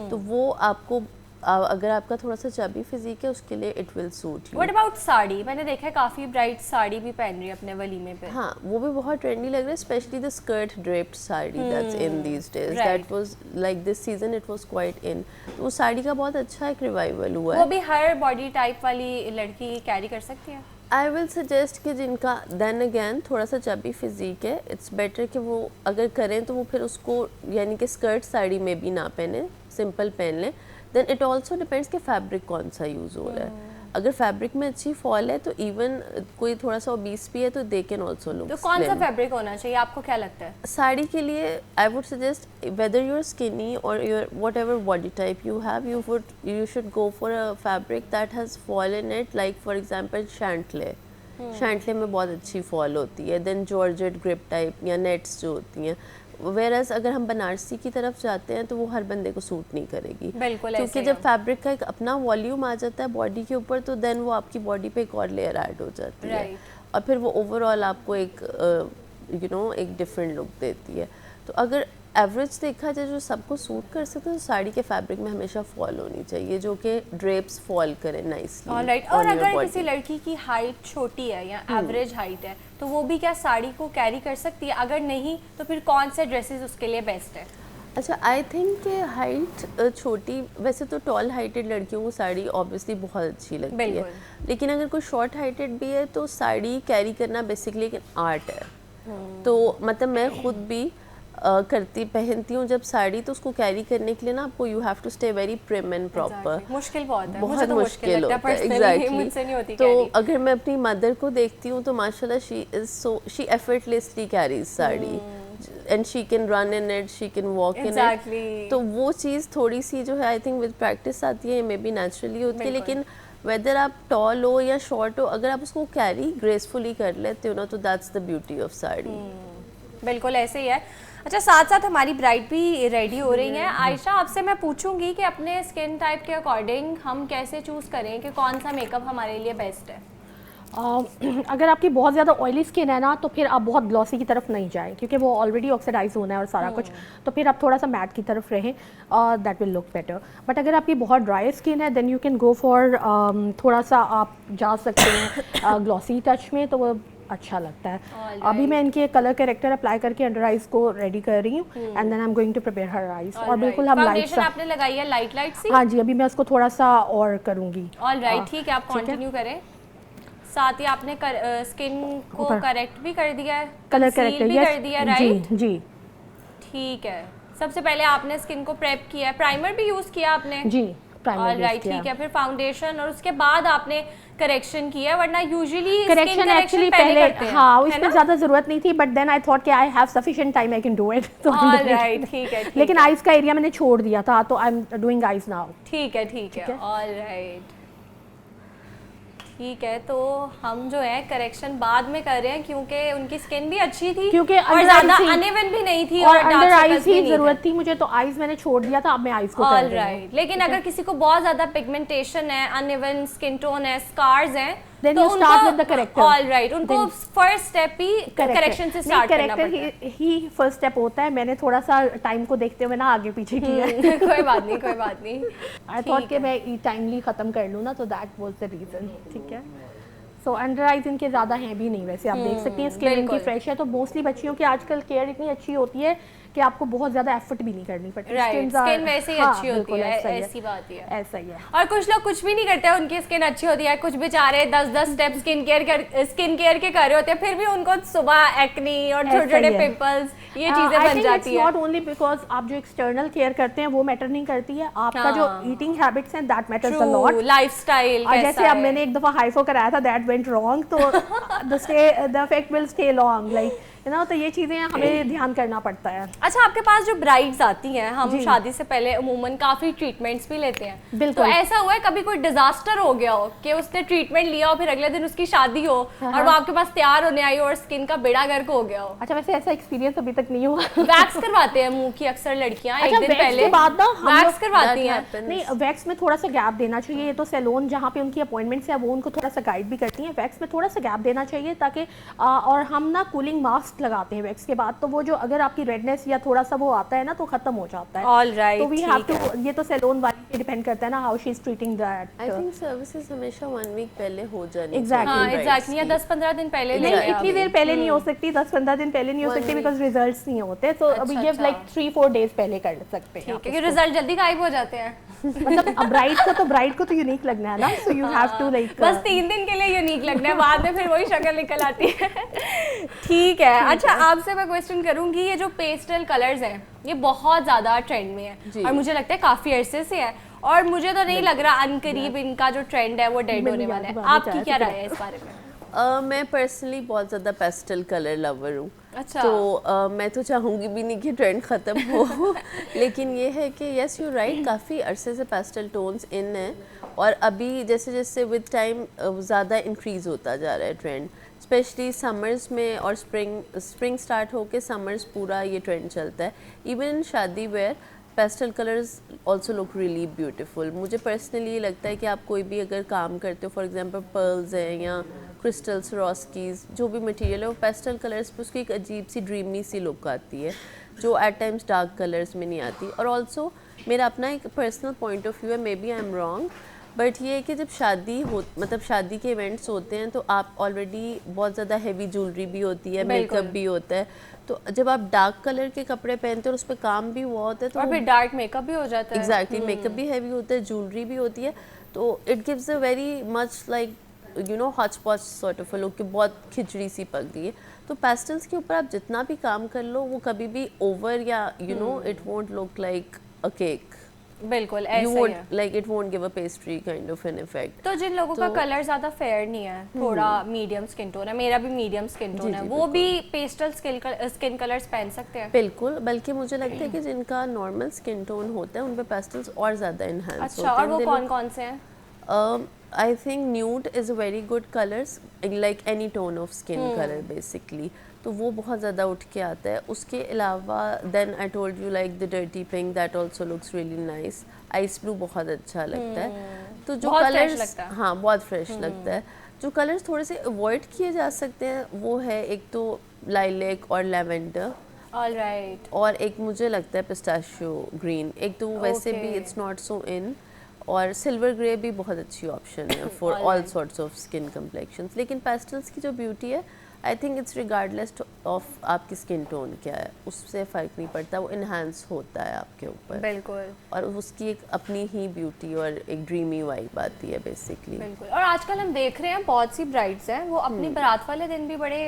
D: तो वो आपको अगर आपका थोड़ा सा चबी फिजिक है उसके लिए it will suit you.
A: What about sari? मैंने देखा है काफ़ी ब्राइट साड़ी भी पहन रही है अपने वलीमे पे।
D: हाँ, वो भी बहुत ट्रेंडी लग रहा है, specially the skirt draped sari that's in these days. That was like this season it was quite in. वो साड़ी का बहुत अच्छा एक रिवाइवल हुआ है।
A: वो भी हर बॉडी टाइप वाली लड़की कैरी कर सकती है?
D: आई विल सजेस्ट कि जिनका देन अगेन थोड़ा सा चबी फिजिक है, इट्स बेटर कि वो अगर करें तो वो फिर उसको यानी कि स्कर्ट साड़ी में भी ना पहने, सिंपल पहन लें। देन इट ऑल्सो डिपेंड्स कि फैब्रिक कौन सा यूज़ हो रहा है। अगर फैब्रिक में अच्छी फॉल है तो इवन कोई थोड़ा सा ओबीस भी है तो दे कैन ऑल्सो लुक।
A: तो कौन सा फैब्रिक होना चाहिए, आपको क्या लगता है?
D: साड़ी के लिए I would suggest whether you are skinny और your whatever body type you have, you should go for a fabric that has fall in it, like for example Chantilly। Chantilly में बहुत अच्छी फॉल होती है। देन जॉर्जेट ग्रिप टाइप या नेट्स जो होती हैं। वेरस अगर हम बनारसी की तरफ जाते हैं तो वो हर बंदे को सूट नहीं करेगी,
A: बिल्कुल,
D: क्योंकि जब फैब्रिक का एक अपना वॉल्यूम आ जाता है बॉडी के ऊपर तो देन वो आपकी बॉडी पे एक और लेयर ऐड हो जाती है और फिर वो ओवरऑल आपको एक एक डिफरेंट लुक देती है। तो अगर एवरेज देखा जाए जो सबको सूट कर सकते हैं तो साड़ी के फैब्रिक में हमेशा फॉल होनी चाहिए जो कि ड्रेप्स फॉल करें नाइसली।
A: ऑलराइट। और अगर किसी लड़की की हाइट छोटी है या एवरेज हाइट है तो वो भी क्या साड़ी को कैरी कर सकती है? अगर नहीं तो फिर कौन से ड्रेसेस उसके लिए बेस्ट है?
D: अच्छा, आई थिंक कि हाइट छोटी, वैसे तो टॉल हाइटेड लड़कियों को साड़ी ऑब्वियसली बहुत अच्छी लगती है, लेकिन अगर कोई शॉर्ट हाइटेड भी है तो साड़ी कैरी करना बेसिकली एक आर्ट है। तो मतलब मैं खुद भी पहनती हूँ जब साड़ी, तो उसको कैरी करने के लिए ना आपको you have to stay very prim and proper.
A: मुश्किल बहुत है,
D: बहुत मुश्किल होता है। एग्जैक्टली। तो अगर मैं अपनी मदर को देखती हूँ तो माशाल्लाह she effortlessly carries sari and she can run in it, she can walk in it. तो वो चीज़ थोड़ी सी जो है आई थिंक विद प्रैक्टिस आती है, मे बी नेचुरली होती है, लेकिन वेदर आप टॉल हो या शॉर्ट हो अगर आप उसको कैरी ग्रेसफुली कर लेते हो ना तो that's the beauty of sari.
A: बिल्कुल ऐसे ही है। अच्छा, साथ साथ हमारी ब्राइड भी रेडी हो रही हैं। आयशा, आपसे मैं पूछूंगी कि अपने स्किन टाइप के अकॉर्डिंग हम कैसे चूज़ करें कि कौन सा मेकअप हमारे लिए बेस्ट है?
E: अगर आपकी बहुत ज़्यादा ऑयली स्किन है ना तो फिर आप बहुत ग्लॉसी की तरफ नहीं जाएं क्योंकि वो ऑलरेडी ऑक्सीडाइज होना है और सारा कुछ, तो फिर आप थोड़ा सा मैट की तरफ रहें, that will look better. But अगर आपकी बहुत ड्राई स्किन है then you can go for थोड़ा सा आप जा सकते हैं ग्लॉसी टच में, तो वो अच्छा लगता है। अभी मैं इनके कलर कैरेक्टर अप्लाई करके अंडर आइज को रेडी कर रही हूँ and then I am going to prepare her eyes. और बिल्कुल हम लाइट सा
A: आपने लगाई है लाइट सी?
E: हाँ जी, अभी मैं उसको थोड़ा सा और करूँगी।
A: ऑलराइट, ठीक है, आप कंटिन्यू करें। साथ ही आपने स्किन को करेक्ट भी कर दिया है,
E: कलर करेक्टर
A: भी कर दिया, राइट?
E: जी जी,
A: ठीक है। सबसे पहले आपने स्किन को प्रेप किया है, प्राइमर भी यूज किया आपने?
E: जी, प्राइमर बेस
A: राइट,
E: किया।
A: ठीक है। फिर फाउंडेशन और उसके बाद आपने करेक्शन किया, वरना यूजुअली
E: करेक्शन एक्चुअली पहले हाँ इसमें ज़्यादा ज़रूरत नहीं थी, बट देन आई थॉट कि I have sufficient time I can do it.
A: Right, ठीक है।
E: लेकिन आइज का एरिया मैंने छोड़ दिया था, तो I am doing eyes now.
A: ठीक है, ठीक है, ऑल राइट, ठीक है। तो हम जो है करेक्शन बाद में कर रहे हैं क्योंकि उनकी स्किन भी अच्छी थी,
E: क्योंकि
A: और ज़्यादा अनइवन भी नहीं थी,
E: और
A: dark
E: अंडर आइज
A: circles भी
E: ही
A: नहीं
E: जरूरत
A: थे।
E: थी मुझे, तो आइज मैंने छोड़ दिया था, अब मैं आइज को कर
A: ऑल
E: रही हूँ।
A: राइट, लेकिन अगर किसी को बहुत ज्यादा पिगमेंटेशन है, अनइवन स्किन टोन है, स्कार्स हैं,
E: Then
A: तो
E: you start with the corrector.
A: All right, उनको फर्स्ट स्टेप ही करेक्शन से स्टार्ट करना पड़ता है।
E: ही फर्स्ट स्टेप होता है। मैंने थोड़ा सा टाइम को देखते हुए ना आगे पीछे किया है।
A: कोई बात नहीं, कोई बात नहीं।
E: आई थॉट कि मैं टाइमली खत्म कर लूँ ना, तो दैट वाज द रीजन। ठीक है। सो अंडर आइज इनके ज़्यादा हैं भी नहीं, वैसे आप देख सकती हैं स्किन इनकी फ्रेश है। तो मोस्टली बच्चियों की आजकल केयर इतनी अच्छी होती है कि आपको बहुत ज़्यादा एफर्ट भी नहीं करनी पड़ती।
A: राइट, स्किन वैसे ही अच्छी होती है, ऐसी बात ही है।
E: ऐसा ही है।
A: और कुछ लोग कुछ भी नहीं करते, उनकी स्किन अच्छी होती है, कुछ बेचारे 10-10 स्टेप स्किन केयर के कर रहे होते हैं, फिर भी उनको सुबह एक्नी और छोटे छोटे पिंपल्स ये चीजें बन जाती है।
E: नॉट ओनली बिकॉज आप जो एक्सटर्नल केयर करते हैं वो मैटर नहीं करती है, आपका जो ईटिंग हैबिट्स हैं that matters a lot.
A: Lifestyle
E: जैसे अब मैंने एक दफा हाइफो कराया था, दैट वेंट रॉन्ग, तो the effect will stay long, like you no. तो ये चीजें हमें ध्यान करना पड़ता है।
A: अच्छा, आपके पास जो ब्राइड्स आती हैं, हम शादी से पहले अमूमन काफी ट्रीटमेंट्स भी लेते हैं।
E: बिल्कुल।
A: तो ऐसा हुआ है कभी कोई डिजास्टर हो गया हो कि उसने ट्रीटमेंट लिया हो, फिर अगले दिन उसकी शादी हो और वो आपके पास तैयार होने आई हो और स्किन का बेड़ा गर्क हो गया हो?
E: अच्छा, वैसे ऐसा एक्सपीरियंस अभी तक नहीं हुआ।
A: वैक्स करवाते हैं मुंह की अक्सर लड़कियां, एक दिन पहले
E: बाद ना
A: वैक्स करवाती हैं।
E: नहीं, वैक्स में थोड़ा सा गैप देना चाहिए। ये तो सैलून जहाँ पे उनकी अपॉइंटमेंट्स है वो उनको थोड़ा सा गाइड भी करती हैं। वैक्स में थोड़ा सा गैप देना चाहिए ताकि और हम ना कूलिंग मास्क लगाते हैं वैक्स के बाद, तो वो जो अगर आपकी रेडनेस या थोड़ा सा वो आता है ना तो खत्म हो जाता है।
A: ऑल राइट,
E: तो वी हैव टू, ये तो सैलून वाली पे डिपेंड करता है ना how she is treating that.
D: I think services हमेशा 1 वीक पहले हो जानी
A: एग्जैक्टली, या 10-15 दिन पहले
E: नहीं, इतनी देर पहले नहीं हो सकती, 10-15 दिन पहले नहीं हो सकती, बिकॉज रिजल्ट्स नहीं होते। तो अभी गिव लाइक 3-4 डेज पहले कर सकते हैं
A: क्योंकि रिजल्ट जल्दी गायब हो जाते हैं।
E: मतलब ब्राइड को तो यूनिक लगना है ना, so you have to like
A: बस 3 दिन के लिए यूनिक लगना है, बाद में फिर वही शक्ल निकल आती है। ठीक है। अच्छा, आपसे मैं क्वेश्चन करूंगी, ये जो पेस्टल कलर्स हैं ये बहुत ज्यादा ट्रेंड में है और मुझे लगता है काफी अरसे से है, और मुझे तो नहीं लग रहा अनकरीब इनका जो ट्रेंड है वो डेड होने वाला है। आपकी क्या राय है इस बारे में?
D: मैं पर्सनली बहुत ज़्यादा पेस्टल कलर लवर हूँ।
A: अच्छा।
D: तो मैं तो चाहूँगी भी नहीं कि ट्रेंड ख़त्म हो। लेकिन ये है कि यस यू राइट, काफ़ी अरसे से पेस्टल टोन्स इन है, और अभी जैसे जैसे विद टाइम ज़्यादा इंक्रीज़ होता जा रहा है ट्रेंड, स्पेशली समर्स में, और स्प्रिंग स्टार्ट होके समर्स पूरा ये ट्रेंड चलता है। Even in shaadi where pastel colours also look really beautiful. मुझे पर्सनली लगता है कि आप कोई भी अगर काम करते हो, फॉर एग्जांपल पर्ल्स हैं या क्रिस्टल्स, रॉस्कीज, जो भी मटेरियल है वो पेस्टल कलर्स पे उसकी एक अजीब सी ड्रीमी सी लुक आती है जो एट टाइम्स डार्क कलर्स में नहीं आती। और ऑल्सो मेरा अपना एक पर्सनल पॉइंट ऑफ व्यू है, maybe I am wrong, but ये है कि जब शादी हो, मतलब शादी के इवेंट्स होते हैं तो आप ऑलरेडी बहुत ज़्यादा हैवी ज्वेलरी भी होती है, मेकअप भी होता है, तो जब आप डार्क कलर के कपड़े पहनते हो और उस पर काम भी हुआ होता है तो
A: और फिर डार्क मेकअप भी हो जाता है।
D: एग्जैक्टली, मेकअप भी हैवी होता है, ज्वेलरी भी होती है, तो it gives a very much like you no Hooch पॉच सॉर्ट ऑफ अ लुक कि बहुत खिचड़ी सी पक गई है। तो पेस्टल्स के ऊपर आप जितना भी काम कर लो वो कभी भी ओवर या you know it won't look like a cake.
A: बिल्कुल ऐसा ही है,
D: like it won't give a pastry kind of an effect.
A: तो जिन लोगों का कलर ज्यादा फेयर नहीं है, थोड़ा मीडियम स्किन टोन है, मेरा भी मीडियम स्किन टोन है, वो भी पेस्टल स्किन कलर्स पहन सकते हैं?
D: बिल्कुल, बल्कि मुझे लगता है कि जिनका नॉर्मल स्किन टोन होता है उन पे पेस्टल्स और ज़्यादा इनहेंस होते हैं।
A: अच्छा, और वो कौन कौन से हैं?
D: I think nude is a very good colors, like any tone of skin color basically. तो वो बहुत ज़्यादा उठ के आता है। उसके अलावा then I told you like the dirty pink that also looks really nice. Ice blue बहुत अच्छा लगता है। तो जो कलर्स, हाँ बहुत फ्रेश लगता है। जो कलर्स थोड़े से अवॉइड किए जा सकते हैं वो है एक तो लाइलेक और लेवेंडर,
A: ऑल राइट,
D: और एक मुझे लगता है पिस्ताशियो ग्रीन। एक तो वैसे भी इट्स नॉट सो इन, और सिल्वर ग्रे भी बहुत अच्छी ऑप्शन है for all sorts of skin complexions. लेकिन पेस्टल्स की जो ब्यूटी है I think it's regardless of आपकी स्किन टोन क्या है, उससे फ़र्क नहीं पड़ता, वो इन्हांस होता है आपके ऊपर।
A: बिल्कुल।
D: और उसकी एक अपनी ही ब्यूटी और एक ड्रीमी वाइब आती है बेसिकली।
A: बिल्कुल। और आजकल हम देख रहे हैं बहुत सी ब्राइड्स हैं वो अपनी बारात वाले दिन भी बड़े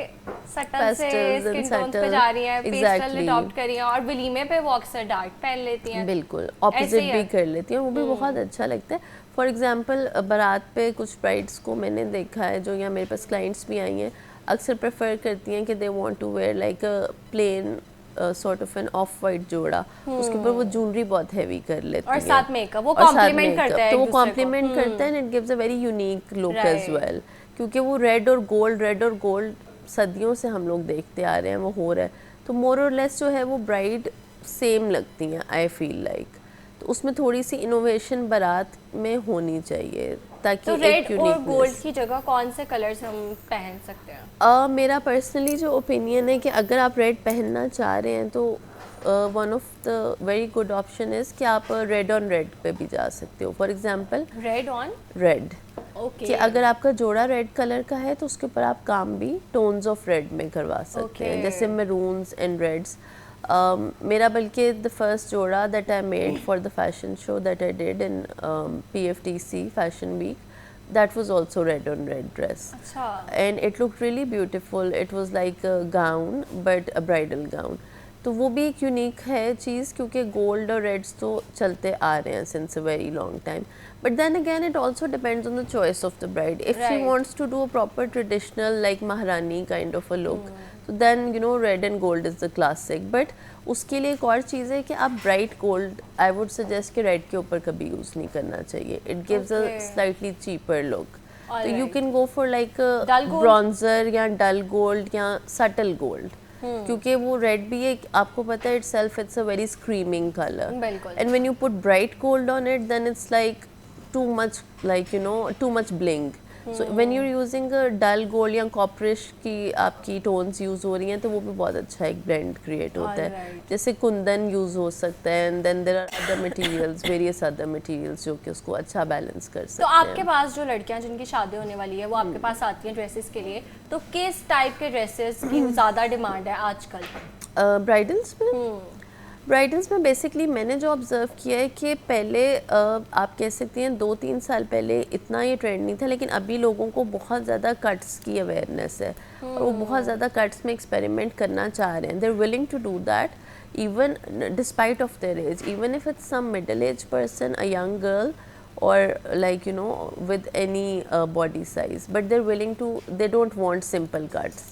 A: सटल से स्किन टोन पे जा रही हैं, पेस्टल अडॉप्ट कर रही हैं, और वलीमे पे वो अक्सर डार्क पहन लेती हैं।
D: बिल्कुल ऑपोजिट भी कर लेती हैं, वो भी बहुत अच्छा लगता है। फॉर एग्जांपल बारात पे कुछ ब्राइड्स को मैंने देखा है, जो यहाँ मेरे पास क्लाइंट्स भी आई हैं, अक्सर प्रेफर करती हैं कि they want to wear like a plain sort of an off white jora, उसके ऊपर वो ज्वेलरी बहुत हैवी कर लेती हैं
A: और साथ मेकअप, वो कॉम्प्लीमेंट करता है,
D: तो वो कॉम्प्लीमेंट करता है and it gives a very unique look as well, क्योंकि वो रेड और गोल्ड सदियों से हम लोग देखते आ रहे हैं, वो हो रहा है, तो मोर और लेस जो है वो ब्राइड सेम लगती हैं आई फील लाइक। तो उसमें थोड़ी सी इनोवेशन बारात में होनी चाहिए ताकि
A: तो रेड और गोल्ड की जगह कौन से कलर्स हम पहन सकते हैं?
D: मेरा पर्सनली जो ओपिनियन है कि अगर आप रेड पहनना चाह रहे हैं तो one of the very good option is कि आप रेड ऑन रेड पे भी जा सकते हो। For example
A: red on
D: red,
A: okay,
D: कि अगर आपका जोड़ा रेड कलर का है तो उसके ऊपर आप काम भी टोन्स ऑफ रेड में करवा सकते हैं, जैसे मैरून्स एंड रेड्स। मेरा बल्कि the first jora that I made for the fashion show that I did in PFTC fashion week, that was also red on red dress.
A: अच्छा,
D: and it looked really beautiful. It was like a gown but a bridal gown. तो वो भी एक यूनिक है चीज़, क्योंकि गोल्ड और रेड्स तो चलते आ रहे हैं since a very long time, but then again it also depends on the choice of the bride. If she wants to do a proper traditional like maharani kind of a look, तो then you know red and gold is the classic. But उसके लिए एक और चीज़ है कि आप bright gold, I would suggest कि रेड के ऊपर कभी यूज़ नहीं करना चाहिए. It gives a slightly cheaper look. तो you can go for like bronzer या डल गोल्ड या सटल गोल्ड, क्योंकि वो रेड भी एक आपको पता है itself it's a very screaming color, and when you put bright gold on it then it's like too much, like you know, too much bling. So when you're using a dull gold या copperish की आपकी tones यूज़ हो रही हैं तो वो भी बहुत अच्छा एक blend create होता है. जैसे कुंदन यूज़ हो सकता है, and then there are other materials, various other materials जो कि उसको अच्छा बैलेंस कर सकते हैं.
A: तो आपके पास जो लड़कियां जिनकी शादी होने वाली है वो आपके पास आती हैं ड्रेसेस के लिए, तो किस टाइप के ड्रेसेस की ज़्यादा डिमांड है आजकल?
D: ब्राइडल्स में ब्राइडल्स में बेसिकली मैंने जो ऑब्ज़र्व किया है कि पहले आप कह सकती हैं 2-3 साल पहले इतना ये ट्रेंड नहीं था, लेकिन अभी लोगों को बहुत ज़्यादा कट्स की अवेयरनेस है और वो बहुत ज़्यादा कट्स में एक्सपेरिमेंट करना चाह रहे हैं. They are willing to do that even despite of their age, even if it's some middle-aged person, a young girl, or like you know with any body size, but they're willing to, they don't want simple cuts.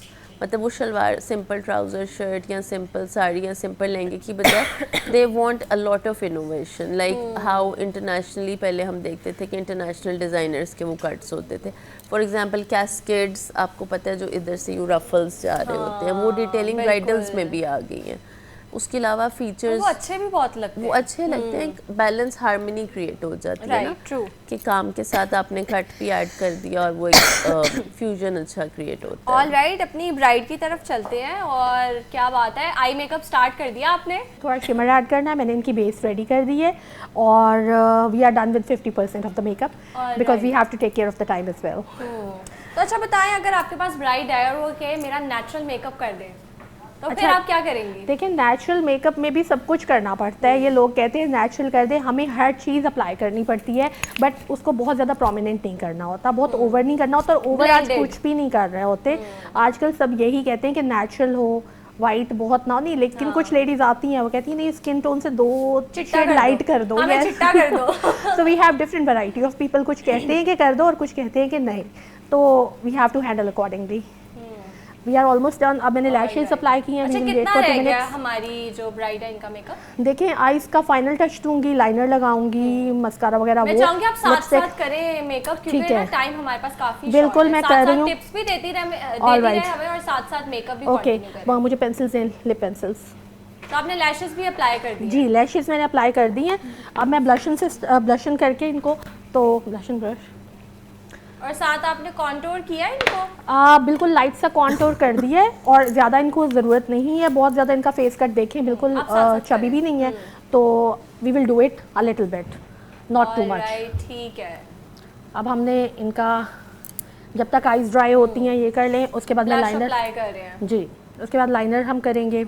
D: मतलब वो शलवार सिंपल ट्राउज़र शर्ट या सिंपल साड़ी या सिंपल लहंगे की बजाय they want a lot of innovation, like how internationally पहले हम देखते थे कि इंटरनेशनल डिज़ाइनर्स के वो कट्स होते थे. फॉर एग्जांपल कैस्केड्स, आपको पता है जो इधर से यू रफल्स जा रहे होते हैं, वो डिटेलिंग ब्राइडल्स में भी आ गई हैं. उसके अलावा फीचर्स
A: वो अच्छे भी बहुत लगते हैं,
D: वो अच्छे लगते हैं, बैलेंस हार्मनी क्रिएट हो जाती है ना,
A: ट्रू,
D: कि काम के साथ आपने कट भी ऐड कर दिया और वो एक फ्यूजन अच्छा क्रिएट होता है.
A: ऑलराइट, अपनी ब्राइड की तरफ चलते हैं. और क्या बात है, आई मेकअप स्टार्ट कर दिया आपने?
E: थोड़ा शिमर ऐड करना है, मैंने इनकी बेस रेडी कर दी है और we are done with 50% of the makeup because we have to take care of the time as well.
A: तो अच्छा बताएं, अगर आपके पास ब्राइड है और वो कहे मेरा नेचुरल मेकअप कर दे, तो फिर आप क्या करेंगी?
E: देखिए, नेचुरल मेकअप में भी सब कुछ करना पड़ता है. ये लोग कहते हैं नेचुरल कर दे, हमें हर चीज़ अप्लाई करनी पड़ती है, बट उसको बहुत ज़्यादा प्रोमिनेंट नहीं करना होता, बहुत ओवर नहीं करना होता, और ओवर आज कुछ भी नहीं कर रहे होते. आजकल सब यही कहते हैं कि नेचुरल हो, वाइट बहुत ना, नहीं, लेकिन कुछ लेडीज आती हैं वो कहती हैं नहीं स्किन टोन से 2 शेड लाइट कर दो,
A: चिट्टा कर दो.
E: So we have different variety of people. कुछ कहते हैं कि कर दो और कुछ कहते हैं कि नहीं, तो we have to handle accordingly. We are almost done. अब मैंने लैशेस अप्लाई की हैं.
A: अच्छा, कितना रह गया हमारी जो ब्राइड है इनका मेकअप?
E: देखें, आईज का फाइनल टच दूंगी, लाइनर लगाऊंगी, मस्कारा वगैरह.
A: मैं चाहूंगी आप साथ-साथ करें मेकअप, क्योंकि ना टाइम हमारे पास काफी
E: बिल्कुल मैं कर रही हूं.
A: टिप्स भी देती रहे हमें और साथ-साथ मेकअप भी कंटिन्यू करें.
E: मुझे पेंसिल्स हैं, लिप पेंसिल्स.
A: तो आपने लैशेस भी अप्लाई कर दी?
E: जी, लैशेस मैंने अप्लाई कर दी हैं. अब मैं ब्लशन करके इनको, तो ब्लशन ब्रश
A: और साथ आपने कॉन्टोर किया है इनको?
E: बिल्कुल लाइट सा कॉन्टोर कर दिया है, और ज़्यादा इनको ज़रूरत नहीं है. बहुत ज़्यादा इनका फेस कट देखें बिल्कुल चबी भी नहीं है, तो we will do it a little bit, not too much.
A: ठीक है.
E: अब हमने इनका जब तक आईज ड्राई होती हैं ये कर लें, उसके बाद में
A: Blush
E: लाइनर
A: apply कर रहे हैं।
E: जी, उसके बाद लाइनर हम करेंगे।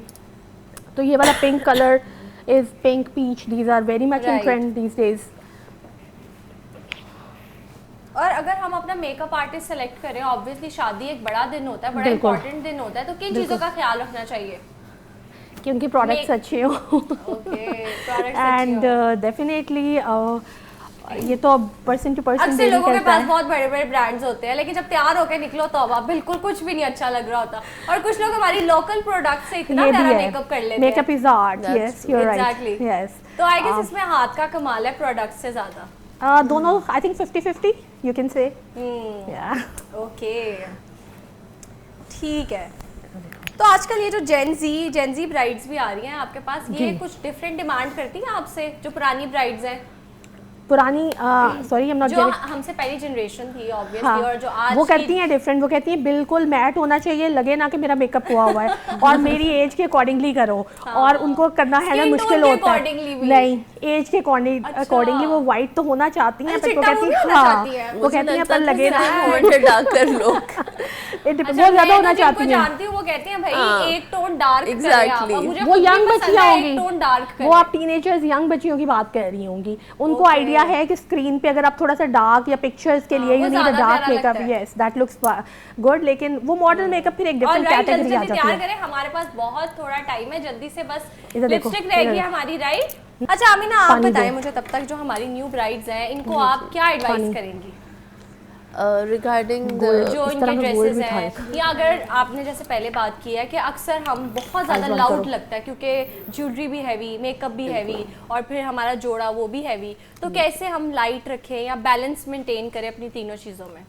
E: तो ये वाला pink colour is pink peach, these are very much in
A: Right.
E: Trend these days.
A: और अगर हम अपना मेकअप आर्टिस्ट सेलेक्ट करें, ऑब्वियसली शादी एक बड़ा दिन होता है, बड़ा
E: बिल्कुल।
A: इंपॉर्टेंट दिन होता है, तो किन चीज़ों का ख्याल रखना चाहिए?
E: कि उनके प्रोडक्ट्स अच्छे हों
A: ओके, प्रोडक्ट्स
E: एंड डेफिनेटली ये तो पर्सन टू पर्सन
A: अक्सर
E: वेरी
A: लोगों के
E: करता
A: पास
E: है।
A: बहुत बड़े बड़े ब्रांड्स होते हैं, लेकिन जब तैयार होकर निकलो तो अब बिल्कुल कुछ भी नहीं अच्छा लग रहा होता। और कुछ लोग हमारी लोकल प्रोडक्ट से इतना
E: ये भी
A: प्यारा
E: है,
A: मेकअप कर लेते हैं।
E: Makeup is art,
D: That's
E: yes you are right,
A: Exactly.
E: Yes.
A: तो आई गेस इसमें हाथ का कमाल है प्रोडक्ट से ज्यादा।
E: दोनों I think 50-50 you can say. या
A: ओके, ठीक है। तो आजकल ये जो जेंजी ब्राइड्स भी आ रही हैं आपके पास, ये
E: जी।
A: कुछ डिफरेंट डिमांड करती हैं आपसे जो पुरानी ब्राइड्स हैं,
E: पुरानी सॉरी आई एम नॉट
A: जो हमसे पहली जनरेशन थी ऑब्वियसली,
E: हाँ,
A: और जो आज
E: वो
A: की-
E: करती हैं डिफरेंट। वो कहती हैं बिल्कुल मैट होना चाहिए, लगे ना कि मेरा मेकअप हुआ हुआ है और मेरी एज के अकॉर्डिंगली करो। और उनको करना है ना
A: Skin
E: मुश्किल
A: tone के
E: होता
A: accordingly
E: है।
A: भी।
E: नहीं, एज के अकॉर्डिंगली वो वाइट तो होना चाहती हैं,
A: अच्छा,
E: पर वो
A: चिट्टा वो
E: कहती
A: भी होना
E: हाँ,
A: चाहती हैं।
E: वो कहती हैं पर लगे ना
D: डार्कर लोग
A: अच्छा,
E: बहुत ज्यादा
A: मैं
E: होना
A: तो
E: चाहती
A: जिनको
E: हैं।
A: जानती हूँ वो कहते हैं भाई
D: हाँ,
A: एक टोन डार्क
D: exactly.
A: मुझे
E: वो
A: खुद भी
E: यंग
A: पसंद
E: बच्चियां
A: है,
E: होंगी,
A: एक टोन डार्क
E: वो आप टीनेजर्स यंग बच्चियों की बात कर रही होंगी। उनको
A: Okay.
E: आइडिया है कि स्क्रीन पे अगर आप थोड़ा सा डार्क या पिक्चर्स के
A: हाँ,
E: लिए
A: वो
E: यू नीड अ
A: ज्यादा
E: डार्क
A: प्यारा
E: मेकअप,
A: लगता है।
E: Yes that looks good. लेकिन वो मॉडल मेकअप फिर एक डिफरेंट कैटेगरी आ जाती
A: तैयार
E: है।
A: करें, हमारे पास बहुत थोड़ा टाइम है, जल्दी से बस
E: इधर देखो,
A: लिपस्टिक रहेगी
E: इधर।
A: हमारी, राइट? अच्छा आमीना, आप
E: पानी
A: बताएं
E: दो।
A: मुझे तब तक जो हमारी न्यू ब्राइड्स हैं इनको आप क्या एडवाइस
E: पानी।
A: करेंगी?
D: रिगार्डिंग
A: जो
E: इस तरह
A: इनके
E: का गोल्ड
A: ड्रेसेस
E: भी था
A: हैं,
E: एक।
A: या अगर आपने जैसे पहले बात की है कि अक्सर हम बहुत ज़्यादा
E: बंद
A: लाउड
E: करो।
A: लगता है क्योंकि ज्वेलरी भी हैवी, मेकअप भी हैवी, और फिर हमारा जोड़ा वो भी हैवी, तो कैसे हम लाइट रखें या बैलेंस मेंटेन करें अपनी तीनों चीज़ों में?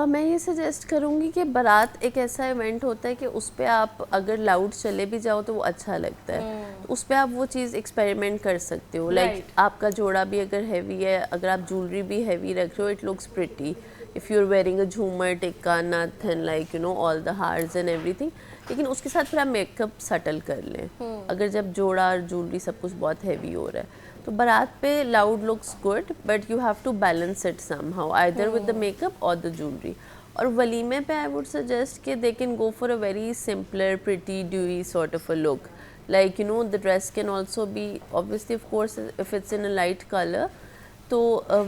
D: मैं ये सजेस्ट करूँगी कि बारात एक ऐसा इवेंट होता है कि उस पर आप अगर लाउड चले भी जाओ तो वो अच्छा लगता है, तो उस पर आप वो चीज़ एक्सपेरिमेंट कर सकते हो। Like
A: Right.
D: आपका जोड़ा भी अगर हैवी है, अगर आप ज्वेलरी भी हैवी रख रहे हो, it looks pretty if you are wearing a jhoomar, tikka, nath and like you know all the हार्स एंड एवरीथिंग। लेकिन उसके साथ फिर आप मेकअप सटल कर लें। अगर जब जोड़ा और ज्वेलरी सब कुछ बहुत हैवी हो रहा है तो बारात पे loud looks good, but you have to balance it somehow either with the makeup और द ज्वेलरी। और वलीमे पे आई वुड सजेस्ट कि they can go for a very simpler pretty dewy sort of a look, like you know the dress can also be obviously of course if it's in a light color, तो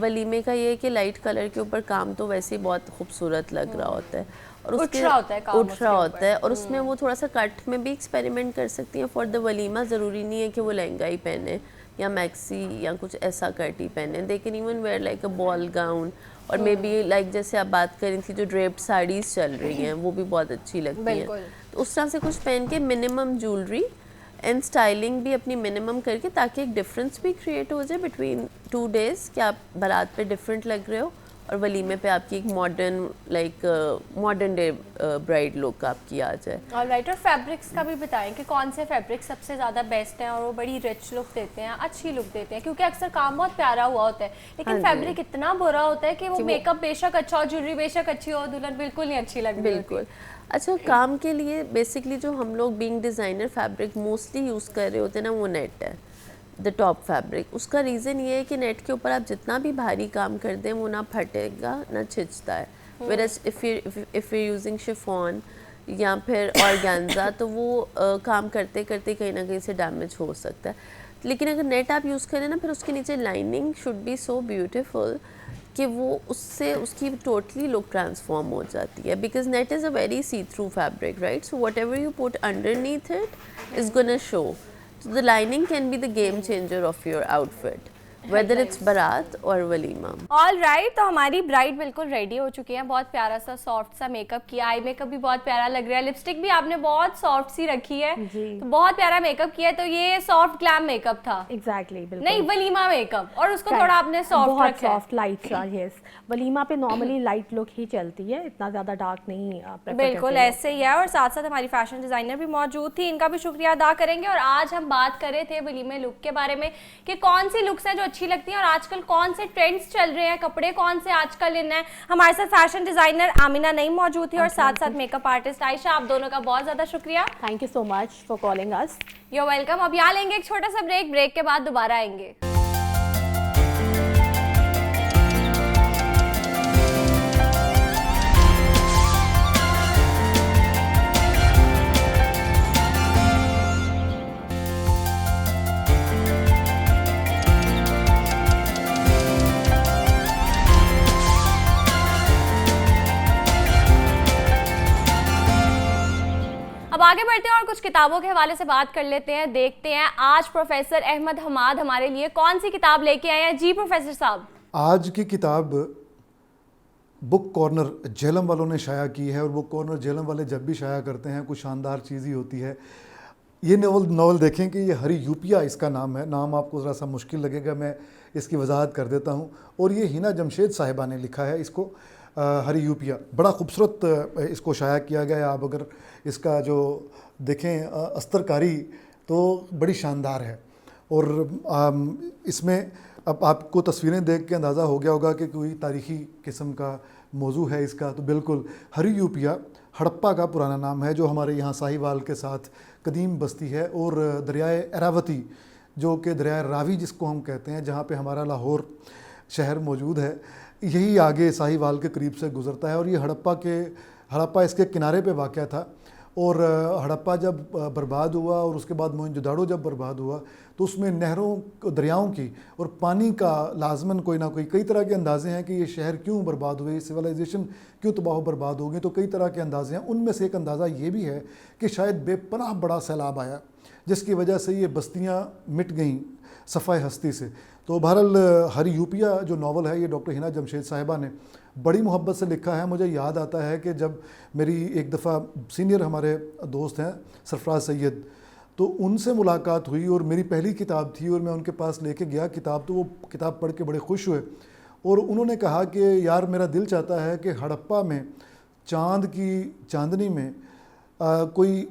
D: वलीमे का ये है कि लाइट कलर के ऊपर काम तो वैसे ही बहुत खूबसूरत लग रहा होता है और
A: उठ रहा होता है काम
D: उठ
A: उसके
D: रहा
A: ऊपर।
D: होता है और उसमें वो थोड़ा सा कट में भी एक्सपेरिमेंट कर सकती हैं फॉर द वलीमा। ज़रूरी नहीं है कि वो लहंगा ही पहने या मैक्सी या कुछ ऐसा कट ही पहने, they can even wear like a ball gown और मे बी लाइक जैसे आप बात कर रही थी जो ड्रेप्ड साड़ीज़ चल रही हैं वो भी बहुत अच्छी लगती हैं,
A: बिल्कुल।
D: तो उस तरह से कुछ पहन के मिनिमम ज्वेलरी एंड स्टाइलिंग भी अपनी मिनिमम करके, ताकि एक डिफरेंस भी क्रिएट हो जाए बिटवीन 2 days कि आप बारात पे डिफरेंट लग रहे हो और वलीमे पे आपकी एक modern like modern day bride look आपकी आ जाए।
A: ऑलराइट, और फैब्रिक्स का भी बताएं कि कौन से फैब्रिक सबसे ज़्यादा बेस्ट हैं और वो बड़ी रिच लुक देते हैं, अच्छी लुक देते हैं, क्योंकि अक्सर काम बहुत प्यारा हुआ होता है लेकिन
D: हाँ जी।
A: फैब्रिक इतना बुरा होता है कि वो मेकअप बेशक अच्छा हो, ज्वेलरी बेशक अच्छी हो, दुल्हन बिल्कुल नहीं अच्छी लग रही
D: बिल्कुल। अच्छा, काम के लिए बेसिकली जो हम लोग being designer fabric mostly use कर रहे होते हैं ना वो नेट है, द टॉप फैब्रिक। उसका रीज़न ये है कि नेट के ऊपर आप जितना भी भारी काम कर दें वो ना फटेगा ना छिंचता है, whereas if you're using chiffon या फिर ऑर्गेन्जा तो वो काम करते करते कहीं ना कहीं से डैमेज हो सकता है। लेकिन अगर नेट आप यूज़ करें ना फिर उसके नीचे lining should be so beautiful कि वो उससे उसकी टोटली लुक ट्रांसफॉर्म हो जाती है, because net is a very see through fabric, right? So whatever you put underneath it is gonna show, so the lining can be the game changer of your outfit, whether it's barat or walima.
A: Alright, तो हमारी ब्राइड बिल्कुल रेडी हो चुकी है, बहुत प्यारा सा सॉफ्ट सा मेकअप किया, आई मेकअप भी बहुत प्यारा लग रहा है, लिपस्टिक भी आपने बहुत सॉफ्ट सी रखी है, तो बहुत प्यारा मेकअप किया है। तो ये सॉफ्ट ग्लैम मेकअप था,
E: एग्जैक्टली, बिल्कुल
A: नहीं वलीमा मेकअप, और उसको थोड़ा आपने सॉफ्ट
E: बहुत
A: रखा है।
E: सॉफ्ट लाइट सा, यस। वलीमा पे नॉर्मली लाइट लुक ही चलती है, इतना ज़्यादा डार्क नहीं prefer
A: बिल्कुल
E: करते लोग।
A: ऐसे ही है। और साथ साथ हमारी फैशन डिजाइनर भी मौजूद थी, इनका भी शुक्रिया अदा करेंगे। और आज हम बात कर रहे थे वलीमे लुक के बारे में कि कौन सी लुक्स हैं जो अच्छी लगती हैं और आजकल कौन से ट्रेंड्स चल रहे हैं, कपड़े कौन से आजकल इन है। हमारे साथ फैशन डिजाइनर आमिना नईम मौजूद थी और साथ साथ मेकअप आर्टिस्ट आयशा। आप दोनों का बहुत ज्यादा शुक्रिया,
E: thank you so much for calling us.
A: You are welcome. अब यहाँ लेंगे एक छोटा सा ब्रेक के बाद दोबारा आएंगे। आगे बढ़ते हैं और कुछ किताबों के हवाले से बात कर लेते हैं। देखते हैं आज प्रोफेसर अहमद हमाद हमारे लिए कौन सी किताब लेके आए हैं। जी प्रोफेसर साहब।
F: आज की किताब बुक कॉर्नर झेलम वालों ने शाया की है, और बुक कॉर्नर झेलम वाले जब भी शाया करते हैं कुछ शानदार चीज़ ही होती है। ये नॉवल देखें कि ये हरी यूपिया इसका नाम है। नाम आपको ज़रा सा मुश्किल लगेगा, मैं इसकी वजाहत कर देता हूँ। और ये हिना जमशेद साहिबा ने लिखा है इसको, हरी यूपिया। बड़ा खूबसूरत इसको शाया किया गया है। आप अगर इसका जो देखें अस्तरकारी तो बड़ी शानदार है। और इसमें अब आपको तस्वीरें देख के अंदाज़ा हो गया होगा कि कोई तारीख़ी किस्म का मौजू है इसका। तो बिल्कुल हरी यूपिया हड़प्पा का पुराना नाम है, जो हमारे यहाँ साहिवाल के साथ कदीम बस्ती है। और दरियाए अरावती, जो कि दरियाए रावी जिसको हम कहते हैं, जहाँ पे हमारा लाहौर शहर मौजूद है, यही आगे साहिवाल के करीब से गुज़रता है। और ये हड़प्पा इसके किनारे पे वाक़या था। और हड़प्पा जब बर्बाद हुआ और उसके बाद मोहनजोदाड़ो जब बर्बाद हुआ, तो उसमें नहरों दरियाओं की और पानी का लाजमन कोई ना कोई कई तरह के अंदाज़े हैं कि ये शहर क्यों बर्बाद हुए, सिविलाइजेशन क्यों तबाह बर्बाद हो गई। तो कई तरह के अंदाज़े हैं। उनमें से एक अंदाज़ा ये भी है कि शायद बेपनाह बड़ा सैलाब आया, जिसकी वजह से ये बस्तियाँ मिट गईं सफ़ाए हस्ती से। तो बहरहाल हरी यूपिया जो नावल है, ये डॉक्टर हिना जमशेद साहिबा ने बड़ी मोहब्बत से लिखा है। मुझे याद आता है कि जब मेरी एक दफ़ा सीनियर हमारे दोस्त हैं सरफराज सैयद, तो उनसे मुलाकात हुई और मेरी पहली किताब थी और मैं उनके पास लेके गया किताब। तो वो किताब पढ़ के बड़े खुश हुए और उन्होंने कहा कि यार मेरा दिल चाहता है कि हड़प्पा में चांद की चांदनी में कोई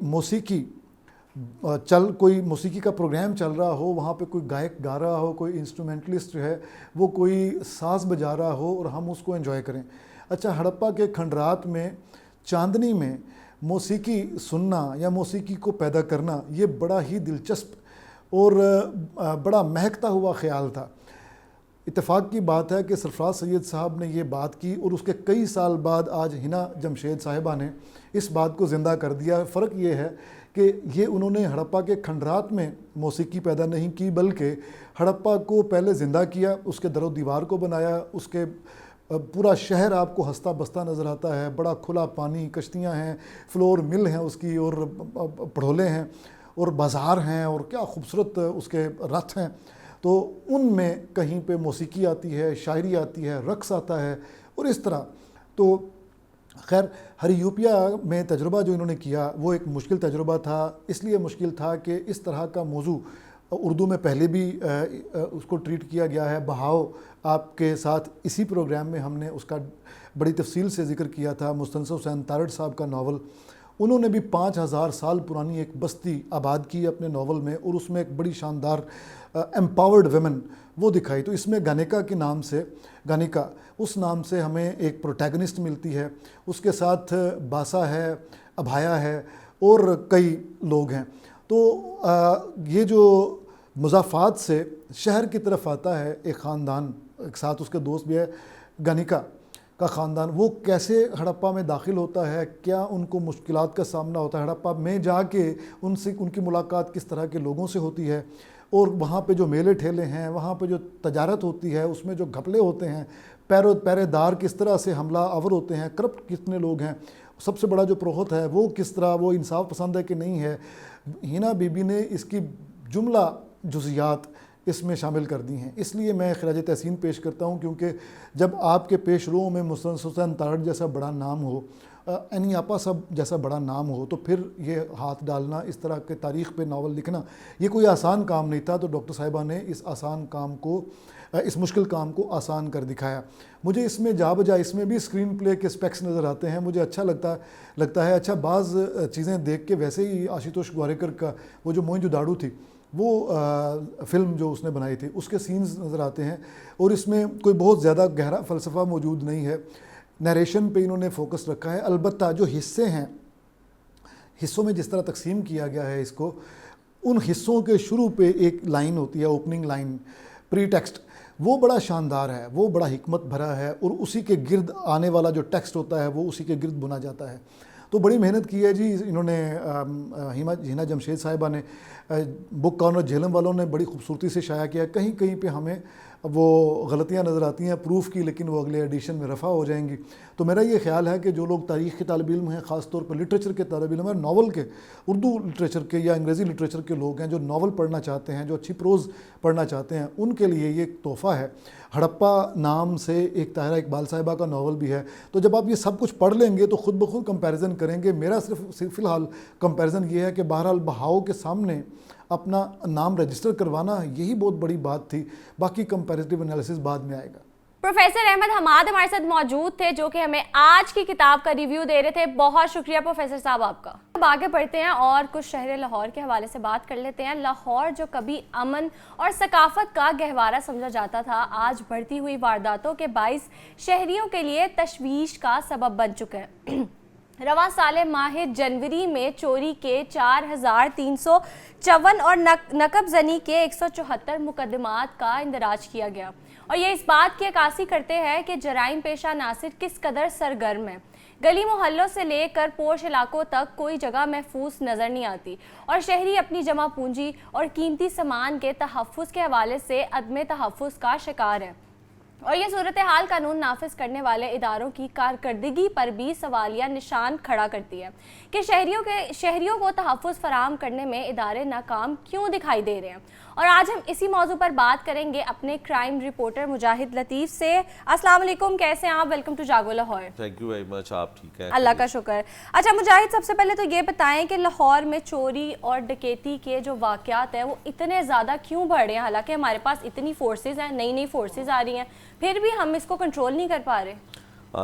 F: मौसीकी का प्रोग्राम चल रहा हो, वहाँ पे कोई गायक गा रहा हो, कोई इंस्ट्रूमेंटलिस्ट जो है वो कोई साज बजा रहा हो और हम उसको एंजॉय करें। अच्छा, हड़प्पा के खंडरात में चांदनी में मौसीकी सुनना या मौसीकी को पैदा करना, ये बड़ा ही दिलचस्प और बड़ा महकता हुआ ख्याल था। इत्तेफाक की बात है कि सरफराज सैयद साहब ने ये बात की और उसके कई साल बाद आज हिना जमशेद साहिबा ने इस बात को ज़िंदा कर दिया। फ़र्क ये है कि ये उन्होंने हड़प्पा के खंडरात में मौसीकी पैदा नहीं की, बल्कि हड़प्पा को पहले ज़िंदा किया, उसके दरो दीवार को बनाया, उसके पूरा शहर आपको हंसता बसता नज़र आता है। बड़ा खुला पानी, कश्तियाँ हैं, फ्लोर मिल हैं उसकी, और पढ़ोले हैं और बाज़ार हैं, और क्या खूबसूरत उसके रथ हैं। तो उनमें कहीं पे मौसीकी आती है, शायरी आती है, रक़्स आता है और इस तरह। तो खैर हरी यूपिया में तजुर्बा जो इन्होंने किया वो एक मुश्किल तजुर्बा था। इसलिए मुश्किल था कि इस तरह का मौजू उर्दू में पहले भी उसको ट्रीट किया गया है। बहाव आपके साथ इसी प्रोग्राम में हमने उसका बड़ी तफसील से ज़िक्र किया था। मुस्तनसर हुसैन तारड़ साहब का नावल, उन्होंने भी 5000 साल पुरानी एक बस्ती आबाद की अपने नावल में, और उसमें एक बड़ी शानदार एम्पावर्ड वेमेन वो दिखाई। तो इसमें गानिका के नाम से, गानिका उस नाम से हमें एक प्रोटैगनिस्ट मिलती है, उसके साथ बासा है, अभाया है और कई लोग हैं। तो ये जो मुज़ाफ़ात से शहर की तरफ आता है एक ख़ानदान, एक साथ उसके दोस्त भी है, गानिका का ख़ानदान, वो कैसे हड़प्पा में दाखिल होता है, क्या उनको मुश्किलात का सामना होता है, हड़प्पा में जाके उनसे उनकी मुलाकात किस तरह के लोगों से होती है, और वहाँ पे जो मेले ठेले हैं, वहाँ पे जो तजारत होती है, उसमें जो घपले होते हैं, पहरेदार किस तरह से हमला आवर होते हैं, करप्ट कितने लोग हैं, सबसे बड़ा जो प्रोहत है वो किस तरह वो इंसाफ पसंद है कि नहीं है। हिना बीबी ने इसकी जुमला जुज़ियात इसमें शामिल कर दी हैं। इसलिए मैं खराज तहसीन पेश करता हूँ, क्योंकि जब आपके पेश रो में मुस्तनसर हुसैन तारड़ जैसा बड़ा नाम हो, एनी आपा साहब जैसा बड़ा नाम हो, तो फिर ये हाथ डालना, इस तरह के तारीख़ पे नावल लिखना, ये कोई आसान काम नहीं था। तो डॉक्टर साहिबा ने इस आसान काम को, इस मुश्किल काम को आसान कर दिखाया। मुझे इसमें जा बजा इसमें भी स्क्रीन प्ले के स्पेक्स नज़र आते हैं, मुझे अच्छा लगता है। अच्छा, बाज़ चीज़ें देख के वैसे ही आशुतोष गोवारिकर का वो जो मोहनजोदाड़ो थी वो फ़िल्म जो उसने बनाई थी, उसके सीन्स नज़र आते हैं, और इसमें कोई बहुत ज़्यादा गहरा फ़लसफ़ा मौजूद नहीं है। नरेशन पे इन्होंने फोकस रखा है। अलबत्ता जो हिस्से हैं, हिस्सों में जिस तरह तकसीम किया गया है इसको, उन हिस्सों के शुरू पे एक लाइन होती है, ओपनिंग लाइन, प्री टेक्स्ट, वो बड़ा शानदार है, वो बड़ा हिकमत भरा है, और उसी के गिर्द आने वाला जो टेक्स्ट होता है वो उसी के गिर्द बुना जाता है। तो बड़ी मेहनत की है जी इन्होंने। हिना जमशेद साहिबा ने, बुक कॉर्नर झेलम वालों ने बड़ी खूबसूरती से शाया किया। कहीं कहीं पे हमें वो गलतियां नज़र आती हैं प्रूफ की, लेकिन वो अगले एडिशन में रफ़ा हो जाएंगी। तो मेरा ये ख्याल है कि जो लोग तारीख़ के तालिब इल्म हैं, ख़ास तौर पर लिटरेचर के तालिब इल्म हैं, नावल के, उर्दू लिटरेचर के या अंग्रेज़ी लिटरेचर के लोग हैं जो नावल पढ़ना चाहते हैं, जो अच्छी प्रोज़ पढ़ना चाहते हैं, उनके लिए ये एक तोहफ़ा है। हड़प्पा नाम से एक ताहिरा इकबाल साहिबा का नावल भी है। तो जब आप ये सब कुछ पढ़ लेंगे तो ख़ुद ब खुद कंपैरिजन करेंगे। मेरा सिर्फ फ़िलहाल कंपैरिजन ये है कि बहरहाल बहाव के सामने अपना नाम रजिस्टर करवाना यही बहुत बड़ी बात थी, बाकी कंपैरेटिव एनालिसिस बाद में आएगा।
A: प्रोफेसर अहमद हमाद हमारे साथ मौजूद थे जो कि हमें आज की किताब का रिव्यू दे रहे थे। बहुत शुक्रिया प्रोफेसर साहब आपका। अब आगे बढ़ते हैं और कुछ शहर लाहौर के हवाले से बात कर लेते हैं। लाहौर जो कभी अमन और सकाफत का गहवारा समझा जाता था, आज बढ़ती हुई वारदातों के बाइस शहरियों के लिए तशवीश का सबब बन चुका है। रवा साल माह जनवरी में चोरी के 4354 और नकब जनी के 174 मुकदमात का इंदराज किया गया, और ये इस बात की अक्कासी करते हैं कि जराइम पेशा नासिर किस कदर सरगर्म है। गली मोहल्लों से लेकर पोश इलाकों तक कोई जगह महफूज नज़र नहीं आती, और शहरी अपनी जमा पूंजी और कीमती सामान के तहफ़्फ़ुज़ के हवाले से अदम तहफ़्फ़ुज़ का शिकार है। और ये सूरत हाल कानून नाफिज करने वाले इदारों की कारकर्दगी पर भी सवालिया निशान खड़ा करती है कि शहरियों को तहफ़्फ़ुज़ फराहम करने में इदारे नाकाम क्यों दिखाई दे रहे हैं। और आज हम इसी मौजू पर बात करेंगे अपने क्राइम रिपोर्टर मुजाहिद लतीफ़ से। अस्सलाम वालेकुम, कैसे हैं आप? वेलकम टू जागो Lahore.
G: Thank you very much, आप ठीक हैं?
A: अल्लाह का शुक्र। अच्छा मुजाहिद, सबसे पहले तो ये बताएं कि लाहौर में चोरी और डकैती के जो वाक़यात हैं वो इतने ज़्यादा क्यों बढ़ रहे हैं? हालांकि हमारे पास इतनी फोर्सेस हैं, नई नई फोर्सेस आ रही हैं, फिर भी हम इसको कंट्रोल नहीं कर पा रहे।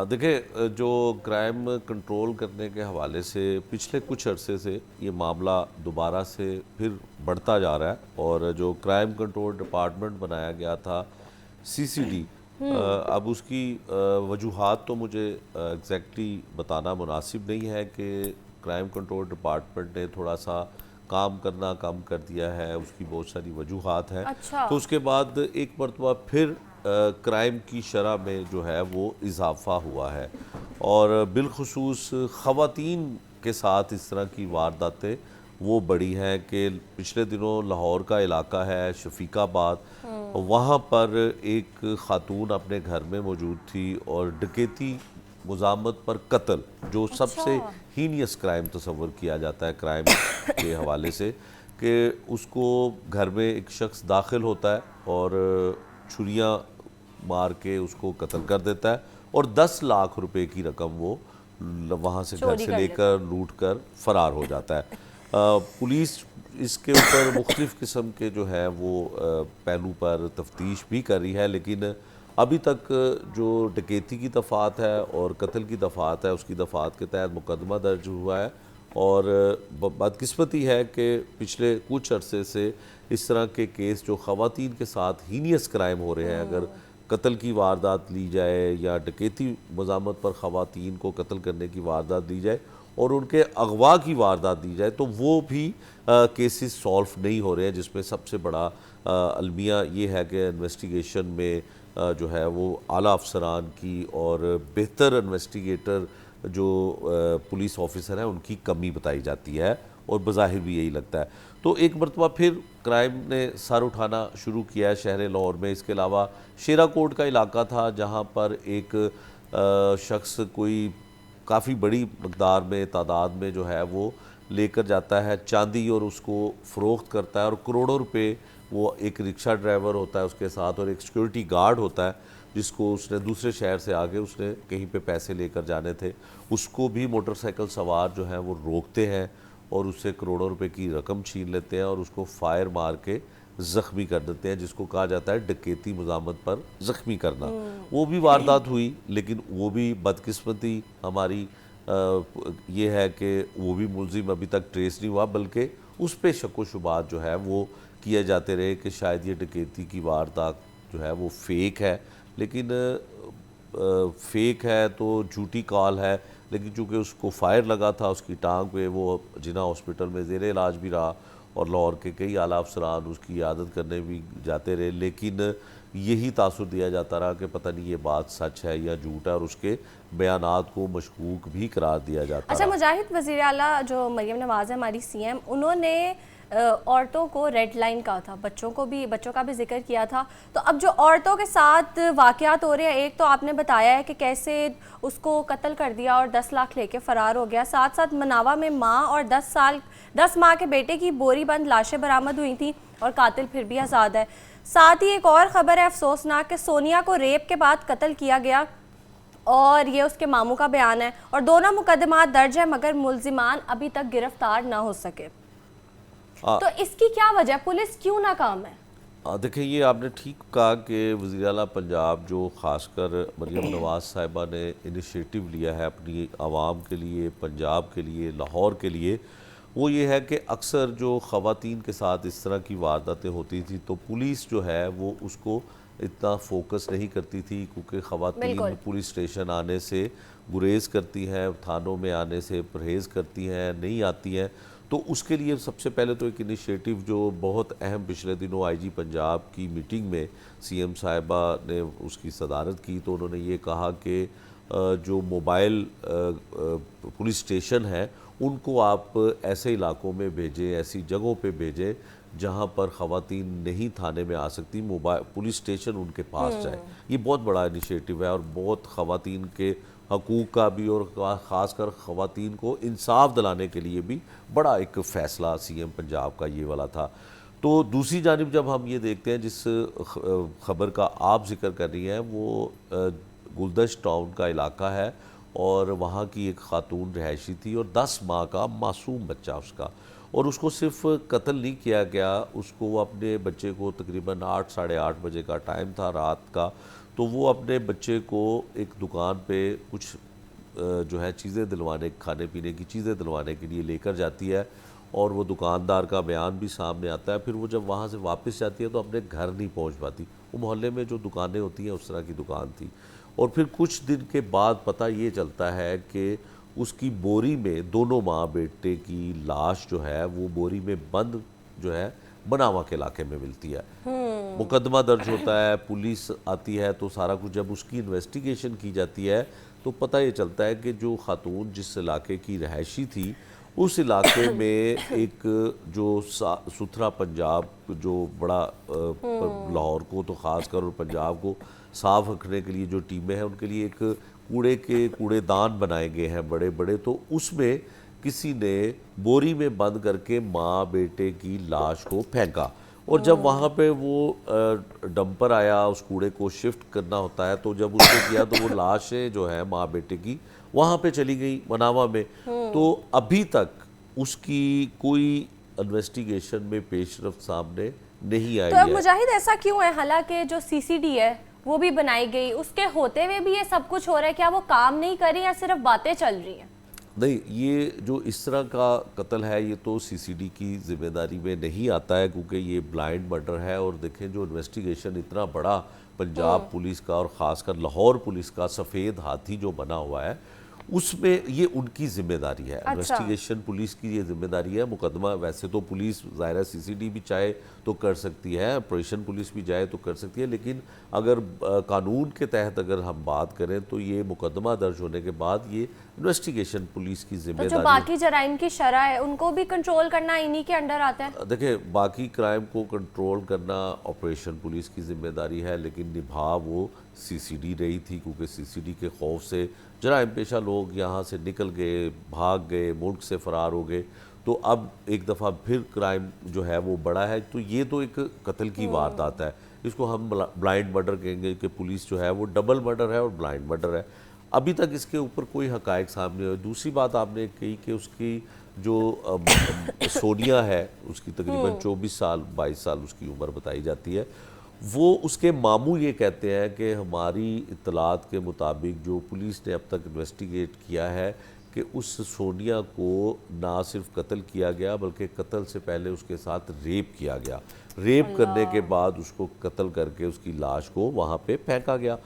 G: देखिए, जो क्राइम कंट्रोल करने के हवाले से पिछले कुछ अरसे से ये मामला दोबारा से फिर बढ़ता जा रहा है, और जो क्राइम कंट्रोल डिपार्टमेंट बनाया गया था CCD, अब उसकी वजूहात तो मुझे एग्जैक्टली बताना मुनासिब नहीं है कि क्राइम कंट्रोल डिपार्टमेंट ने थोड़ा सा काम करना कम कर दिया है, उसकी बहुत सारी वजूहात हैं।
A: अच्छा।
G: तो उसके बाद एक मरतबा फिर क्राइम की शरह में जो है वो इजाफ़ा हुआ है, और बिलखुसूस ख़वातीन के साथ इस तरह की वारदातें वो बढ़ी हैं कि पिछले दिनों लाहौर का इलाका है शफीकाबाद, वहाँ पर एक ख़ातून अपने घर में मौजूद थी और डकैती, मुज़ामत पर कत्ल, जो सबसे हीनियस क्राइम तस्वर किया जाता है क्राइम के हवाले से, कि उसको घर में एक शख्स दाखिल होता है और छुरियाँ मार के उसको कत्ल कर देता है, और 10 लाख रुपए की रकम वो वहाँ से घर से लेकर लूट कर फ़रार हो जाता है। पुलिस इसके ऊपर मुख्तलिफ़ किस्म के जो है वो पहलू पर तफ्तीश भी कर रही है, लेकिन अभी तक जो डकैती की दफ़ात है और कत्ल की दफ़ात है, उसकी दफ़ात के तहत मुकदमा दर्ज हुआ है। और बदकिस्मती है कि पिछले कुछ अरसे से इस तरह के केस जो ख़वातीन के साथ हीनियस क्राइम हो रहे हैं, अगर कत्ल की वारदात ली जाए या डकैती मुज़ामत पर ख़वातीन को कत्ल करने की वारदात दी जाए और उनके अगवा की वारदात दी जाए, तो वो भी केसेस सॉल्व नहीं हो रहे हैं, जिसमें सबसे बड़ा अलमिया ये है कि इन्वेस्टिगेशन में जो है वो आला अफसरान की और बेहतर इन्वेस्टिगेटर जो पुलिस ऑफिसर हैं उनकी कमी बताई जाती है, और बज़ाहिर भी यही लगता है। तो एक मरतबा फिर क्राइम ने सर उठाना शुरू किया है शहर लाहौर में। इसके अलावा शेरा कोट का इलाका था जहाँ पर एक शख्स कोई काफ़ी बड़ी मकदार में तादाद में जो है वो लेकर जाता है चांदी और उसको फ़रोख्त करता है, और करोड़ों रुपए वो, एक रिक्शा ड्राइवर होता है उसके साथ और एक सिक्योरिटी गार्ड होता है जिसको उसने दूसरे शहर से आगे उसने कहीं पे पैसे लेकर जाने थे, उसको भी मोटरसाइकिल सवार जो हैं वो रोकते हैं और उससे करोड़ों रुपए की रकम छीन लेते हैं और उसको फायर मार के ज़ख्मी कर देते हैं, जिसको कहा जाता है डकैती मुज़ामत पर ज़ख्मी करना। वो भी वारदात हुई, लेकिन वो भी बदकिस्मती हमारी ये है कि वो भी मुलजिम अभी तक ट्रेस नहीं हुआ, बल्कि उस पर शक व शुबात जो है वो किए जाते रहे कि शायद ये डकैती की वारदात जो है वो फ़ेक है। लेकिन फ़ेक है तो झूठी कॉल है, लेकिन चूँकि उसको फायर लगा था उसकी टांग पे, वो जिना हॉस्पिटल में ज़ेर इलाज भी रहा और लाहौर के कई आला अफसरान उसकी इयादत करने भी जाते रहे, लेकिन यही तासुर दिया जाता रहा कि पता नहीं ये बात सच है या झूठ है, और उसके बयानात को मशकूक भी करार दिया जाता।
A: अच्छा मुजाहिद, वज़ीर आला जो मरीम नवाज़ है हमारी CM, उन्होंने औरतों को रेड लाइन कहा था, बच्चों का भी जिक्र किया था। तो अब जो औरतों के साथ वाक़यात हो रहे हैं, एक तो आपने बताया है कि कैसे उसको कत्ल कर दिया और 10 लाख लेके फ़रार हो गया, साथ साथ मनावा में माँ और 10 माह के बेटे की बोरी बंद लाशें बरामद हुई थी और कातिल फिर भी आज़ाद है। साथ ही एक और ख़बर है अफसोसनाक कि सोनिया को रेप के बाद कत्ल किया गया और ये उसके मामू का बयान है, और दोनों मुकदमा दर्ज है मगर मुल्जिमान अभी तक गिरफ्तार ना हो सके। तो इसकी क्या वजह, पुलिस क्यों नाकाम है?
G: देखिए, ये आपने ठीक कहा कि वज़ीर आला पंजाब जो ख़ासकर मरियम नवाज़ साहिबा ने इनिशिएटिव लिया है अपनी आवाम के लिए, पंजाब के लिए, लाहौर के लिए, वो ये है कि अक्सर जो ख़वातीन के साथ इस तरह की वारदातें होती थी तो पुलिस जो है वो उसको इतना फोकस नहीं करती थी, क्योंकि ख़वातीन पुलिस स्टेशन आने से गुरेज़ करती हैं, थानों में आने से परहेज़ करती हैं, नहीं आती हैं। तो उसके लिए सबसे पहले तो एक इनिशिएटिव जो बहुत अहम पिछले दिनों आईजी पंजाब की मीटिंग में सीएम साहिबा ने उसकी सदारत की, तो उन्होंने ये कहा कि जो मोबाइल पुलिस स्टेशन है उनको आप ऐसे इलाकों में भेजें, ऐसी जगहों पे भेजें जहाँ पर ख़वातीन नहीं थाने में आ सकती, मोबाइल पुलिस स्टेशन उनके पास जाए। ये बहुत बड़ा इनिशिएटिव है और बहुत ख़वातीन के हकूक़ का भी और ख़ासकर ख़वातीन को इंसाफ दिलाने के लिए भी बड़ा एक फ़ैसला सीएम पंजाब का ये वाला था। तो दूसरी जानिब जब हम ये देखते हैं जिस ख़बर का आप जिक्र कर रही हैं, वो गुलदश्त टाउन का इलाका है और वहाँ की एक ख़ातून रहायशी थी और 10 माह का मासूम बच्चा उसका, और उसको सिर्फ कत्ल नहीं किया गया, उसको अपने बच्चे को तकरीबन 8 साढ़े 8 बजे का टाइम था रात का, तो वो अपने बच्चे को एक दुकान पे कुछ जो है चीज़ें दिलवाने, खाने पीने की चीज़ें दिलवाने के लिए लेकर जाती है और वो दुकानदार का बयान भी सामने आता है। फिर वो जब वहाँ से वापस जाती है तो अपने घर नहीं पहुँच पाती, वो मोहल्ले में जो दुकानें होती हैं उस तरह की दुकान थी। और फिर कुछ दिन के बाद पता ये चलता है कि उसकी बोरी में दोनों माँ बेटे की लाश जो है वो बोरी में बंद जो है बनावा के इलाके में मिलती है। मुकदमा दर्ज होता है, पुलिस आती है, तो सारा कुछ जब उसकी इन्वेस्टिगेशन की जाती है तो पता ये चलता है कि जो खातून जिस इलाके की रहायशी थी उस इलाके में एक जो सुथरा पंजाब जो बड़ा लाहौर को तो ख़ासकर और पंजाब को साफ़ रखने के लिए जो टीमें हैं उनके लिए एक कूड़ेदान बनाए गए हैं बड़े बड़े, तो उसमें किसी ने बोरी में बंद करके माँ बेटे की लाश को फेंका और जब वहाँ पे वो डंपर आया उस कूड़े को शिफ्ट करना होता है, तो जब उसने किया तो वो लाशें जो है माँ बेटे की वहाँ पे चली गई मनावा में। तो अभी तक उसकी कोई इन्वेस्टिगेशन में पेशरफ्त सामने नहीं आई है।
A: तो मुजाहिद ऐसा क्यों है, हालांकि जो सीसीडी है वो भी बनाई गई, उसके होते हुए भी ये सब कुछ हो रहा है, क्या वो काम नहीं कर रही या सिर्फ बातें चल रही हैं?
G: नहीं, ये जो इस तरह का कत्ल है ये तो सीसीडी की जिम्मेदारी में नहीं आता है, क्योंकि ये ब्लाइंड मर्डर है। और देखें जो इन्वेस्टिगेशन इतना बड़ा पंजाब पुलिस का और ख़ासकर लाहौर पुलिस का सफ़ेद हाथी जो बना हुआ है उसमें ये उनकी जिम्मेदारी है। इन्वेस्टिगेशन पुलिस की ये जिम्मेदारी है। मुकदमा वैसे तो पुलिस ज़ाहिर सीसीडी भी चाहे तो कर सकती है, ऑपरेशन पुलिस भी चाहे तो कर सकती है, लेकिन अगर कानून के तहत अगर हम बात करें तो ये मुकदमा दर्ज होने के बाद ये इन्वेस्टिगेशन पुलिस की जिम्मेदारी।
A: तो जो बाकी जराइम की शरह है उनको भी कंट्रोल करना इन्हीं के अंडर आता है।
G: देखिए, बाकी क्राइम को कंट्रोल करना ऑपरेशन पुलिस की जिम्मेदारी है, लेकिन निभा वो सीसीडी रही थी, क्योंकि सीसीडी के खौफ से जराइम पेशा लोग यहाँ से निकल गए, भाग गए, मुल्क से फ़रार हो गए। तो अब एक दफ़ा फिर क्राइम जो है वो बड़ा है। तो ये तो एक कत्ल की वारदात है, इसको हम ब्लाइंड मर्डर कहेंगे कि पुलिस जो है वो डबल मर्डर है और ब्लाइंड मर्डर है। अभी तक इसके ऊपर कोई हकायक सामने हुए। दूसरी बात आपने कही कि उसकी जो सोनिया है उसकी तकरीबन 24 साल 22 साल उसकी उम्र बताई जाती है। वो उसके मामू ये कहते हैं कि हमारी इत्तलात के मुताबिक जो पुलिस ने अब तक इन्वेस्टिगेट किया है कि उस सोनिया को ना सिर्फ कत्ल किया गया बल्कि कत्ल से पहले उसके साथ रेप किया गया। रेप करने के बाद उसको कत्ल करके उसकी लाश को वहाँ पे फेंका गया।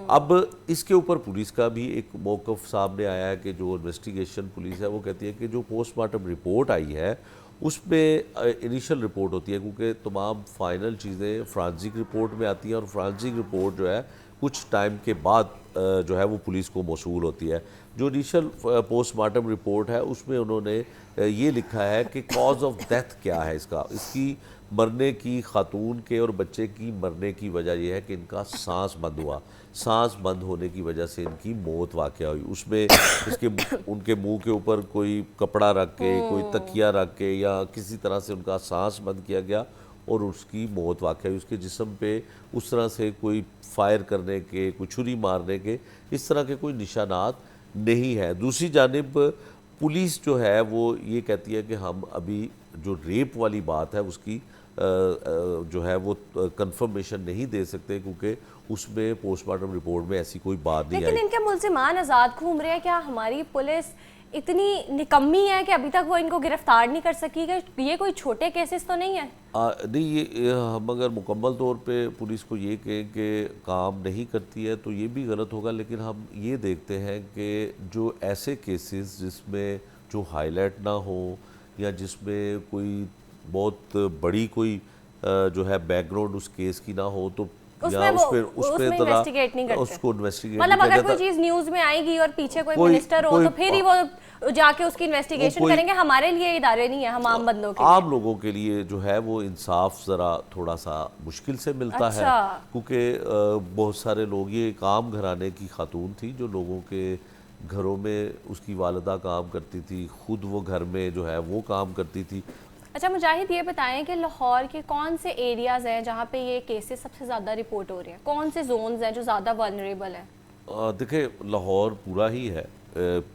G: अब इसके ऊपर पुलिस का भी एक मौक़िफ़ सामने आया है कि जो इन्वेस्टिगेशन पुलिस है वो कहती है कि जो पोस्टमार्टम रिपोर्ट आई है उसमें इनिशियल रिपोर्ट होती है, क्योंकि तमाम फाइनल चीज़ें फ्रांसिक रिपोर्ट में आती हैं और फ्रांसिक रिपोर्ट जो है कुछ टाइम के बाद जो है वो पुलिस को मौसूल होती है। जो इनिशियल पोस्टमार्टम रिपोर्ट है उसमें उन्होंने ये लिखा है कि कॉज ऑफ डेथ क्या है इसकी मरने की, खातून के और बच्चे की मरने की वजह यह है कि इनका सांस बंद हुआ, सांस बंद होने की वजह से इनकी मौत वाक़या हुई। उसमें इसके उनके मुंह के ऊपर कोई कपड़ा रख के, कोई तकिया रख के या किसी तरह से उनका सांस बंद किया गया और उसकी मौत वाक़या हुई। उसके जिस्म पे उस तरह से कोई फायर करने के, कोई छुरी मारने के, इस तरह के कोई निशानात नहीं है। दूसरी जानिब पुलिस जो है वो ये कहती है कि हम अभी जो रेप वाली बात है उसकी जो है वो कंफर्मेशन नहीं दे सकते, क्योंकि उसमें पोस्टमार्टम रिपोर्ट में ऐसी कोई बात नहीं आई।
A: लेकिन इनके मुल्जिमान आज़ाद घूम रहे हैं, क्या हमारी पुलिस इतनी निकम्मी है कि अभी तक वो इनको गिरफ्तार नहीं कर सकी? ये कोई छोटे केसेस तो नहीं है?
G: नहीं, ये हम अगर मुकम्मल तौर पे पुलिस को ये कहें कि काम नहीं करती है तो ये भी गलत होगा, लेकिन हम ये देखते हैं कि जो ऐसे केसेस जिसमें जो हाईलाइट ना हो या जिसमें कोई बहुत बड़ी कोई जो है बैकग्राउंड उस केस की ना हो, तो
A: उसमें इन्वेस्टिगेट नहीं करते।
G: उसको इन्वेस्टिगेट
A: मतलब अगर कोई चीज न्यूज में आएगी और पीछे कोई मिनिस्टर हो तो फिर ही वो जाके उसकी इन्वेस्टिगेशन करेंगे। हमारे लिए इदारे नहीं है, हम आम बंदों के लिए,
G: आम लोगों के लिए जो है वो इंसाफ ज़रा थोड़ा सा मुश्किल से मिलता है, क्योंकि बहुत सारे लोग, ये काम घराने की खातून थी जो लोगों के घरों में उसकी वालिदा काम करती थी, खुद वो घर में जो है वो काम करती थी।
A: अच्छा मुजाहिद, ये बताएं कि लाहौर के कौन से एरियाज़ हैं जहाँ पे ये केसेस सबसे ज़्यादा रिपोर्ट हो रहे हैं? कौन से जोन्स हैं जो ज़्यादा वल्नरेबल हैं?
G: देखिए, लाहौर पूरा ही है।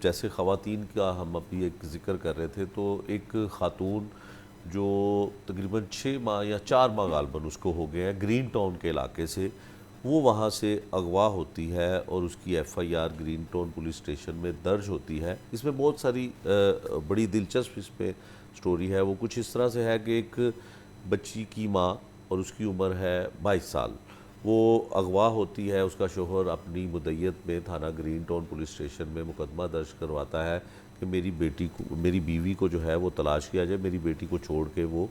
G: जैसे ख़वातीन का हम अभी एक जिक्र कर रहे थे, तो एक ख़ातून जो तकरीबन 6 माह या 4 माह गालबन उसको हो गए हैं, ग्रीन टाउन के इलाके से, वो वहाँ से अगवा होती है और उसकी FIR green town police station में दर्ज होती है। इसमें बहुत सारी बड़ी दिलचस्प इसमें स्टोरी है। वो कुछ इस तरह से है कि एक बच्ची की माँ और उसकी उम्र है 22 साल, वो अगवा होती है। उसका शोहर अपनी मुद्दत में थाना ग्रीन टाउन पुलिस स्टेशन में मुकदमा दर्ज करवाता है कि मेरी बीवी को जो है वो तलाश किया जाए, मेरी बेटी को छोड़ के वो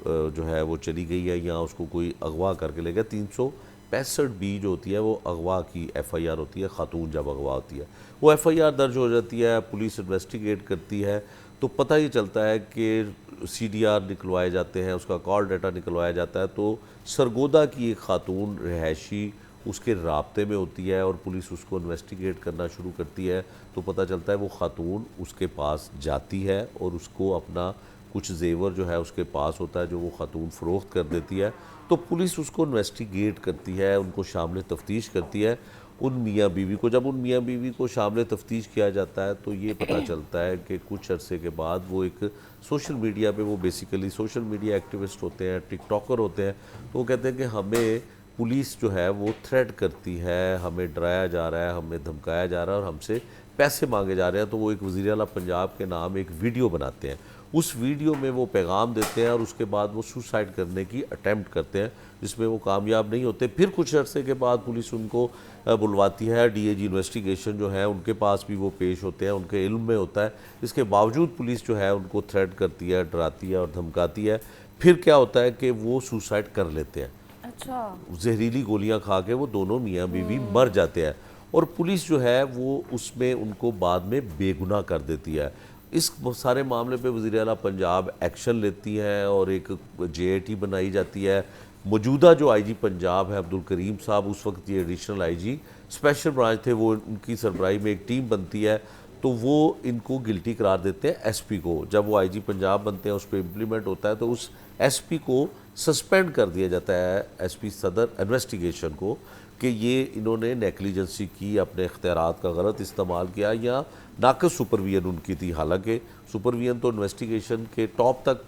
G: जो है वो चली गई है या उसको कोई अगवा करके ले गया। 365 जो होती है वो अगवा की FIR होती है। खातून जब अगवा होती है वो FIR दर्ज हो जाती है, पुलिस इन्वेस्टिगेट करती है, तो पता ही चलता है कि CDR निकलवाए जाते हैं, उसका कॉल डाटा निकलवाया जाता है। तो सरगोदा की एक खातून रिहायशी उसके राब्ते में होती है और पुलिस उसको इन्वेस्टिगेट करना शुरू करती है, तो पता चलता है वो खातून उसके पास जाती है और उसको अपना कुछ जेवर जो है उसके पास होता है जो वो खातून फ़रोख्त कर देती है। तो पुलिस उसको इन्वेस्टिगेट करती है, उनको शामिल तफ्तीश करती है उन मियाँ बीवी को। जब उन मियाँ बीवी को शामिल तफ्तीश किया जाता है तो ये पता चलता है कि कुछ अरसे के बाद वो एक सोशल मीडिया पे, वो बेसिकली सोशल मीडिया एक्टिविस्ट होते हैं, टिकटॉकर होते हैं, तो वो कहते हैं कि हमें पुलिस जो है वो थ्रेट करती है, हमें डराया जा रहा है, हमें धमकाया जा रहा है और हमसे पैसे मांगे जा रहे हैं। तो वो एक वज़ीर आला पंजाब के नाम एक वीडियो बनाते हैं, उस वीडियो में वो पैगाम देते हैं और उसके बाद वो सुसाइड करने की अटैम्प्ट करते हैं, जिसमें वो कामयाब नहीं होते। फिर कुछ अरसे के बाद पुलिस उनको बुलवाती है, DIG इन्वेस्टिगेशन जो है उनके पास भी वो पेश होते हैं, उनके इल्म में होता है। इसके बावजूद पुलिस जो है उनको थ्रेट करती है, डराती है और धमकाती है। फिर क्या होता है कि वो सुसाइड कर लेते हैं।
A: अच्छा,
G: जहरीली गोलियां खा के वो दोनों मियाँ बीवी मर जाते हैं और पुलिस जो है वो उसमें उनको बाद में बेगुनाह कर देती है। इस सारे मामले पे वज़ीर आला पंजाब एक्शन लेती है और एक JIT बनाई जाती है। मौजूदा जो IG पंजाब है अब्दुल करीम साहब, उस वक्त ये एडिशनल IG स्पेशल ब्रांच थे, वो उनकी सरबराही में एक टीम बनती है, तो वो इनको गिल्टी करार देते हैं SP को। जब वो IG पंजाब बनते हैं, उस पर इम्प्लीमेंट होता है, तो उस SP को सस्पेंड कर दिया जाता है, SP सदर इन्वेस्टिगेशन को, कि ये इन्होंने नेग्लिजेंसी की, अपने इख्तियारात का गलत इस्तेमाल किया या नाक़िस सुपरविजन उनकी थी। हालांकि सुपरविजन तो इन्वेस्टिगेशन के टॉप तक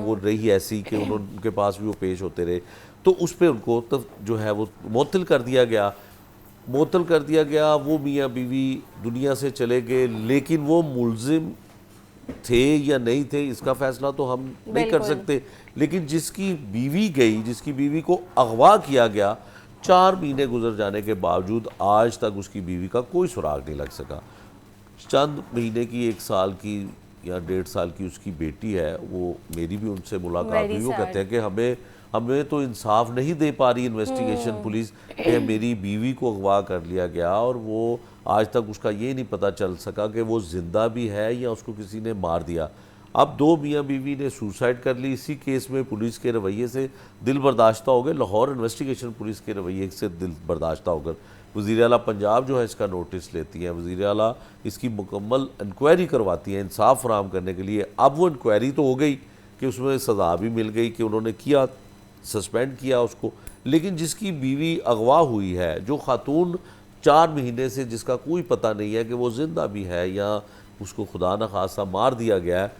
G: वो रही ऐसी कि उनके पास भी वो पेश होते रहे, तो उस पर उनको तो जो है वो मुअत्तल कर दिया गया। वो मियाँ बीवी दुनिया से चले गए, लेकिन वो मुल्जिम थे या नहीं थे इसका फैसला तो हम नहीं कर सकते। लेकिन जिसकी बीवी गई, जिसकी बीवी को अगवा किया गया, 4 महीने गुजर जाने के बावजूद आज तक उसकी बीवी का कोई सुराग नहीं लग सका। चंद महीने की, 1 साल की या 1.5 साल की उसकी बेटी है, वो मेरी भी उनसे मुलाकात हुई। वो कहते हैं कि हमें हमें तो इंसाफ नहीं दे पा रही इन्वेस्टिगेशन पुलिस कि मेरी बीवी को अगवा कर लिया गया और वो आज तक उसका ये नहीं पता चल सका कि वो जिंदा भी है या उसको किसी ने मार दिया। अब 2 मियाँ बीवी ने सुसाइड कर ली। इसी केस में पुलिस के रवैये से दिल बर्दाश्ता हो गए, लाहौर इन्वेस्टिगेशन पुलिस के रवैये से दिल बर्दाश्ता होकर वज़ीर आला पंजाब जो है इसका नोटिस लेती हैं, वज़ीर आला इसकी मुकम्मल इंक्वायरी करवाती हैं इंसाफ फराहम करने के लिए। अब वो इंक्वायरी तो हो गई कि उसमें सज़ा भी मिल गई कि उन्होंने किया, सस्पेंड किया उसको, लेकिन जिसकी बीवी अगवा हुई है, जो खातून 4 महीने से जिसका कोई पता नहीं है कि वो ज़िंदा भी है या उसको खुदा न खासा मार दिया गया है,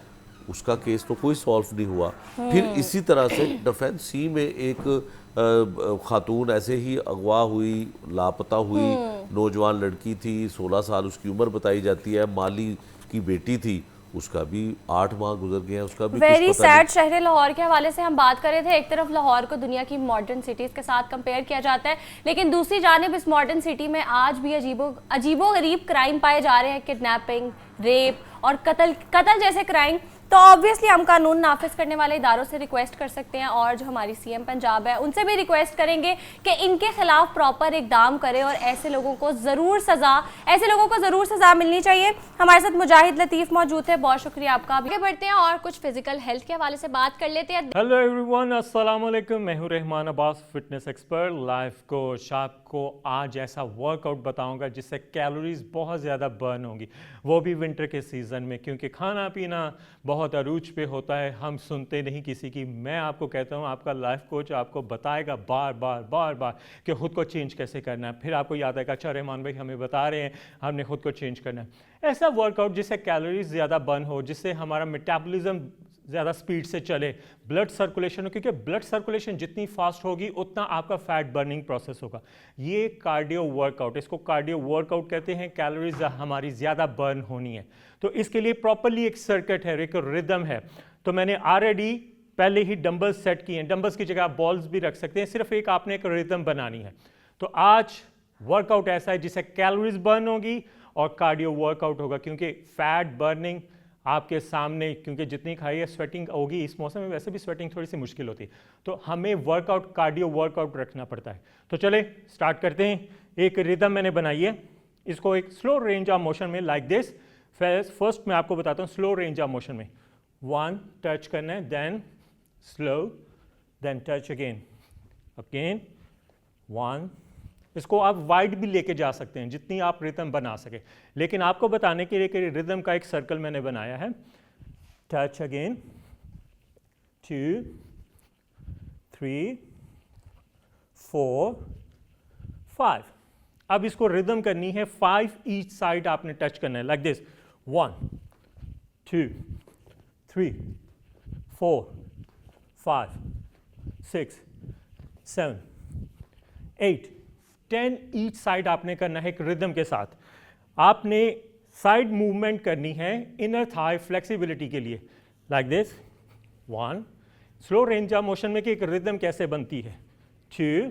G: उसका केस तो कोई सॉल्व नहीं हुआ। फिर इसी तरह से डिफेंस सी में एक खातून ऐसे ही अगवा हुई, लापता हुई नौजवान लड़की थी, 16 साल उसकी उम्र बताई जाती है, माली की बेटी थी, उसका भी 8 माह गुजर गए हैं, उसका भी
A: वेरी सैड। शहर लाहौर के हवाले से हम बात कर रहे थे, एक तरफ लाहौर को दुनिया की मॉडर्न सिटीज़ के साथ कंपेयर किया जाता है, लेकिन दूसरी जानिब इस मॉडर्न सिटी में आज भी अजीबो गरीब क्राइम पाए जा रहे हैं, किडनैपिंग, रेप और कत्ल जैसे क्राइम। तो ऑब्वियसली हम कानून नाफिज करने वाले इदारों से रिक्वेस्ट कर सकते हैं और जो हमारी सीएम पंजाब है उनसे भी रिक्वेस्ट करेंगे कि इनके खिलाफ प्रॉपर इकदाम करें और ऐसे लोगों को ज़रूर सज़ा मिलनी चाहिए। हमारे साथ मुजाहिद लतीफ़ मौजूद है, बहुत शुक्रिया आपका। आगे बढ़ते हैं और कुछ फिजिकल हेल्थ के हवाले से बात कर लेते हैं।
H: हेलो एवरीवन, अस्सलाम वालेकुम। मैं हूं Rahman Abbas, fitness expert, life coach. आपको आज ऐसा वर्कआउट बताऊंगा जिससे कैलोरीज बहुत ज़्यादा बर्न होंगी, वो भी विंटर के सीज़न में, क्योंकि खाना पीना बहुत अरूज पे होता है, हम सुनते नहीं किसी की। मैं आपको कहता हूँ, आपका लाइफ कोच आपको बताएगा बार बार कि खुद को चेंज कैसे करना है। फिर आपको याद आएगा, अच्छा रहमान भाई हमें बता रहे हैं, हमने खुद को चेंज करना है। ऐसा वर्कआउट जिससे कैलोरीज ज़्यादा बर्न हो, जिससे हमारा मेटाबॉलिज्म ज़्यादा स्पीड से चले, ब्लड सर्कुलेशन हो, क्योंकि ब्लड सर्कुलेशन जितनी फास्ट होगी उतना आपका फैट बर्निंग प्रोसेस होगा। ये कार्डियो वर्कआउट, इसको कार्डियो वर्कआउट कहते हैं। कैलोरीज हमारी ज़्यादा बर्न होनी है तो इसके लिए प्रॉपरली एक सर्किट है, एक रिदम है। तो मैंने ऑलरेडी पहले ही डंबल्स सेट किए हैं, डंबल्स की जगह आप बॉल्स भी रख सकते हैं, सिर्फ एक आपने एक रिदम बनानी है। तो आज वर्कआउट ऐसा है जिससे कैलोरीज बर्न होगी और कार्डियो वर्कआउट होगा, क्योंकि फैट बर्निंग आपके सामने, क्योंकि जितनी खाइए स्वेटिंग होगी, इस मौसम में वैसे भी स्वेटिंग थोड़ी सी मुश्किल होती है, तो हमें वर्कआउट कार्डियो वर्कआउट रखना पड़ता है। तो चले स्टार्ट करते हैं। एक रिदम मैंने बनाई है, इसको एक स्लो रेंज ऑफ मोशन में लाइक दिस। फर्स्ट मैं आपको बताता हूँ स्लो रेंज ऑफ मोशन में 1 टच करना है, then slow, then touch again 1। इसको आप वाइड भी लेके जा सकते हैं जितनी आप रिदम बना सके, लेकिन आपको बताने के लिए कि रिदम का एक सर्कल मैंने बनाया है। Touch again 2 3 4 5। अब इसको रिदम करनी है 5 ईच साइड आपने टच करना है, लाइक दिस 1 2 3 4 5 6 7 8 10 ईच साइड आपने करना है एक रिदम के साथ। आपने साइड मूवमेंट करनी है इनर थाई फ्लेक्सिबिलिटी के लिए, like this 1। Slow range of motion में कि एक रिदम कैसे बनती है, 2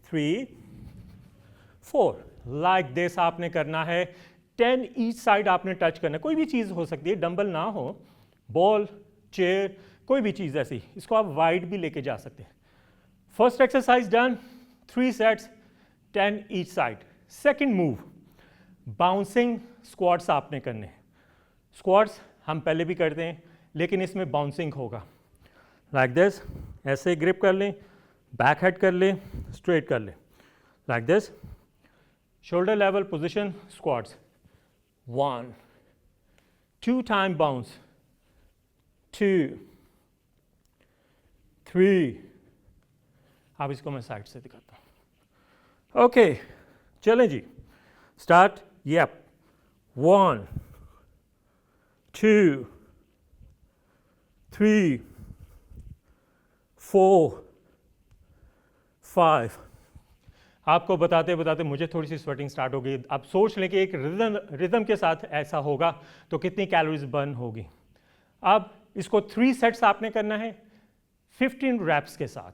H: 3 4, लाइक दिस आपने करना है। 10 ईच साइड आपने टच करना है, कोई भी चीज़ हो सकती है, डंबल ना हो, बॉल, चेयर, कोई भी चीज़ ऐसी, इसको आप वाइड भी लेके जा सकते हैं। First exercise done, 3 sets 10 each side. Second move bouncing squats आपने करने। स्क्वाट्स हम पहले भी करते हैं, लेकिन इसमें बाउंसिंग होगा, लाइक दिस। ऐसे ग्रिप कर लें, बैक हेड कर लें, स्ट्रेट कर लें, like this. Shoulder level position, squats 1 2 time bounce, 2 3। अब इसको मैं साइड से दिखाता हूँ। ओके चलें जी, स्टार्ट। यप 1 2 3 4 5। आपको बताते बताते मुझे थोड़ी सी स्वेटिंग स्टार्ट हो गई। आप सोच लें कि एक रिदम के साथ ऐसा होगा तो कितनी कैलोरीज बर्न होगी। अब इसको 3 सेट्स आपने करना है 15 रैप्स के साथ।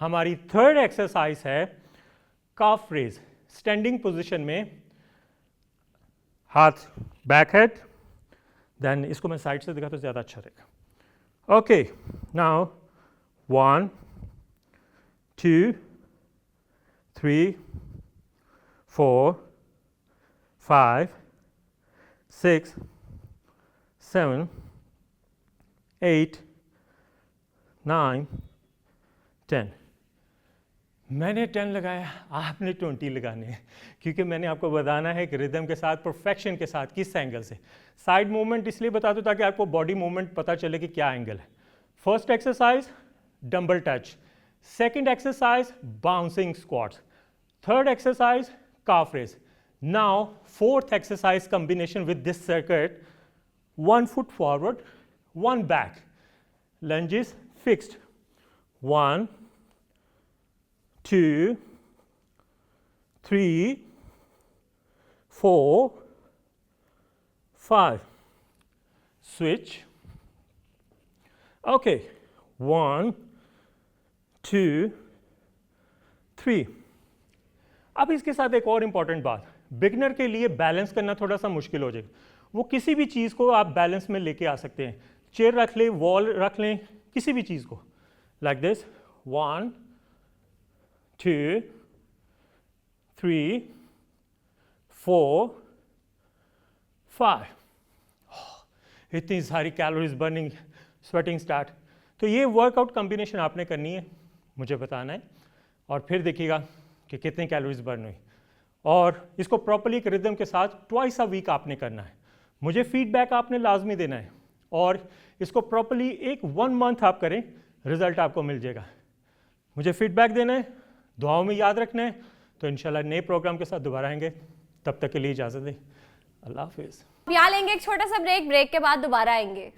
H: हमारी थर्ड एक्सरसाइज है काफ रेज, स्टैंडिंग पोजीशन में, हाथ बैक हेड, देन इसको मैं साइड से दिखा तो ज़्यादा अच्छा रहेगा। Okay now 1 2 3 4 5 6 7 8 9 10। मैंने 10 लगाया, आपने 20 लगाने हैं, क्योंकि मैंने आपको बताना है कि रिदम के साथ, परफेक्शन के साथ, किस एंगल से। साइड मूवमेंट इसलिए बता दूं ताकि आपको बॉडी मूवमेंट पता चले कि क्या एंगल है। First exercise dumbbell touch, second exercise bouncing squats, third exercise calf raise. Now fourth exercise combination with this circuit, 1 foot forward, 1 back, lunges fixed, 1 2 3 4 5, switch, okay, 1 2 3। अब इसके साथ एक और इंपॉर्टेंट बात, बिगनर के लिए बैलेंस करना थोड़ा सा मुश्किल हो जाएगा। वो किसी भी चीज़ को आप बैलेंस में लेके आ सकते हैं, चेयर रख लें, वॉल रख लें, किसी भी चीज़ को, लाइक दिस, 1 2 3 4 5। इतनी सारी कैलोरीज बर्निंग, स्वेटिंग स्टार्ट। तो ये वर्कआउट कॉम्बिनेशन आपने करनी है, मुझे बताना है, और फिर देखिएगा कि कितनी कैलोरीज बर्न हुई। और इसको प्रॉपर्ली एक रिदम के साथ ट्वाइस अ वीक आपने करना है। मुझे फीडबैक आपने लाजमी देना है, और इसको प्रॉपर्ली 1 मंथ आप करें, रिजल्ट आपको मिल जाएगा। मुझे फीडबैक देना है, दुआओं में याद रखना है। तो इंशाल्लाह नए प्रोग्राम के साथ दोबारा आएंगे, तब तक के लिए इजाज़त दें, अल्लाह हाफिज़।
A: यहाँ लेंगे एक छोटा सा ब्रेक, ब्रेक के बाद दोबारा आएंगे।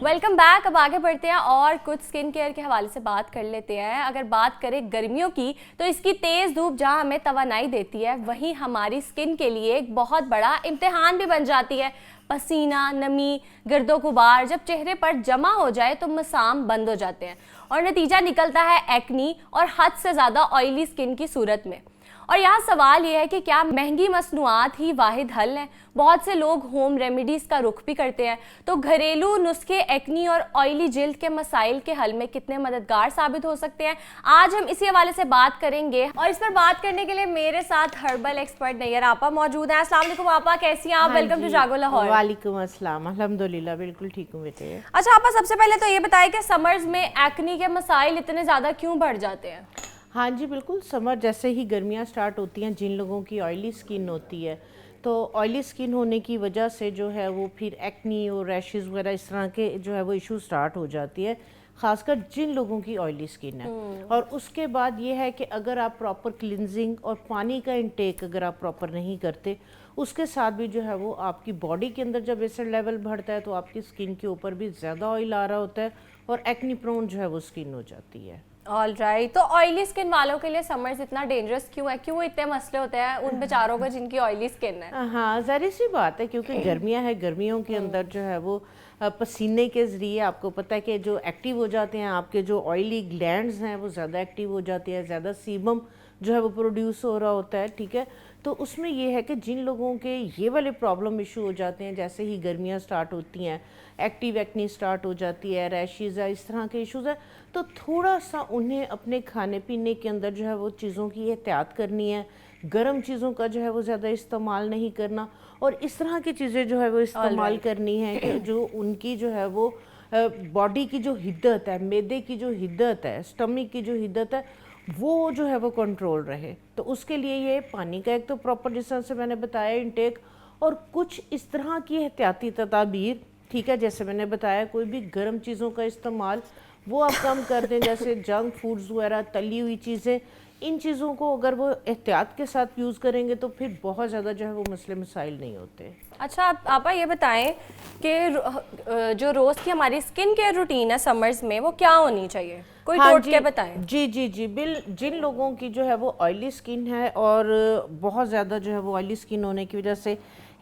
A: Welcome back. अब आगे बढ़ते हैं और कुछ स्किन केयर के हवाले से बात कर लेते हैं। अगर बात करें गर्मियों की, तो इसकी तेज़ धूप जहां हमें तवानाई देती है, वहीं हमारी स्किन के लिए एक बहुत बड़ा इम्तिहान भी बन जाती है। पसीना, नमी, गर्दो गुबार जब चेहरे पर जमा हो जाए तो मसाम बंद हो जाते हैं और नतीजा निकलता है एक्नी और हद से ज़्यादा ऑयली स्किन की सूरत में। और यहाँ सवाल ये है कि क्या महंगी मसनूआत ही वाहिद हल है? बहुत से लोग होम रेमेडीज़ का रुख भी करते हैं, तो घरेलू नुस्खे एक्नी और ऑयली जिल्द के मसाइल के हल में कितने मददगार साबित हो सकते हैं, आज हम इसी हवाले से बात करेंगे। और इस पर बात करने के लिए मेरे साथ हर्बल एक्सपर्ट नैयर आपा मौजूद हैं। अस्सलाम वालेकुम आपा, कैसी हैं आप? वेलकम टू जागो लाहौर।
I: वालेकुम अस्सलाम, अल्हम्दुलिल्लाह बिल्कुल ठीक हूँ बेटे।
A: अच्छा आपा, सबसे पहले तो ये बताएं कि समर्स में एक्नी के मसाइल इतने ज़्यादा क्यों बढ़ जाते हैं?
I: हाँ जी बिल्कुल, समर जैसे ही गर्मियाँ स्टार्ट होती हैं, जिन लोगों की ऑयली स्किन होती है, तो ऑयली स्किन होने की वजह से जो है वो फिर एक्नी और रैशेस वगैरह इस तरह के जो है वो इशू स्टार्ट हो जाती है, ख़ासकर जिन लोगों की ऑयली स्किन है। और उसके बाद ये है कि अगर आप प्रॉपर क्लिनजिंग और पानी का इंटेक अगर आप प्रॉपर नहीं करते, उसके साथ भी जो है वो आपकी बॉडी के अंदर जब एसिड लेवल बढ़ता है तो आपकी स्किन के ऊपर भी ज़्यादा ऑयल आ रहा होता है और एक्नी प्रोन जो है वो स्किन हो जाती है।
A: ऑल राइट, तो ऑयली स्किन वालों के लिए समर्स इतना डेंजरस क्यों है? क्यों इतने मसले होते हैं उन बेचारों को जिनकी ऑयली स्किन है?
I: हाँ ज़ाहिर सी बात है, क्योंकि गर्मियाँ हैं, गर्मियों के अंदर जो है वो पसीने के ज़रिए आपको पता है कि जो एक्टिव हो जाते हैं, आपके जो ऑयली ग्लैंड्स हैं वो ज़्यादा एक्टिव हो जाती है, ज़्यादा सीबम जो है वो प्रोड्यूस हो रहा होता है, ठीक है। तो उसमें ये है कि जिन लोगों के ये वाले प्रॉब्लम इशू हो जाते हैं, जैसे ही गर्मियाँ स्टार्ट होती हैं, एक्टिव एक्नी स्टार्ट हो जाती है, रैशेज़ है, इस तरह के इश्यूज़ है, तो थोड़ा सा उन्हें अपने खाने पीने के अंदर जो है वो चीज़ों की एहतियात करनी है, गर्म चीज़ों का जो है वो ज़्यादा इस्तेमाल नहीं करना, और इस तरह की चीज़ें जो है वो इस्तेमाल करनी है कि जो उनकी जो है वो बॉडी की जो हिद्दत है, मैदे की जो हिद्दत है, स्टमक की जो हिद्दत है, वो जो है वो कंट्रोल रहे। तो उसके लिए ये पानी का एक तो प्रॉपर, जिस तरह से मैंने बताया, इंटेक, और कुछ इस तरह की एहतियाती तदाबीर, ठीक है, जैसे मैंने बताया कोई भी गर्म चीज़ों का इस्तेमाल, वो आप कम कर दें। जैसे जंक फूड्स वगैरह, तली हुई चीज़ें, इन चीज़ों को अगर वो एहतियात के साथ यूज़ करेंगे तो फिर बहुत ज़्यादा जो है वो मसले मसाइल नहीं होते।
A: अच्छा, आपा ये बताएं कि जो रोज़ की हमारी स्किन केयर रूटीन है समर्स में, वो क्या होनी चाहिए, कोई टोट के बताएं।
I: जी जी जी जिन लोगों की जो है वो ऑयली स्किन है और बहुत ज़्यादा जो है वो ऑयली स्किन होने की वजह से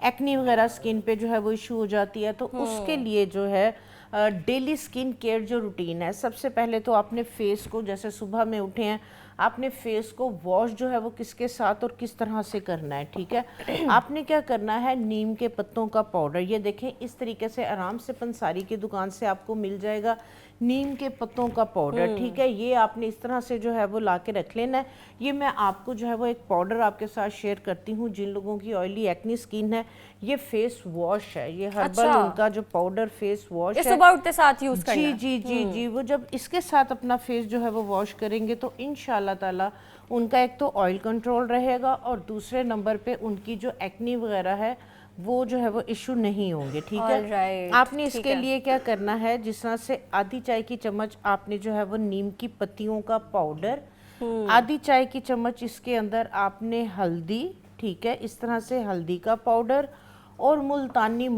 I: एक्नी वगैरह स्किन पे जो है वो इशू हो जाती है, तो उसके लिए जो है डेली स्किन केयर जो रूटीन है, सबसे पहले तो आपने फेस को, जैसे सुबह में उठे हैं, आपने फेस को वॉश जो है वो किसके साथ और किस तरह से करना है, ठीक है। आपने क्या करना है, नीम के पत्तों का पाउडर, ये देखें इस तरीके से आराम से पंसारी की दुकान से आपको मिल जाएगा नीम के पत्तों का पाउडर, ठीक है। ये आपने इस तरह से जो है वो ला के रख लेना है। ये मैं आपको जो है वो एक पाउडर आपके साथ शेयर करती हूँ जिन लोगों की ऑयली एक्नी स्किन है। ये फेस वॉश है, ये हर्बल उनका जो पाउडर फेस वॉश है,
A: सुबह उठते साथ यूज करना है।
I: जी जी जी जी वो जब इसके साथ अपना फेस जो है वो वॉश करेंगे तो इंशाल्लाह ताला उनका एक तो ऑयल कंट्रोल रहेगा और दूसरे नंबर पे उनकी जो एक्नी वगैरह है वो जो है वो इशू नहीं होंगे, ठीक है। आपने इसके लिए क्या करना है, जिस तरह से आधी चाय की चम्मच आपने जो है वो नीम की पत्तियों का पाउडर, आधी चाय की चम्मच इसके अंदर आपने हल्दी, ठीक है, इस तरह से हल्दी का पाउडर और मुल्तानी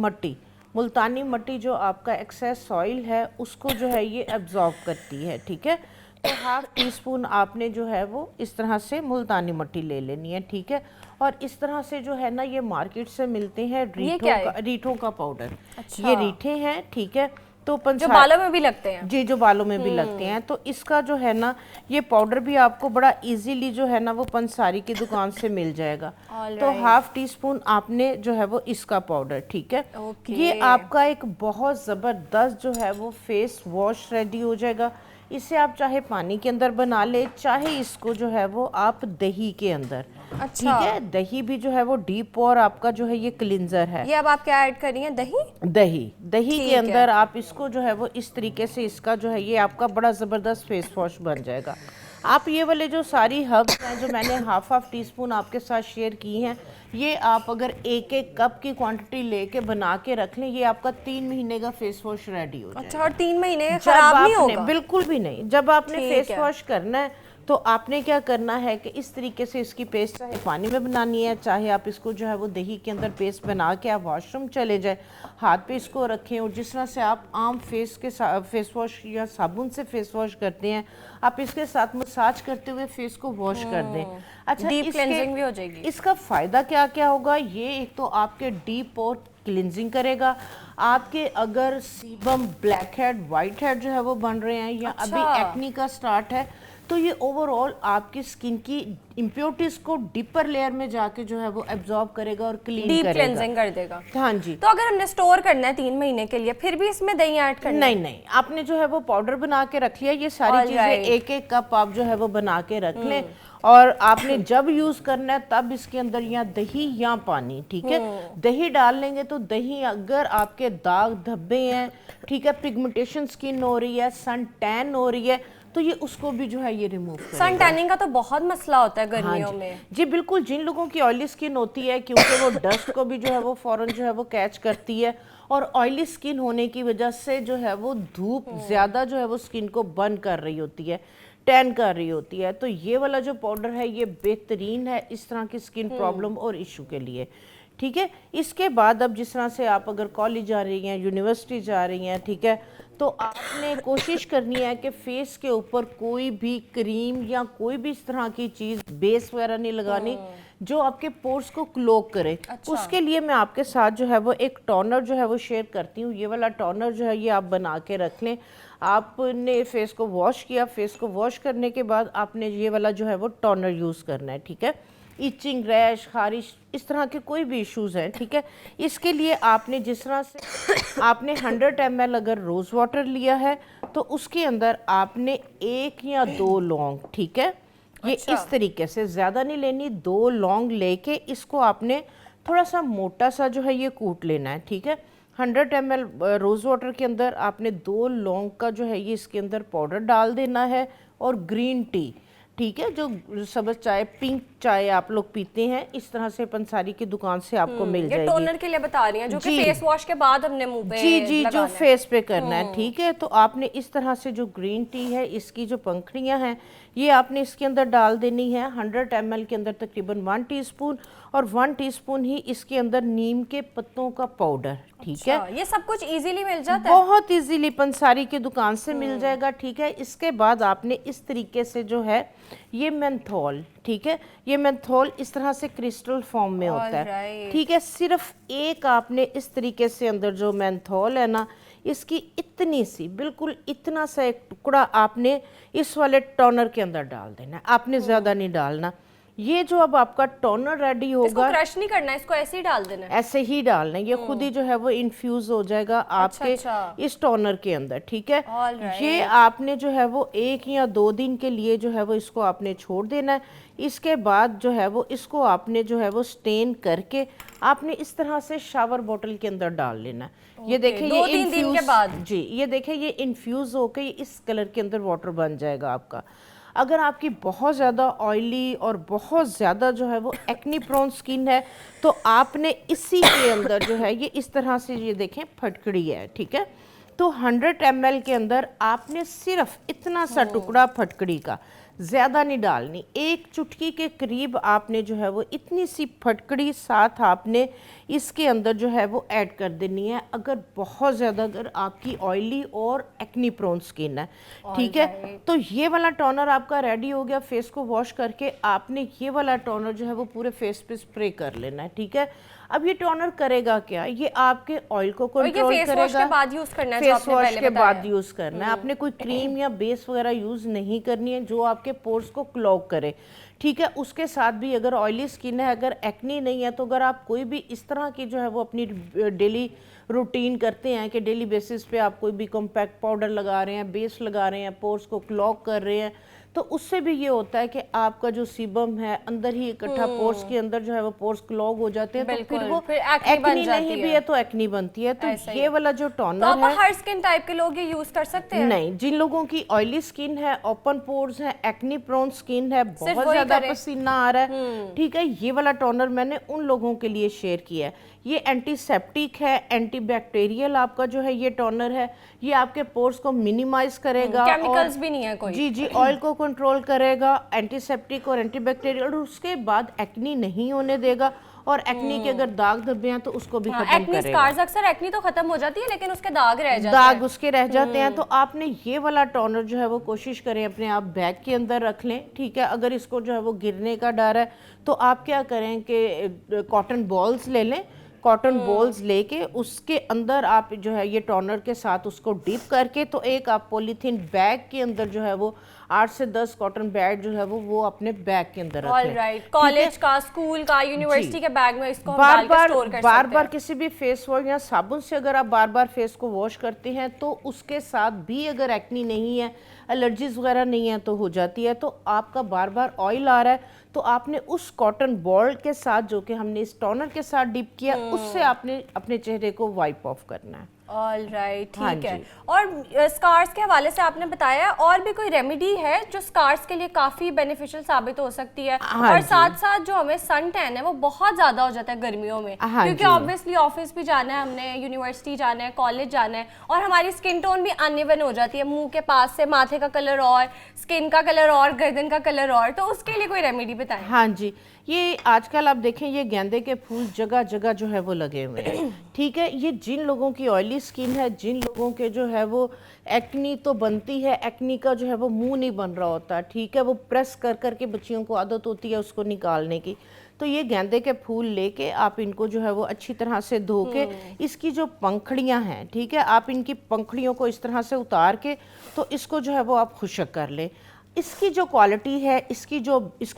I: मट्टी जो आपका एक्सेस ऑयल है उसको जो है ये एब्जॉर्ब करती है, ठीक है। तो हाफ टी स्पून आपने जो है वो इस तरह से मुल्तानी मट्टी ले लेनी है, ठीक है। और इस तरह से जो है ना ये मार्केट से मिलते हैं रीठों का पाउडर। अच्छा। ये रीठे हैं, ठीक है। तो
A: जो बालों में भी लगते हैं।
I: जी, जो बालों में भी लगते हैं। तो इसका जो है ना ये पाउडर भी आपको बड़ा इजीली जो है ना वो पंसारी की दुकान से मिल जाएगा। तो हाफ टी स्पून आपने जो है वो इसका पाउडर, ठीक है। ये आपका एक बहुत ज़बरदस्त जो है वो फेस वॉश रेडी हो जाएगा। इसे आप चाहे पानी के अंदर बना ले, चाहे इसको जो है वो आप दही के अंदर, ठीक है। दही भी जो है वो डीप और आपका जो है ये क्लिंजर है।
A: ये अब आप क्या ऐड कर रही हैं,
I: दही के अंदर आप इसको जो है वो इस तरीके से इसका जो है ये आपका बड़ा ज़बरदस्त फेस वॉश बन जाएगा। आप ये वाले जो सारी हर्ब्स हैं जो मैंने हाफ टी स्पून आपके साथ शेयर की हैं, ये आप अगर एक कप की क्वांटिटी लेके बना के रख लें, ये आपका 3 महीने का फेस वॉश रेडी हो जाएगा।
A: अच्छा, और 3 महीने खराब नहीं होगा?
I: बिल्कुल भी नहीं। जब आपने फेस वॉश करना है तो आपने क्या करना है कि इस तरीके से इसकी पेस्ट चाहे पानी में बनानी है, चाहे आप इसको जो है वो दही के अंदर पेस्ट बना के आप वॉशरूम चले जाए, हाथ पे इसको रखें और जिस तरह से आप आम फेस वॉश या साबुन से फेस वॉश करते हैं, आप इसके साथ मसाज करते हुए फेस को वॉश कर दें। अच्छा,
A: डीप क्लेंजिंग भी हो जाएगी।
I: इसका फ़ायदा क्या क्या होगा, ये एक तो आपके डीप और क्लिनजिंग करेगा। आपके अगर sebum, black head, white head जो है वो बन रहे हैं या अभी एक्नी का स्टार्ट है, तो ये ओवरऑल आपकी स्किन की इम्प्योरिटीज को डीपर लेयर में जाके जो है वो एब्जॉर्ब करेगा और क्लीन
A: क्लेंजिंग कर देगा।
I: हाँ जी।
A: तो अगर हमने स्टोर करना है 3 महीने के लिए, फिर भी इसमें दही ऐड करना है?
I: नहीं, आपने जो है वो पाउडर बना के रख लिया, ये सारी चीजें एक कप आप जो है वो बना के रख लें और आपने जब यूज करना है तब इसके अंदर या दही या पानी, ठीक है। दही डाल लेंगे तो दही अगर आपके दाग धब्बे हैं, ठीक है, पिगमेंटेशन स्किन हो रही है, सन टैन हो रही है, तो ये उसको भी जो है ये रिमूव करेगा।
A: सन टैनिंग का तो बहुत मसला होता है गर्मियों में।
I: जी बिल्कुल, जिन लोगों की ऑयली स्किन होती है क्योंकि वो डस्ट को भी जो है वो फौरन जो है वो कैच करती है और ऑयली स्किन होने की वजह से जो है वो धूप ज़्यादा जो है वो स्किन को बर्न कर रही होती है, टैन कर रही होती है। तो ये वाला जो पाउडर है ये बेहतरीन है इस तरह की स्किन प्रॉब्लम और इशू के लिए, ठीक है। इसके बाद अब जिस तरह से आप अगर कॉलेज जा रही हैं, यूनिवर्सिटी जा रही हैं, ठीक है, तो आपने कोशिश करनी है कि फेस के ऊपर कोई भी क्रीम या कोई भी इस तरह की चीज़ बेस वगैरह नहीं लगानी जो आपके पोर्स को क्लोग करे। उसके लिए मैं आपके साथ जो है वो एक टोनर जो है वो शेयर करती हूँ। ये वाला टोनर जो है ये आप बना के रख लें। आपने फेस को वॉश किया, फेस को वॉश करने के बाद आपने ये वाला जो है वो टोनर यूज़ करना है, ठीक है। इचिंग, रैश, खारिश, इस तरह के कोई भी इश्यूज़ हैं, ठीक है। इसके लिए आपने जिस तरह से आपने 100 ml अगर रोज़ वाटर लिया है तो उसके अंदर आपने 1 या 2 लौंग, ठीक है, ये इस तरीके से, ज़्यादा नहीं लेनी, 2 लौंग लेके इसको आपने थोड़ा सा मोटा सा जो है ये कूट लेना है, ठीक है। 100 ml रोज़ वाटर के अंदर आपने 2 लौंग का जो है ये इसके अंदर पाउडर डाल देना है और ग्रीन टी ठीक है, जो सब्ज चाय, पिंक चाय आप लोग पीते हैं, इस तरह से पंसारी की दुकान से आपको मिल
A: ये
I: जाएगी।
A: टोनर के लिए बता रही हैं जो कि
I: जी।
A: फेस वॉश के बाद हमने मुंह पे
I: जी जी, जो
A: लगाना है।
I: फेस पे करना है, ठीक है। तो आपने इस तरह से जो ग्रीन टी है, इसकी जो पंखड़ियाँ हैं, ये आपने इसके अंदर डाल देनी है। 100 ml के अंदर तकरीबन 1 टीस्पून, और 1 टीस्पून ही इसके अंदर नीम के पत्तों का पाउडर, ठीक है।
A: अच्छा, ये सब कुछ इजीली मिल जाता है?
I: बहुत इजीली पंसारी की दुकान से मिल जाएगा, ठीक है। इसके बाद आपने इस तरीके से जो है ये मेंथोल, ठीक है, ये मेंथोल इस तरह से क्रिस्टल फॉर्म में होता है, ठीक है। सिर्फ एक आपने इस तरीके से अंदर जो मेंथोल है ना, इसकी इतनी सी, बिल्कुल इतना सा एक टुकड़ा आपने इस वाले टोनर के अंदर डाल देना है, आपने ज़्यादा नहीं डालना। ये जो अब आपका टोनर रेडी होगा,
A: इसको क्रश नहीं करना है, इसको ऐसे ही डाल देना है?
I: ऐसे ही डालना है, ये खुद ही जो है वो इन्फ्यूज हो जाएगा आपके इस टोनर के अंदर, ठीक है। ये आपने जो है वो 1 या 2 दिन के लिए जो है वो इसको आपने छोड़ देना है। इसके बाद जो है वो इसको आपने जो है वो स्टेन करके आपने इस तरह से शावर बोतल के अंदर डाल लेना है। ये देखिए, ये
A: 2-3 दिन के बाद,
I: जी, ये देखिए, ये इन्फ्यूज होकर इस कलर के अंदर वाटर बन जाएगा आपका। अगर आपकी बहुत ज़्यादा ऑयली और बहुत ज़्यादा जो है वो एक्नी प्रोन स्किन है, तो आपने इसी के अंदर जो है ये इस तरह से, ये देखें, फटकड़ी है, ठीक है। तो 100 ml के अंदर आपने सिर्फ इतना सा टुकड़ा फटकड़ी का, ज़्यादा नहीं डालनी, 1 चुटकी के करीब आपने जो है वो इतनी सी फटकड़ी साथ आपने इसके अंदर जो है वो ऐड कर देनी है। अगर बहुत ज़्यादा, अगर आपकी ऑयली और एक्नी प्रोन स्किन है, ठीक है, तो ये वाला टोनर आपका रेडी हो गया। फेस को वॉश करके आपने ये वाला टोनर जो है वो पूरे फेस पे स्प्रे कर लेना है, ठीक है। अब ये टोनर करेगा क्या, ये आपके ऑयल को कंट्रोल करेगा।
A: फेस वॉश के बाद यूज करना है,
I: फेस वॉश के बाद यूज करना है, आपने कोई क्रीम या बेस वगैरह यूज नहीं करनी है जो आपके पोर्स को क्लॉग करे, ठीक है। उसके साथ भी अगर ऑयली स्किन है, अगर एक्नी नहीं है, तो अगर आप कोई भी इस तरह की जो है वो अपनी डेली रूटीन करते हैं कि डेली बेसिस पे आप कोई भी कॉम्पैक्ट पाउडर लगा रहे हैं, बेस लगा रहे हैं, पोर्स को क्लॉग कर रहे हैं, तो उससे भी ये होता है कि आपका जो सीबम है अंदर ही इकट्ठा, पोर्स के अंदर जो है वो पोर्स क्लॉग हो जाते हैं, तो फिर वो एक्नी नहीं भी है तो एक्नी बनती है। तो ये वाला जो टोनर है,
A: हर स्किन टाइप के लोग ये यूज कर सकते हैं?
I: नहीं, जिन लोगों की ऑयली स्किन है, ओपन पोर्स है, एक्नी प्रोन स्किन है, बहुत ज्यादा पसीना आ रहा है, ठीक है, ये वाला टोनर मैंने उन लोगों के लिए शेयर किया है। ये एंटीसेप्टिक है, एंटीबैक्टीरियल आपका जो है ये टोनर है, ये आपके पोर्स को मिनिमाइज करेगा,
A: केमिकल्स भी नहीं है कोई,
I: जी जी, ऑयल को कंट्रोल करेगा, एंटीसेप्टिक और एंटीबैक्टीरियल, और उसके बाद एक्नी नहीं होने देगा, और एक्नी के अगर दाग धब्बे हैं तो उसको भी खत्म करेगा।
A: स्कार्स, अक्सर एक्नी तो खत्म हो जाती है लेकिन उसके दाग रह जाते हैं,
I: दाग उसके रह जाते हैं। तो आपने ये वाला टोनर जो है वो कोशिश करें अपने आप बैग के अंदर रख लें, ठीक है। अगर इसको जो है वो गिरने का डर है तो आप क्या करें कि कॉटन बॉल्स ले लें, कॉटन बॉल्स लेके उसके अंदर आप जो है ये टोनर के साथ उसको डिप करके, तो एक आप पॉलीथीन बैग के अंदर जो है वो 8 से 10 कॉटन बैग जो है वो अपने बैग के अंदर रख लें।
A: कॉलेज का, स्कूल का, यूनिवर्सिटी के बैग में इसको डाल के स्टोर कर सकते हैं।
I: बार किसी भी फेस वॉश या साबुन से अगर आप बार फेस को वॉश करते हैं तो उसके साथ भी अगर एक्नी नहीं है, एलर्जीज वगैरह नहीं है तो हो जाती है। तो आपका बार ऑयल आ रहा है तो आपने उस कॉटन बॉल के साथ जो कि हमने इस टोनर के साथ डिप किया, उससे आपने अपने चेहरे को वाइप ऑफ करना है।
A: ऑलराइट, ठीक है। और स्कार्स के हवाले से आपने बताया और भी कोई रेमेडी है जो स्कार्स के लिए काफी बेनिफिशियल साबित हो सकती है? और साथ साथ जो हमें सन टैन है वो बहुत ज्यादा हो जाता है गर्मियों में, क्योंकि ऑब्वियसली ऑफिस भी जाना है हमने, यूनिवर्सिटी जाना है, कॉलेज जाना है, और हमारी स्किन टोन भी अनइवन हो जाती है, मुंह के पास से माथे का कलर और, स्किन का कलर और, गर्दन का कलर और, तो उसके लिए कोई रेमेडी बताएं।
I: हाँ जी, ये आजकल आप देखें ये गेंदे के फूल जगह जगह जो है वो लगे हुए हैं, ठीक है। ये जिन लोगों की ऑयली स्किन है, जिन लोगों के जो है वो एक्नी तो बनती है, एक्नी का जो है वो मुंह नहीं बन रहा होता, ठीक है, वो प्रेस कर करके बच्चियों को आदत होती है उसको निकालने की, तो ये गेंदे के फूल लेके आप इनको जो है वो अच्छी तरह से धो के, इसकी जो पंखड़ियाँ हैं, ठीक है, आप इनकी पंखड़ियों को इस तरह से उतार के तो इसको जो है वो आप खुशक कर लें। इसकी जो क्वालिटी है, इसके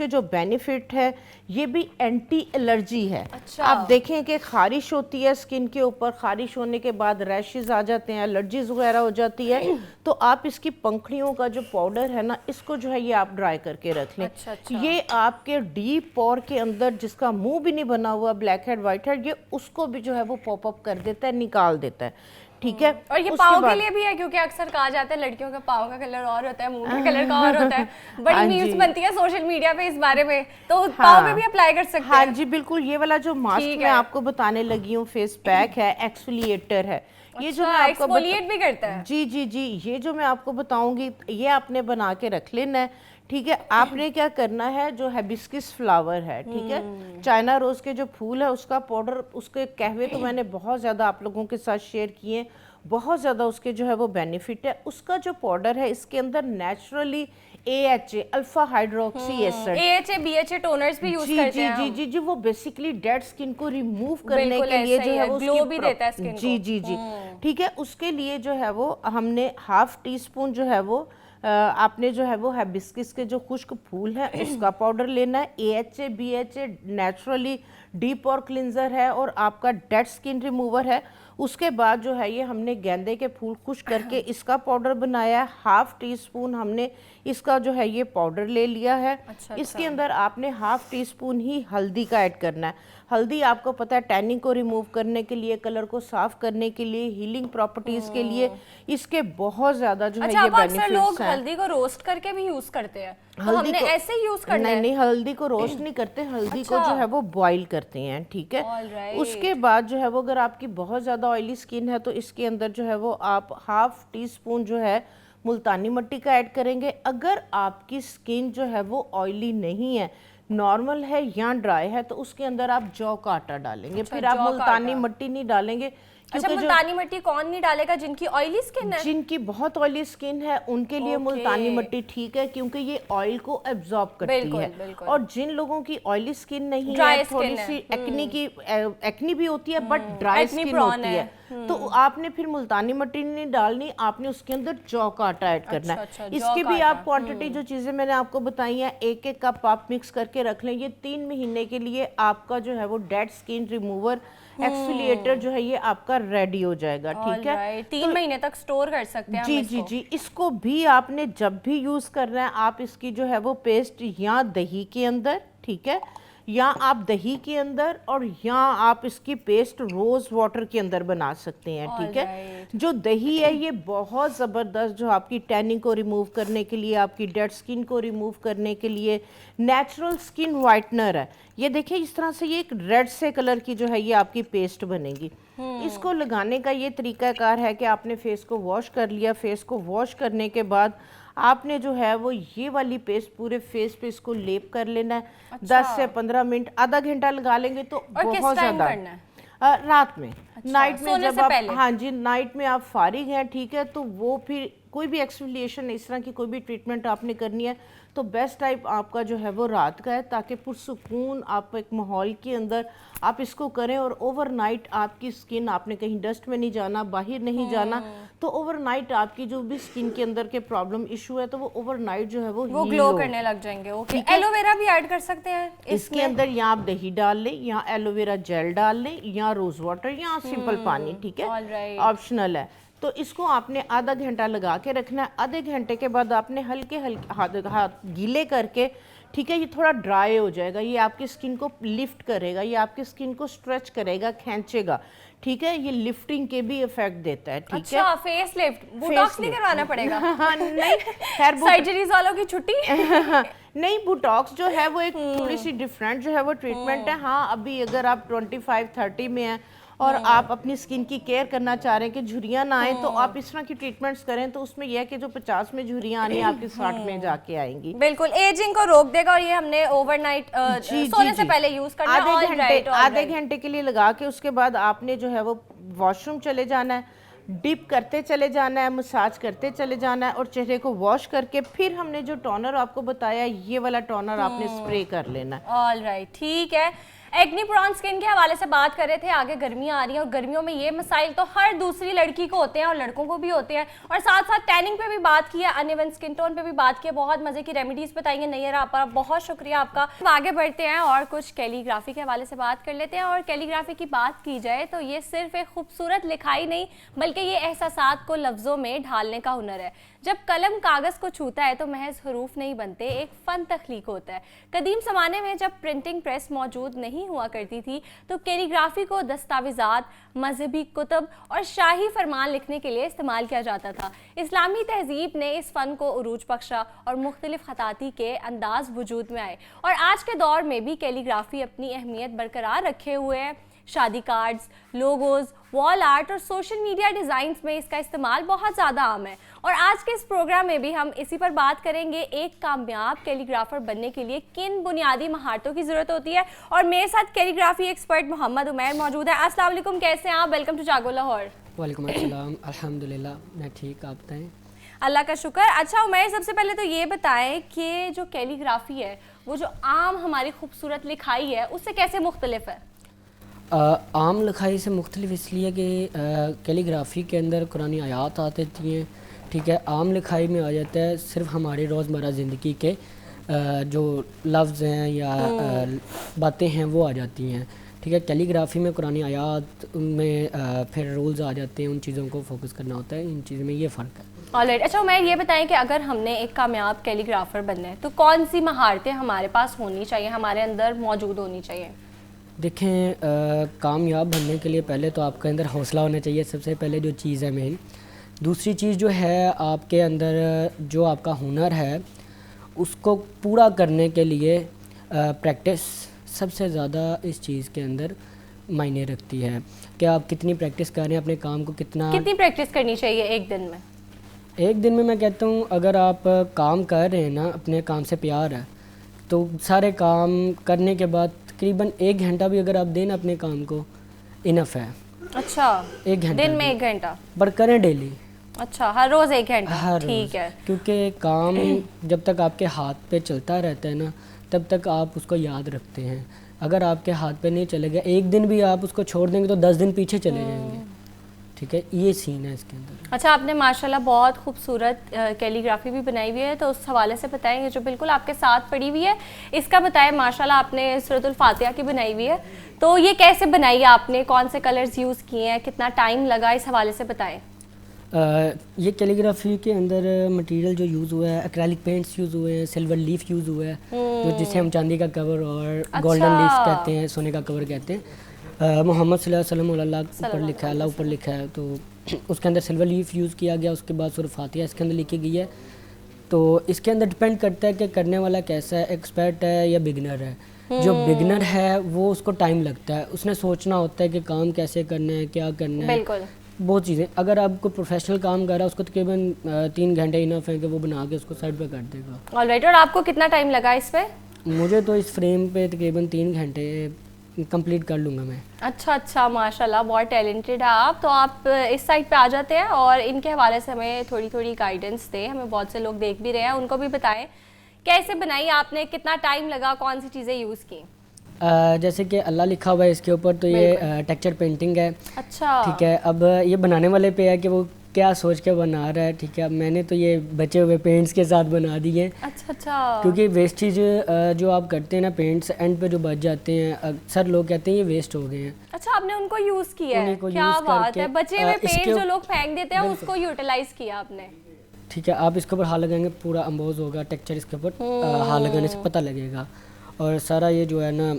I: जो बेनिफिट है, ये भी एंटी एलर्जी है।
A: अच्छा।
I: आप देखें कि खारिश होती है स्किन के ऊपर, खारिश होने के बाद रैशेज आ जाते हैं, एलर्जीज वगैरह हो जाती है, तो आप इसकी पंखड़ियों का जो पाउडर है ना, इसको जो है ये आप ड्राई करके रख लें।
A: अच्छा।
I: ये आपके डीप पोर के अंदर जिसका मुंह भी नहीं बना हुआ, ब्लैक हेड वाइट हेड, ये उसको भी जो है वो पॉपअप कर देता है, निकाल देता है, ठीक है।
A: और ये पाँव के लिए भी है, क्योंकि अक्सर कहा जाता है लड़कियों का पाँव का कलर और होता है, मुंह का कलर का और होता है, बड़ी मीम्स बनती है सोशल मीडिया पे इस बारे में, तो पाँव पे भी अप्लाई कर सकते हैं।
I: हाँ जी बिल्कुल, ये वाला जो मास्क मैं आपको बताने लगी हूँ फेस पैक है, एक्सफोलिएटर है, ये जो मैं आपको
A: एक्सफोलिएट भी करता है।
I: जी जी जी, ये जो मैं आपको बताऊंगी ये आपने बना के रख लेना है, ठीक है। आपने क्या करना है, जो हिबिस्कस फ्लावर है, ठीक है, चाइना रोज के जो फूल है उसका पाउडर, उसके कहवे तो मैंने बहुत ज़्यादा आप लोगों के साथ शेयर किए, बहुत ज़्यादा उसके जो है वो बेनिफिट है। उसका जो पाउडर है इसके अंदर naturally AHA alpha hydroxy acid,
A: AHA BHA toners भी यूज करते हैं
I: जी जी जी, वो बेसिकली डेड स्किन को रिमूव करने के लिए जो है वो
A: ग्लो भी देता है स्किन को।
I: जी जी जी, ठीक है। उसके लिए जो है वो हमने ½ टीस्पून जो है वो आपने जो है वो हिबिस्कस के जो खुश्क फूल है उसका पाउडर लेना है। AHA BHA नेचुरली डीप और क्लिनजर है और आपका डेड स्किन रिमूवर है। उसके बाद जो है ये हमने गेंदे के फूल खुश्क करके इसका पाउडर बनाया है। ½ टीस्पून हमने इसका जो है ये पाउडर ले लिया है। इसके अंदर आपने ½ टीस्पून ही हल्दी का ऐड करना है। हल्दी आपको पता है टैनिंग को रिमूव करने के लिए, कलर को साफ करने के लिए, हीलिंग प्रॉपर्टीज के लिए इसके बहुत ज्यादा जो है ये बेनिफिट्स
A: लोग
I: हैं।
A: हल्दी को रोस्ट करके भी यूज करते हैं, तो
I: हल्दी
A: हमने
I: को
A: ऐसे ही यूज करना है?
I: नहीं, हल्दी को रोस्ट नहीं करते, हल्दी को जो है वो बॉईल करते हैं, ठीक है।
A: Alright.
I: उसके बाद जो है वो अगर आपकी बहुत ज़्यादा ऑयली स्किन है तो इसके अंदर जो है वो आप ½ टीस्पून जो है मुल्तानी मिट्टी का ऐड करेंगे। अगर आपकी स्किन जो है वो ऑयली नहीं है, नॉर्मल है या ड्राई है, तो उसके अंदर आप जौ का आटा डालेंगे। फिर आप मुल्तानी मिट्टी नहीं डालेंगे।
A: अच्छा, मुल्तानी मिट्टी कौन नहीं डालेगा? जिनकी ऑयली स्किन है,
I: जिनकी बहुत ऑयली स्किन है उनके लिए मुल्तानी मिट्टी ठीक है, क्योंकि ये ऑयल को एब्जॉर्ब करती है। और जिन लोगों की ऑयली स्किन नहीं है, थोड़ी सी एक्नी भी होती है बट ड्राई स्किन होती है, तो आपने फिर मुल्तानी मिट्टी नहीं डालनी, आपने उसके अंदर जौ का आटा ऐड करना है। इसकी भी आप क्वांटिटी जो चीज़ें मैंने आपको बताई हैं, 1-1 कप आप मिक्स करके रख लें। ये 3 महीने के लिए आपका जो है वो डेड स्किन रिमूवर एक्सफोलिएटर जो है ये आपका रेडी हो जाएगा, ठीक है।
A: 3 महीने तक स्टोर कर सकते हैं
I: जी जी जी। इसको भी आपने जब भी यूज करना है, आप इसकी जो है वो पेस्ट या दही के अंदर, ठीक है, या आप दही के अंदर और या आप इसकी पेस्ट रोज वाटर के अंदर बना सकते हैं, ठीक है। जो दही है ये बहुत ज़बरदस्त जो आपकी टैनिंग को रिमूव करने के लिए, आपकी डेड स्किन को रिमूव करने के लिए नेचुरल स्किन वाइटनर है। ये देखिए इस तरह से ये एक रेड से कलर की जो है ये आपकी पेस्ट बनेगी। इसको लगाने का ये तरीकाकार है कि आपने फेस को वॉश कर लिया, फेस को वॉश करने के बाद आपने जो है वो ये वाली पेस्ट पूरे फेस पे इसको लेप कर लेना है। 10 से 15 मिनट, आधा घंटा लगा लेंगे तो बहुत ज़्यादा। रात में, नाइट में जब आप, हाँ जी, नाइट में आप फारिग हैं, ठीक है, तो वो फिर कोई भी एक्सफोलिएशन इस तरह की कोई भी ट्रीटमेंट आपने करनी है तो बेस्ट टाइप आपका जो है वो रात का है, ताकि पुरसुकून आप एक माहौल के अंदर आप इसको करें। और ओवरनाइट आपकी स्किन, आपने कहीं डस्ट में नहीं जाना, बाहर नहीं जाना, तो ओवरनाइट आपकी जो भी स्किन के अंदर के प्रॉब्लम इशू है तो वो ओवरनाइट जो है वो
A: ग्लो करने लग जाएंगे। ओके, एलोवेरा भी ऐड कर सकते हैं
I: इसके अंदर, या आप दही डाल लें, या एलोवेरा जेल डाल लें, या रोज वाटर, या सिंपल पानी, ठीक है, ऑप्शनल है। तो इसको आपने आधा घंटा लगा के रखना है। आधे घंटे के बाद आपने हल्के हल्के हाथ गीले करके, ठीक है, ये थोड़ा ड्राई हो जाएगा, ये आपकी स्किन को लिफ्ट करेगा, ये आपकी स्किन को स्ट्रेच करेगा, खींचेगा, ठीक है, ये लिफ्टिंग के भी इफेक्ट देता है, ठीक है।
A: अच्छा, फेस लिफ्ट, बोटॉक्स नहीं करवाना पड़ेगा?
I: हाँ, नहीं, खैर
A: सर्जरीज वालों की छुट्टी
I: नहीं, बोटॉक्स जो है वो एक थोड़ी सी डिफरेंट जो है वो ट्रीटमेंट है। हाँ, अभी अगर आप 25-30 में हैं और आप अपनी स्किन की केयर करना चाह रहे हैं कि झुर्रियाँ ना आए, तो आप इस तरह की ट्रीटमेंट्स करें, तो उसमें यह है कि जो 50 में झुर्रियाँ आनी आपकी 60 में जाके आएंगी।
A: बिल्कुल, एजिंग को रोक देगा। और ये हमने ओवरनाइट सोने से पहले यूज करना है।
I: आधे घंटे के लिए लगा के उसके बाद आपने जो है वो वॉशरूम चले जाना है, डिप करते चले जाना है, मसाज करते चले जाना है, और चेहरे को वॉश करके फिर हमने जो टोनर आपको बताया, ये वाला टोनर आपने स्प्रे कर लेना है।
A: ऑलराइट, ठीक है। एक्नी प्रोन स्किन के हवाले से बात कर रहे थे। आगे गर्मियां आ रही हैं और गर्मियों में ये मसाइल तो हर दूसरी लड़की को होते हैं और लड़कों को भी होते हैं। और साथ साथ टैनिंग पे भी बात की है, अनइवन स्किन टोन पे भी बात की है, बहुत मजे की रेमेडीज बताएंगे नैयर आपा, बहुत शुक्रिया आपका। आगे बढ़ते हैं और कुछ कैलीग्राफी के हवाले से बात कर लेते हैं। और कैलीग्राफी की बात की जाए तो ये सिर्फ एक खूबसूरत लिखाई नहीं, बल्कि ये एहसासात को लफ्जों में ढालने का हुनर है। जब कलम कागज को छूता है तो महज हरूफ नहीं बनते, एक फन तख्लीक होता है। कदीम ज़माने में जब प्रिंटिंग प्रेस मौजूद नहीं नहीं हुआ करती थी तो कैलीग्राफी को दस्तावेज़ात, मजहबी कुतुब और शाही फरमान लिखने के लिए इस्तेमाल किया जाता था। इस्लामी तहजीब ने इस फ़न को उरूज बख्शा और मुख्तलिफ ख़ताती के अंदाज वजूद में आए और आज के दौर में भी कैलीग्राफी अपनी अहमियत बरकरार रखे हुए है। शादी कार्ड्स, लोगोज, वॉल आर्ट और सोशल मीडिया डिज़ाइंस में इसका इस्तेमाल बहुत ज़्यादा आम है और आज के इस प्रोग्राम में भी हम इसी पर बात करेंगे। एक कामयाब कैलीग्राफर बनने के लिए किन बुनियादी महारतों की ज़रूरत होती है और मेरे साथ कैलीग्राफी एक्सपर्ट मोहम्मद उमैर मौजूद है। अस्सलाम वालेकुम, कैसे हैं आप? वेलकम टू जागो लाहौर।
J: वालेकुम अस्सलाम, अल्हम्दुलिल्लाह मैं ठीक, आप बताएं?
A: अल्लाह का शुक्र। अच्छा उमैर, सबसे पहले तो ये बताएं कि जो कैलीग्राफी है वो जो आम हमारी खूबसूरत लिखाई है उससे कैसे मुख्तलिफ है?
J: आम लिखाई से मुख्तलिफ इसलिए कि कैलीग्राफी के अंदर कुरानी आयात आ जाती हैं, ठीक है। आम लिखाई में आ जाता है सिर्फ हमारी रोज़मर्रा ज़िंदगी के जो लफ्ज़ हैं या बातें हैं वो आ जाती हैं, ठीक है। कैलीग्राफी में कुरानी आयात में फिर रूल्स आ जाते हैं, उन चीज़ों को फोकस करना होता है, इन चीज़ों में ये फ़र्क है।
A: ऑलराइट। अच्छा उमैर, ये बताएं कि अगर हमने एक कामयाब कैलीग्राफर बनना है तो कौन सी महारतें हमारे पास होनी चाहिए, हमारे अंदर मौजूद होनी चाहिए?
J: देखें, कामयाब बनने के लिए पहले तो आपके अंदर हौसला होना चाहिए, सबसे पहले जो चीज़ है मेन। दूसरी चीज़ जो है आपके अंदर जो आपका हुनर है उसको पूरा करने के लिए प्रैक्टिस सबसे ज़्यादा इस चीज़ के अंदर मायने रखती है कि आप कितनी प्रैक्टिस कर रहे हैं, अपने काम को कितनी
A: प्रैक्टिस करनी चाहिए एक दिन में?
J: एक दिन में मैं कहता हूँ अगर आप काम कर रहे हैं ना, अपने काम से प्यार है तो सारे काम करने के बाद तकरीबन 1 घंटा भी अगर आप दें अपने काम को इनफ है।
A: अच्छा,
J: 1 घंटा
A: दिन में 1 घंटा
J: पर करें डेली।
A: अच्छा, हर रोज़ 1 घंटा?
J: हर
A: ठीक है,
J: क्योंकि काम जब तक आपके हाथ पे चलता रहता है ना तब तक आप उसको याद रखते हैं। अगर आपके हाथ पे नहीं चलेगा, एक दिन भी आप उसको छोड़ देंगे तो 10 दिन पीछे चले जाएंगे, ठीक है। ये सीन है इसके अंदर।
A: अच्छा, आपने माशाल्लाह बहुत खूबसूरत कैलीग्राफी भी बनाई हुई है तो उस हवाले से बताएंगे जो बिल्कुल आपके साथ पड़ी हुई है इसका बताएं। माशाल्लाह आपने सूरतुल फातिहा की बनाई हुई है, तो ये कैसे बनाई है आपने, कौन से कलर्स यूज़ किए हैं, कितना टाइम लगा, इस हवाले से बताएं।
J: ये कैलीग्राफी के अंदर मटेरियल जो यूज़ हुआ है, एक्रेलिक पेंट्स यूज़ हुए हैं, सिल्वर लीफ यूज़ हुआ है जो जिसे हम चांदी का कवर और गोल्डन लीफ कहते हैं, सोने का कवर कहते हैं। मोहम्मद सल्लल्लाहु अलैहि वसल्लम ऊपर लिखा है, अल्लाह ऊपर लिखा है, तो उसके अंदर सिल्वर लीफ यूज़ किया गया। उसके बाद सूरह फातिहा इसके अंदर लिखी गई है। तो इसके अंदर डिपेंड करता है कि करने वाला कैसा है, एक्सपर्ट है या बिगनर है। जो बिगनर है वो उसको टाइम लगता है, उसने सोचना होता है कि काम कैसे करना है, क्या करना है, बहुत चीज़ें। अगर आप कोई प्रोफेशनल काम कर रहा है उसको तकरीबन 3 घंटे इनफ है कि वो बना के उसको साइड पे कर देगा।
A: ऑलराइट। और आपको कितना टाइम लगा इस पे?
J: मुझे तो इस फ्रेम पे तकरीबन 3 घंटे कंप्लीट कर लूँगा मैं।
A: अच्छा, माशाल्लाह बहुत टैलेंटेड है आप। तो आप इस साइड पे आ जाते हैं और इनके हवाले से हमें थोड़ी गाइडेंस दें, हमें बहुत से लोग देख भी रहे हैं, उनको भी बताएं कैसे बनाई आपने, कितना टाइम लगा, कौन सी चीज़ें यूज़ की?
J: जैसे कि अल्लाह लिखा हुआ है इसके ऊपर, तो ये टेक्सचर पेंटिंग है।
A: अच्छा, ठीक
J: है। अब ये बनाने वाले पे है कि वो क्या सोच के बना रहा है, ठीक है। मैंने तो ये बचे हुए पेंट्स के साथ बना दिए।
A: अच्छा,
J: क्योंकि वेस्टेज जो आप करते हैं ना, पेंट्स एंड पे जो बच जाते हैं, अक्सर लोग कहते हैं ये वेस्ट हो गए हैं।
A: अच्छा, आपने उनको यूज़ किया है, क्या बात है। बचे हुए पेंट्स जो लोग फेंक देते हैं उसको यूटिलाइज किया आपने।
J: ठीक है, आप इसके ऊपर हाथ लगाएंगे पूरा अम्बोज होगा, टेक्सचर इसके ऊपर हाथ लगाने से पता लगेगा। और सारा ये जो है ना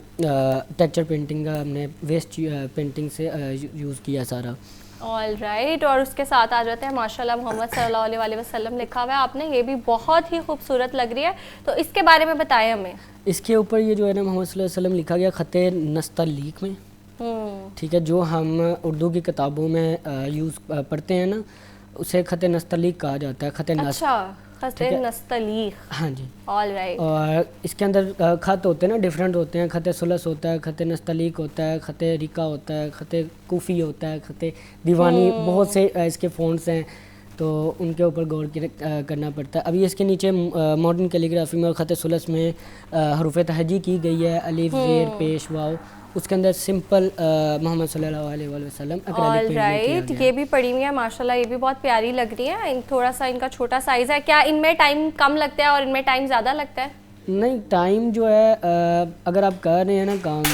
J: टेक्सचर पेंटिंग का हमने वेस्ट पेंटिंग से यूज़ किया सारा।
A: ऑलराइट। और उसके साथ आ जाते हैं माशाल्लाह मोहम्मद सल्लल्लाहु अलैहि वसल्लम लिखा हुआ है आपने, ये भी बहुत ही खूबसूरत लग रही है, तो इसके बारे में बताएं हमें।
J: इसके ऊपर ये जो है ना मोहम्मद सल्लल्लाहु अलैहि वसल्लम लिखा गया ख़ते नस्तलीक में, ठीक है। जो हम उर्दू की किताबों में यूज़ पढ़ते हैं ना उसे ख़ते नस्तलीक कहा जाता है, ख़ते
A: नस्तलीक।
J: हाँ जी,
A: ऑलराइट।
J: और इसके अंदर ख़त होते हैं ना, डिफरेंट होते हैं। ख़ते सुलस होता है, ख़ते नस्तलीक होता है, ख़ते रिका होता है, ख़ते कूफ़ी होता है, ख़ते दीवानी, बहुत से इसके फ़ॉन्ट्स हैं, तो उनके ऊपर गौर करना पड़ता है। अभी इसके नीचे मॉडर्न कैलीग्राफी में और ख़ते सुलस में हरूफ तहजी की गई है, अलिफ ज़ेर पेश वाव, उसके अंदर सिंपल मोहम्मद सल्लल्लाहु अलैहि वसल्लम एक्रेलिक
A: राइट। ये भी पड़ी हुई है माशाल्लाह, ये भी बहुत प्यारी लग रही है। थोड़ा सा इनका छोटा साइज़ है, क्या इनमें टाइम कम लगता है और इनमें टाइम ज़्यादा लगता है?
J: नहीं, टाइम जो है अगर आप कर रहे हैं ना काम,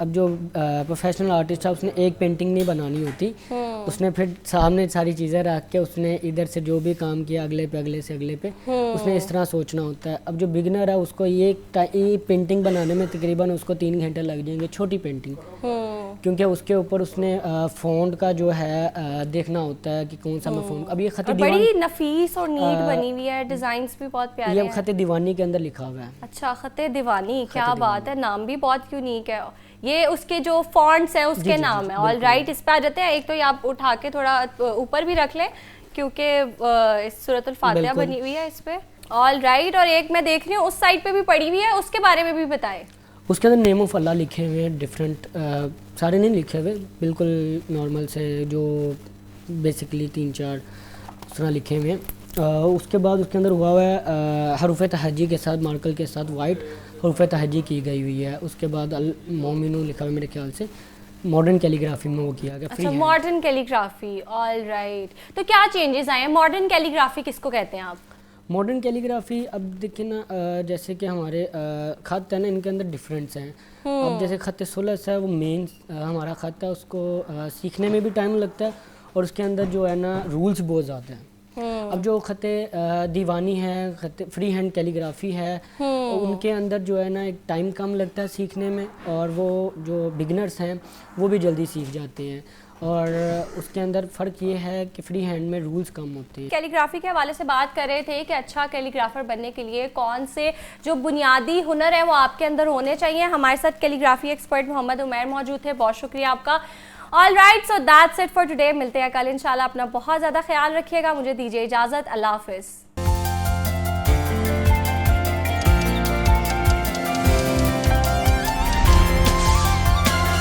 J: अब जो प्रोफेशनल आर्टिस्ट है उसने एक पेंटिंग नहीं बनानी होती, उसने फिर सामने सारी चीज़ें रख के उसने इधर से जो भी काम किया अगले पे अगले से अगले पे उसने इस तरह सोचना होता है। अब जो बिगनर है उसको ये पेंटिंग बनाने में तकरीबन उसको 3 घंटे लग जाएंगे, छोटी पेंटिंग, क्योंकि उसके ऊपर उसने फ़ॉन्ट का जो है देखना होता है कि कौन सा मैं फ़ॉन्ट। अब ये खत
A: बड़ी नफीस और नीट बनी हुई है, डिजाइन्स भी बहुत प्यारे हैं।
J: ये खत दीवानी के अंदर लिखा हुआ है।
A: अच्छा, खत दीवानी, क्या बात है, नाम भी बहुत यूनिक है। ये उसके जो फॉन्ट्स हैं उसके नाम है। ऑल राइट, इस पे आ जाते हैं। एक तो ये आप उठा के थोड़ा ऊपर भी रख लें क्योंकि सूरतुल फातिहा बनी हुई है इस पे। ऑल राइट, और एक मैं देख रही हूँ उस साइड पे भी पड़ी हुई है, उसके बारे में भी बताएं।
J: उसके अंदर नेम ऑफ अल्लाह लिखे हुए हैं, डिफरेंट, सारे नहीं लिखे हुए, बिल्कुल नॉर्मल से जो बेसिकली 3-4 उस तरह लिखे हुए हैं। उसके बाद उसके अंदर हुआ है हरूफ तहजी के साथ, मार्कल के साथ वाइट हरूफ तहजी की गई हुई है। उसके बाद अल मोमिनू लिखा हुआ है, मेरे ख्याल से मॉडर्न कैलीग्राफी में वो किया गया।
A: अच्छा, मॉडर्न कैलीग्राफी, ऑल राइट। तो क्या चेंजेस आए हैं? मॉडर्न कैलीग्राफी किसको कहते हैं आप?
J: मॉडर्न कैलीग्राफी, अब देखिए ना, जैसे कि हमारे खत है ना, इनके अंदर डिफरेंस हैं। अब जैसे खत सुलस है, वो मेन हमारा खत है, उसको सीखने में भी टाइम लगता है और उसके अंदर जो है ना रूल्स बहुत ज़्यादा हैं। अब जो खत दीवानी है, खत फ्री हैंड कैलीग्राफी है, उनके अंदर जो है ना एक टाइम कम लगता है सीखने में, और वो जो बिगनर्स हैं वो भी जल्दी सीख जाते हैं। और उसके अंदर फ़र्क ये है कि फ्री हैंड में रूल्स कम होते हैं।
A: कैलीग्राफी के हवाले से बात कर रहे थे कि अच्छा कैलीग्राफर बनने के लिए कौन से जो बुनियादी हुनर है वो आपके अंदर होने चाहिए। हमारे साथ कैलीग्राफी एक्सपर्ट मोहम्मद उमैर मौजूद थे, बहुत शुक्रिया आपका। All right, so that's it for today. मिलते हैं कल इंशाल्लाह। अपना बहुत ज़्यादा ख्याल रखिएगा। मुझे दीजिए इजाज़त। अल्लाह हाफिज़।